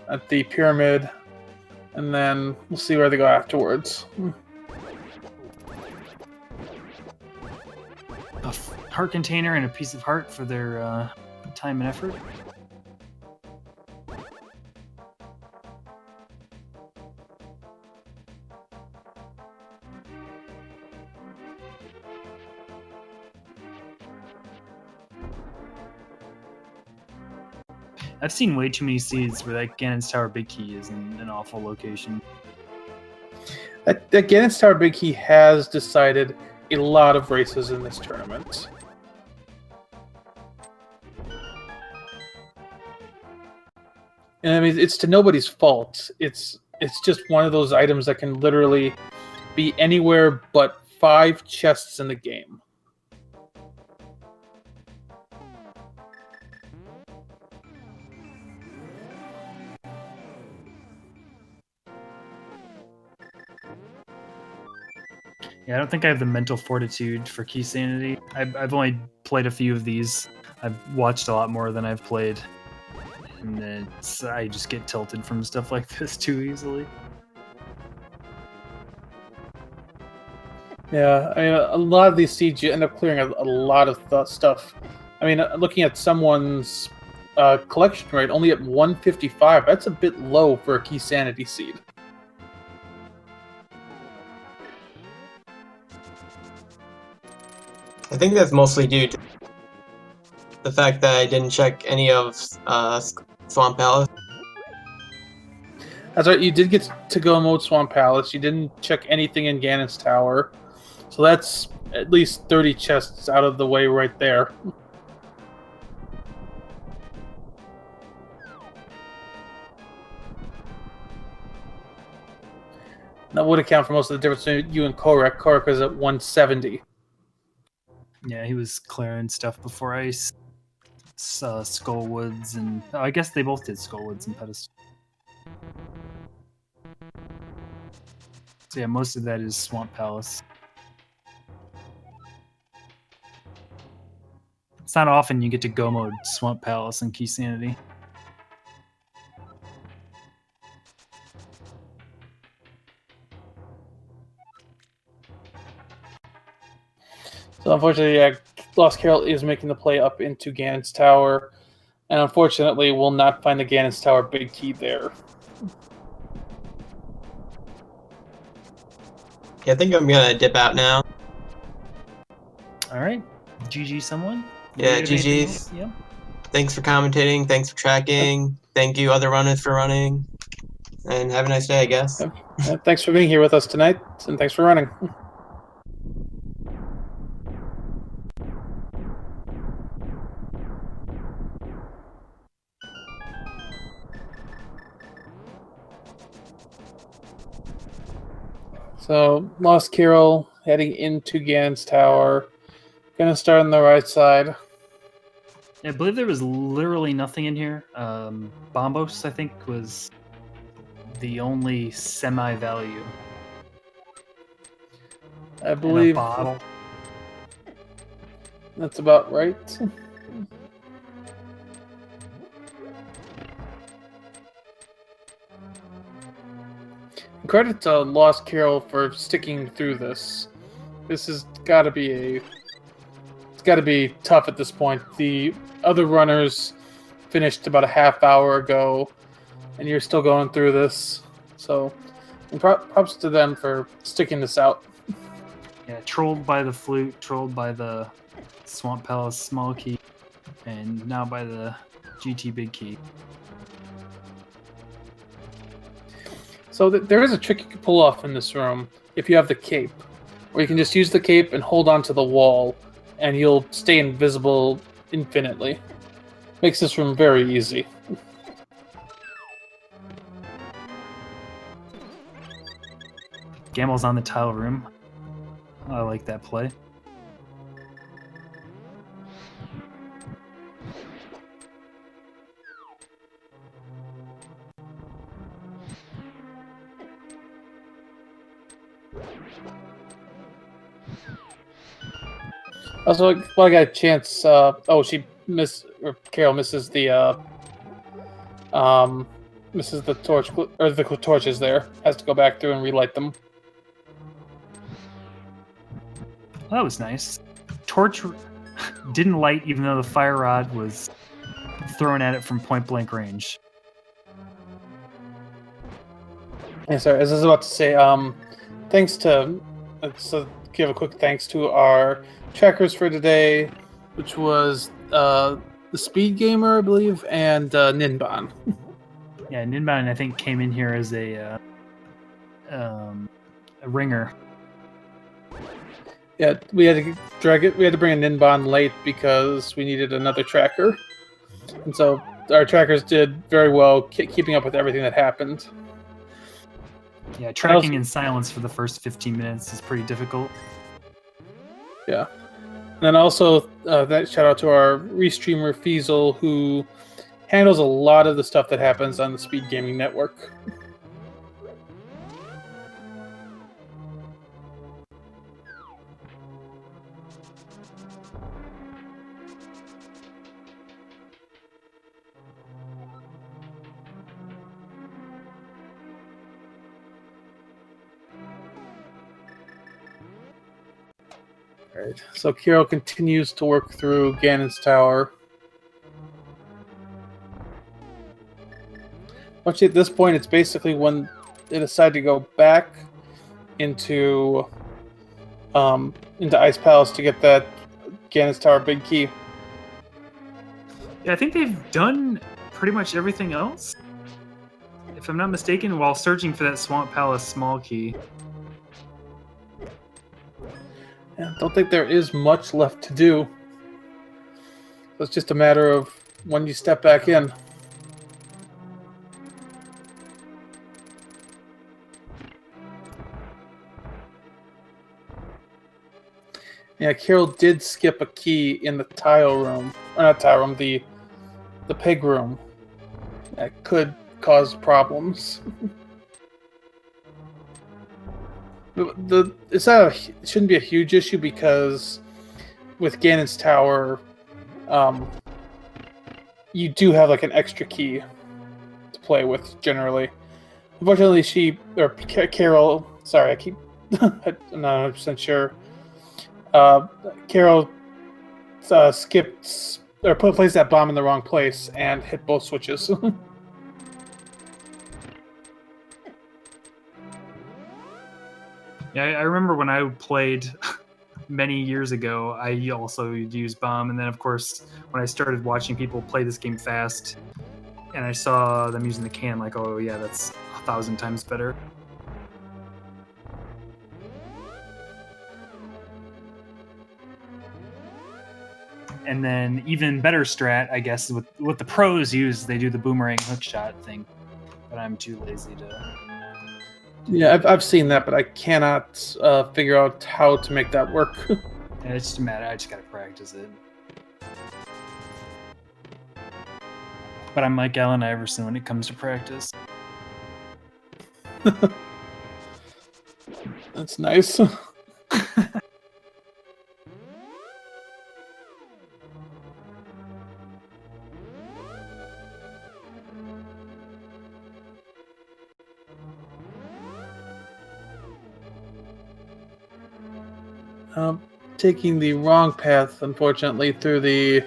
at the pyramid, and then we'll see where they go afterwards. A heart container and a piece of heart for their time and effort. I've seen way too many seeds where that Ganon's Tower Big Key is in an awful location. That Ganon's Tower Big Key has decided a lot of races in this tournament. And I mean, it's to nobody's fault. It's just one of those items that can literally be anywhere but 5 chests in the game. Yeah, I don't think I have the mental fortitude for Keysanity. I've only played a few of these. I've watched a lot more than I've played. And I just get tilted from stuff like this too easily. Yeah, I mean, a lot of these seeds, you end up clearing a lot of stuff. I mean, looking at someone's collection rate, only at 155, that's a bit low for a Keysanity seed. I think that's mostly due to the fact that I didn't check any of Swamp Palace. That's right, you did get to go mode Swamp Palace. You didn't check anything in Ganon's Tower. So that's at least 30 chests out of the way right there. That would account for most of the difference between you and Kohrek. Kohrek was at 170. Yeah, he was clearing stuff before I saw Skullwoods, and I guess they both did Skullwoods and Pedestal. So yeah, most of that is Swamp Palace. It's not often you get to go mode Swamp Palace and Keysanity. So unfortunately, yeah, TheLostCarol is making the play up into Ganon's Tower, and unfortunately will not find the Ganon's Tower Big Key there. Yeah, I think I'm gonna dip out now. Alright. GG someone? Yeah, Do you have anything GG's. else? Yeah. Thanks for commentating, thanks for tracking, thank you other runners for running, and have a nice day, I guess. Thanks for being here with us tonight, and thanks for running. So, TheLostCarol heading into Ganon's Tower. Gonna start on the right side. Yeah, I believe there was literally nothing in here. Bombos, I think, was the only semi-value. I believe and a bottle. That's about right. Credit to TheLostCarol for sticking through this. This has got to be it's got to be tough at this point. The other runners finished about a half hour ago, and you're still going through this. So, And props to them for sticking this out. Yeah, trolled by the flute, trolled by the Swamp Palace small key, and now by the GT big key. So there is a trick you can pull off in this room if you have the cape, where you can just use the cape and hold onto the wall, and you'll stay invisible infinitely. Makes this room very easy. Gamble's on the tile room. I like that play. Also, well, I got a chance. Carol misses the misses the torch, or the torches there. Has to go back through and relight them. Well, that was nice. Torch didn't light even though the fire rod was thrown at it from point blank range. Yeah, sorry, as I was about to say, thanks to, so give a quick thanks to our trackers for today, which was the Speed Gamer, I believe, and Ninban. Yeah, Ninban I think came in here as a ringer. Yeah, we had to drag it. We had to bring a Ninban late because we needed another tracker, and so our trackers did very well, keeping up with everything that happened. Yeah, tracking in silence for the first 15 minutes is pretty difficult. Yeah. And then also, that shout out to our restreamer Feasel, who handles a lot of the stuff that happens on the Speed Gaming Network. Alright, so Carol continues to work through Ganon's tower. Actually, at this point, it's basically when they decide to go back into Ice Palace to get that Ganon's tower big key. Yeah, I think they've done pretty much everything else. If I'm not mistaken, while searching for that Swamp Palace small key. Yeah, don't think there is much left to do. So it's just a matter of when you step back in. Yeah, Carol did skip a key in the tile room. Or not tile room, the pig room. That could cause problems. It shouldn't be a huge issue because with Ganon's tower, you do have like an extra key to play with generally. Unfortunately, Carol. Sorry, I keep. I'm not 100% sure. Carol skipped or placed that bomb in the wrong place and hit both switches. Yeah, I remember when I played many years ago, I also used bomb, and then of course when I started watching people play this game fast, and I saw them using the can, I'm like, oh yeah, that's 1,000 times better. And then even better strat, I guess, with what the pros use, they do the boomerang hookshot thing, but I'm too lazy to. Yeah, I've seen that, but I cannot figure out how to make that work. Yeah, it's just a matter. I just gotta practice it. But I'm like Allen Iverson when it comes to practice. That's nice. Taking the wrong path, unfortunately, through the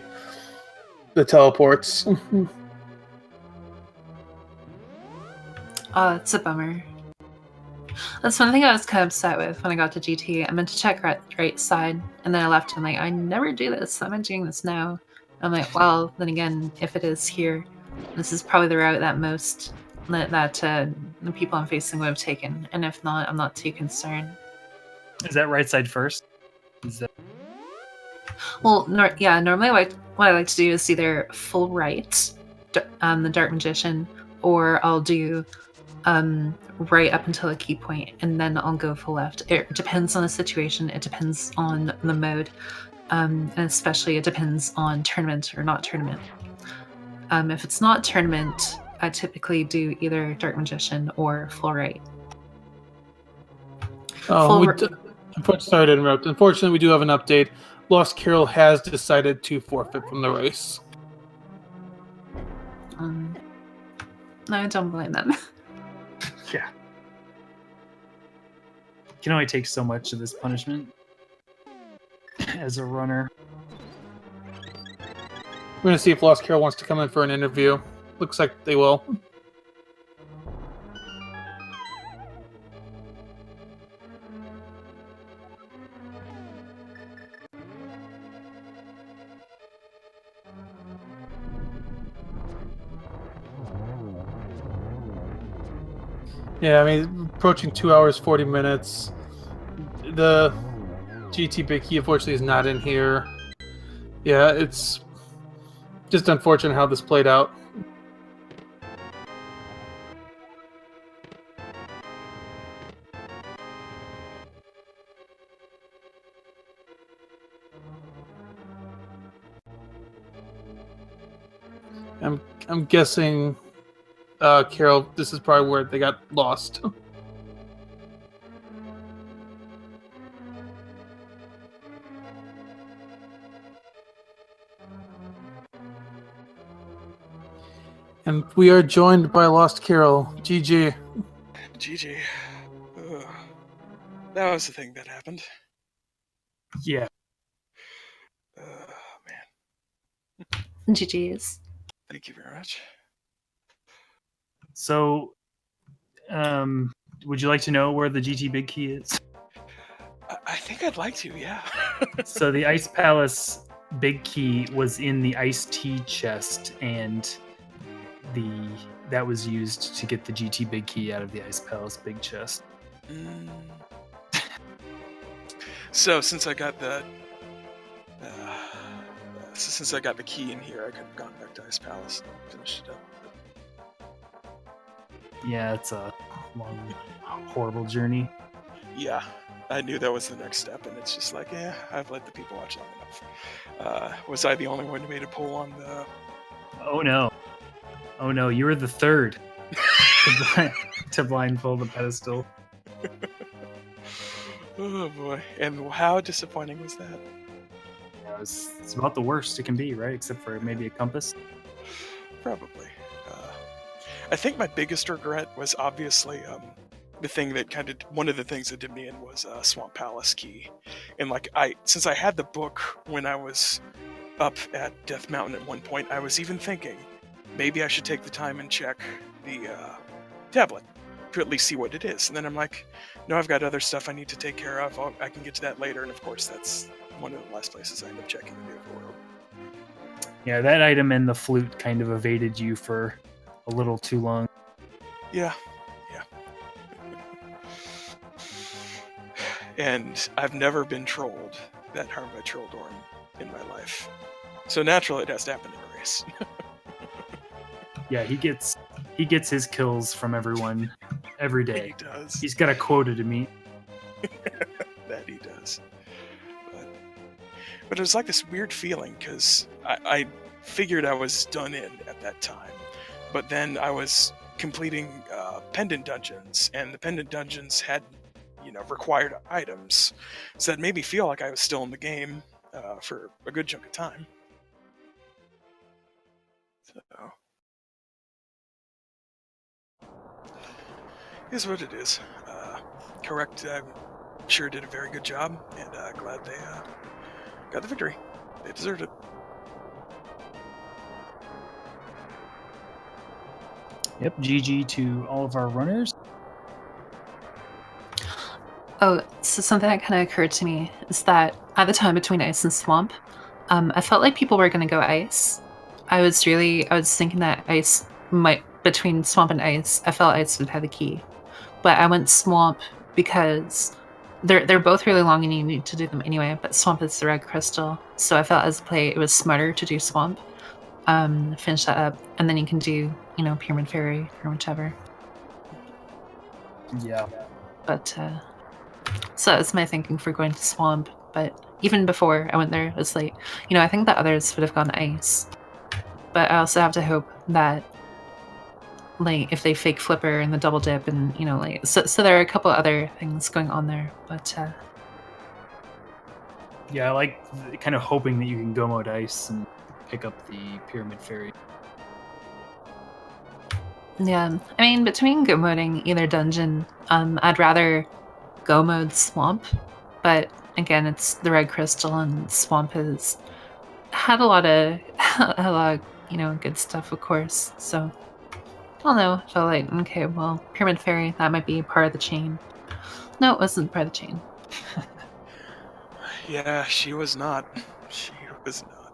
teleports. It's a bummer. That's one thing I was kind of upset with when I got to GT. I meant to check right side, and then I left. And I'm like, I never do this. I'm doing this now. I'm like, well, then again, if it is here, this is probably the route that most the people I'm facing would have taken. And if not, I'm not too concerned. Is that right side first? Is that... Well, normally what I like to do is either full right, the Dark Magician, or I'll do right up until a key point, and then I'll go full left. It depends on the situation. It depends on the mode, and especially it depends on tournament or not tournament. If it's not tournament, I typically do either Dark Magician or full right. Sorry to interrupt. Unfortunately, we do have an update. TheLostCarol has decided to forfeit from the race. I don't blame them. Yeah. You can only take so much of this punishment as a runner. We're going to see if TheLostCarol wants to come in for an interview. Looks like they will. Yeah, I mean, approaching 2 hours, 40 minutes. The GT Big Key, unfortunately, is not in here. Yeah, it's just unfortunate how this played out. I'm guessing, Carol, this is probably where they got lost. And we are joined by TheLostCarol. GG. GG. That was the thing that happened. Yeah. Man. GG's. Thank you very much. So, would you like to know where the GT Big Key is? I think I'd like to, yeah. So the Ice Palace Big Key was in the iced tea chest, and that was used to get the GT Big Key out of the Ice Palace Big Chest. So since I got the key in here, I could have gone back to Ice Palace and finished it up. Yeah, it's a long, horrible journey. Yeah, I knew that was the next step, and it's just like, yeah, I've let the people watch long enough. Was I the only one who made a pull on the... Oh no, you were the third to blindfold the pedestal. Oh boy, and how disappointing was that? Yeah, it's about the worst it can be, right? Except for maybe a compass. Probably. I think my biggest regret was obviously the thing that one of the things that did me in was Swamp Palace Key. And since I had the book when I was up at Death Mountain at one point, I was even thinking maybe I should take the time and check the tablet to at least see what it is. And then I'm like, no, I've got other stuff I need to take care of. I can get to that later. And of course, that's one of the last places I end up checking the overworld. Yeah, that item and the flute kind of evaded you for a little too long. Yeah. And I've never been trolled that hard by Trolldorn in my life. So naturally, it has to happen in a race. Yeah, he gets his kills from everyone every day. He does. He's got a quota to meet. That he does. But it was like this weird feeling, because I figured I was done in at that time. But then I was completing pendant dungeons, and the pendant dungeons had, required items. So that made me feel like I was still in the game for a good chunk of time. So, is what it is. Kohrek, I'm sure did a very good job, and glad they got the victory. They deserved it. Yep, GG to all of our runners. Oh, so something that kind of occurred to me is that at the time between ice and swamp, I felt like people were going to go ice. I was thinking that ice might, between swamp and ice, I felt ice would have the key. But I went swamp because they're both really long and you need to do them anyway, but swamp is the red crystal. So I felt as a play, it was smarter to do swamp. Finish that up, and then you can do, Pyramid Fairy or whichever. Yeah. But, so that's my thinking for going to swamp. But even before I went there, it was like, I think that others would have gone ice. But I also have to hope that, like, if they fake flipper and the double dip and, so there are a couple other things going on there. But, Yeah, I like kind of hoping that you can go mode ice and pick up the Pyramid Fairy. yeah, I mean, between go moding either dungeon, I'd rather go mode swamp. But again, it's the red crystal and swamp has had a lot of, good stuff, of course. So I don't know. I felt like, okay, well, Pyramid Fairy, that might be part of the chain. No, it wasn't part of the chain. Yeah, she was not. She was not.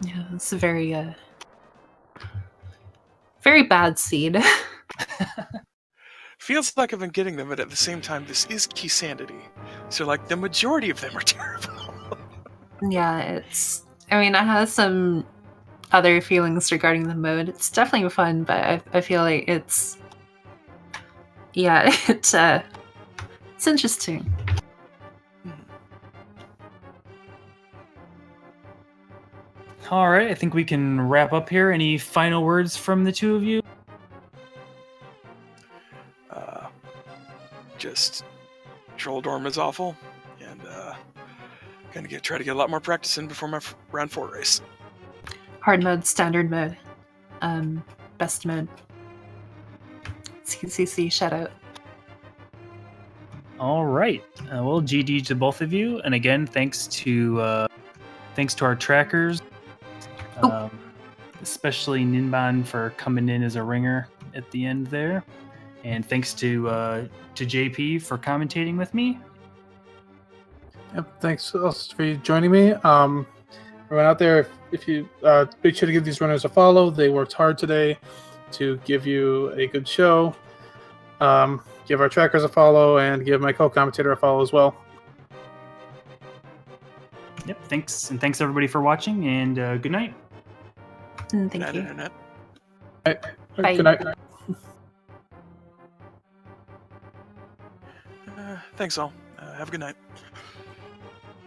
Yeah, it's a very, very bad seed. Feels like I've been getting them, but at the same time, this is Keysanity. So, like, the majority of them are terrible. Yeah, I have some other feelings regarding the mode. It's definitely fun, but I feel like it's interesting. All right, I think we can wrap up here. Any final words from the two of you? Just Troll Dorm is awful, and gonna try to get a lot more practice in before my round 4 race. Hard mode, standard mode, best mode. CCC, shout out. All right. Well, GD to both of you, and again, thanks to our trackers, especially Ninban for coming in as a ringer at the end there, and thanks to JP for commentating with me. Yep, thanks also for you joining me. Everyone out there, if you make sure to give these runners a follow. They worked hard today to give you a good show. Give our trackers a follow and give my co-commentator a follow as well. Yep, thanks, and thanks everybody for watching, and good night. Thank you. Internet. Right. Bye. Good night. Thanks all. Have a good night.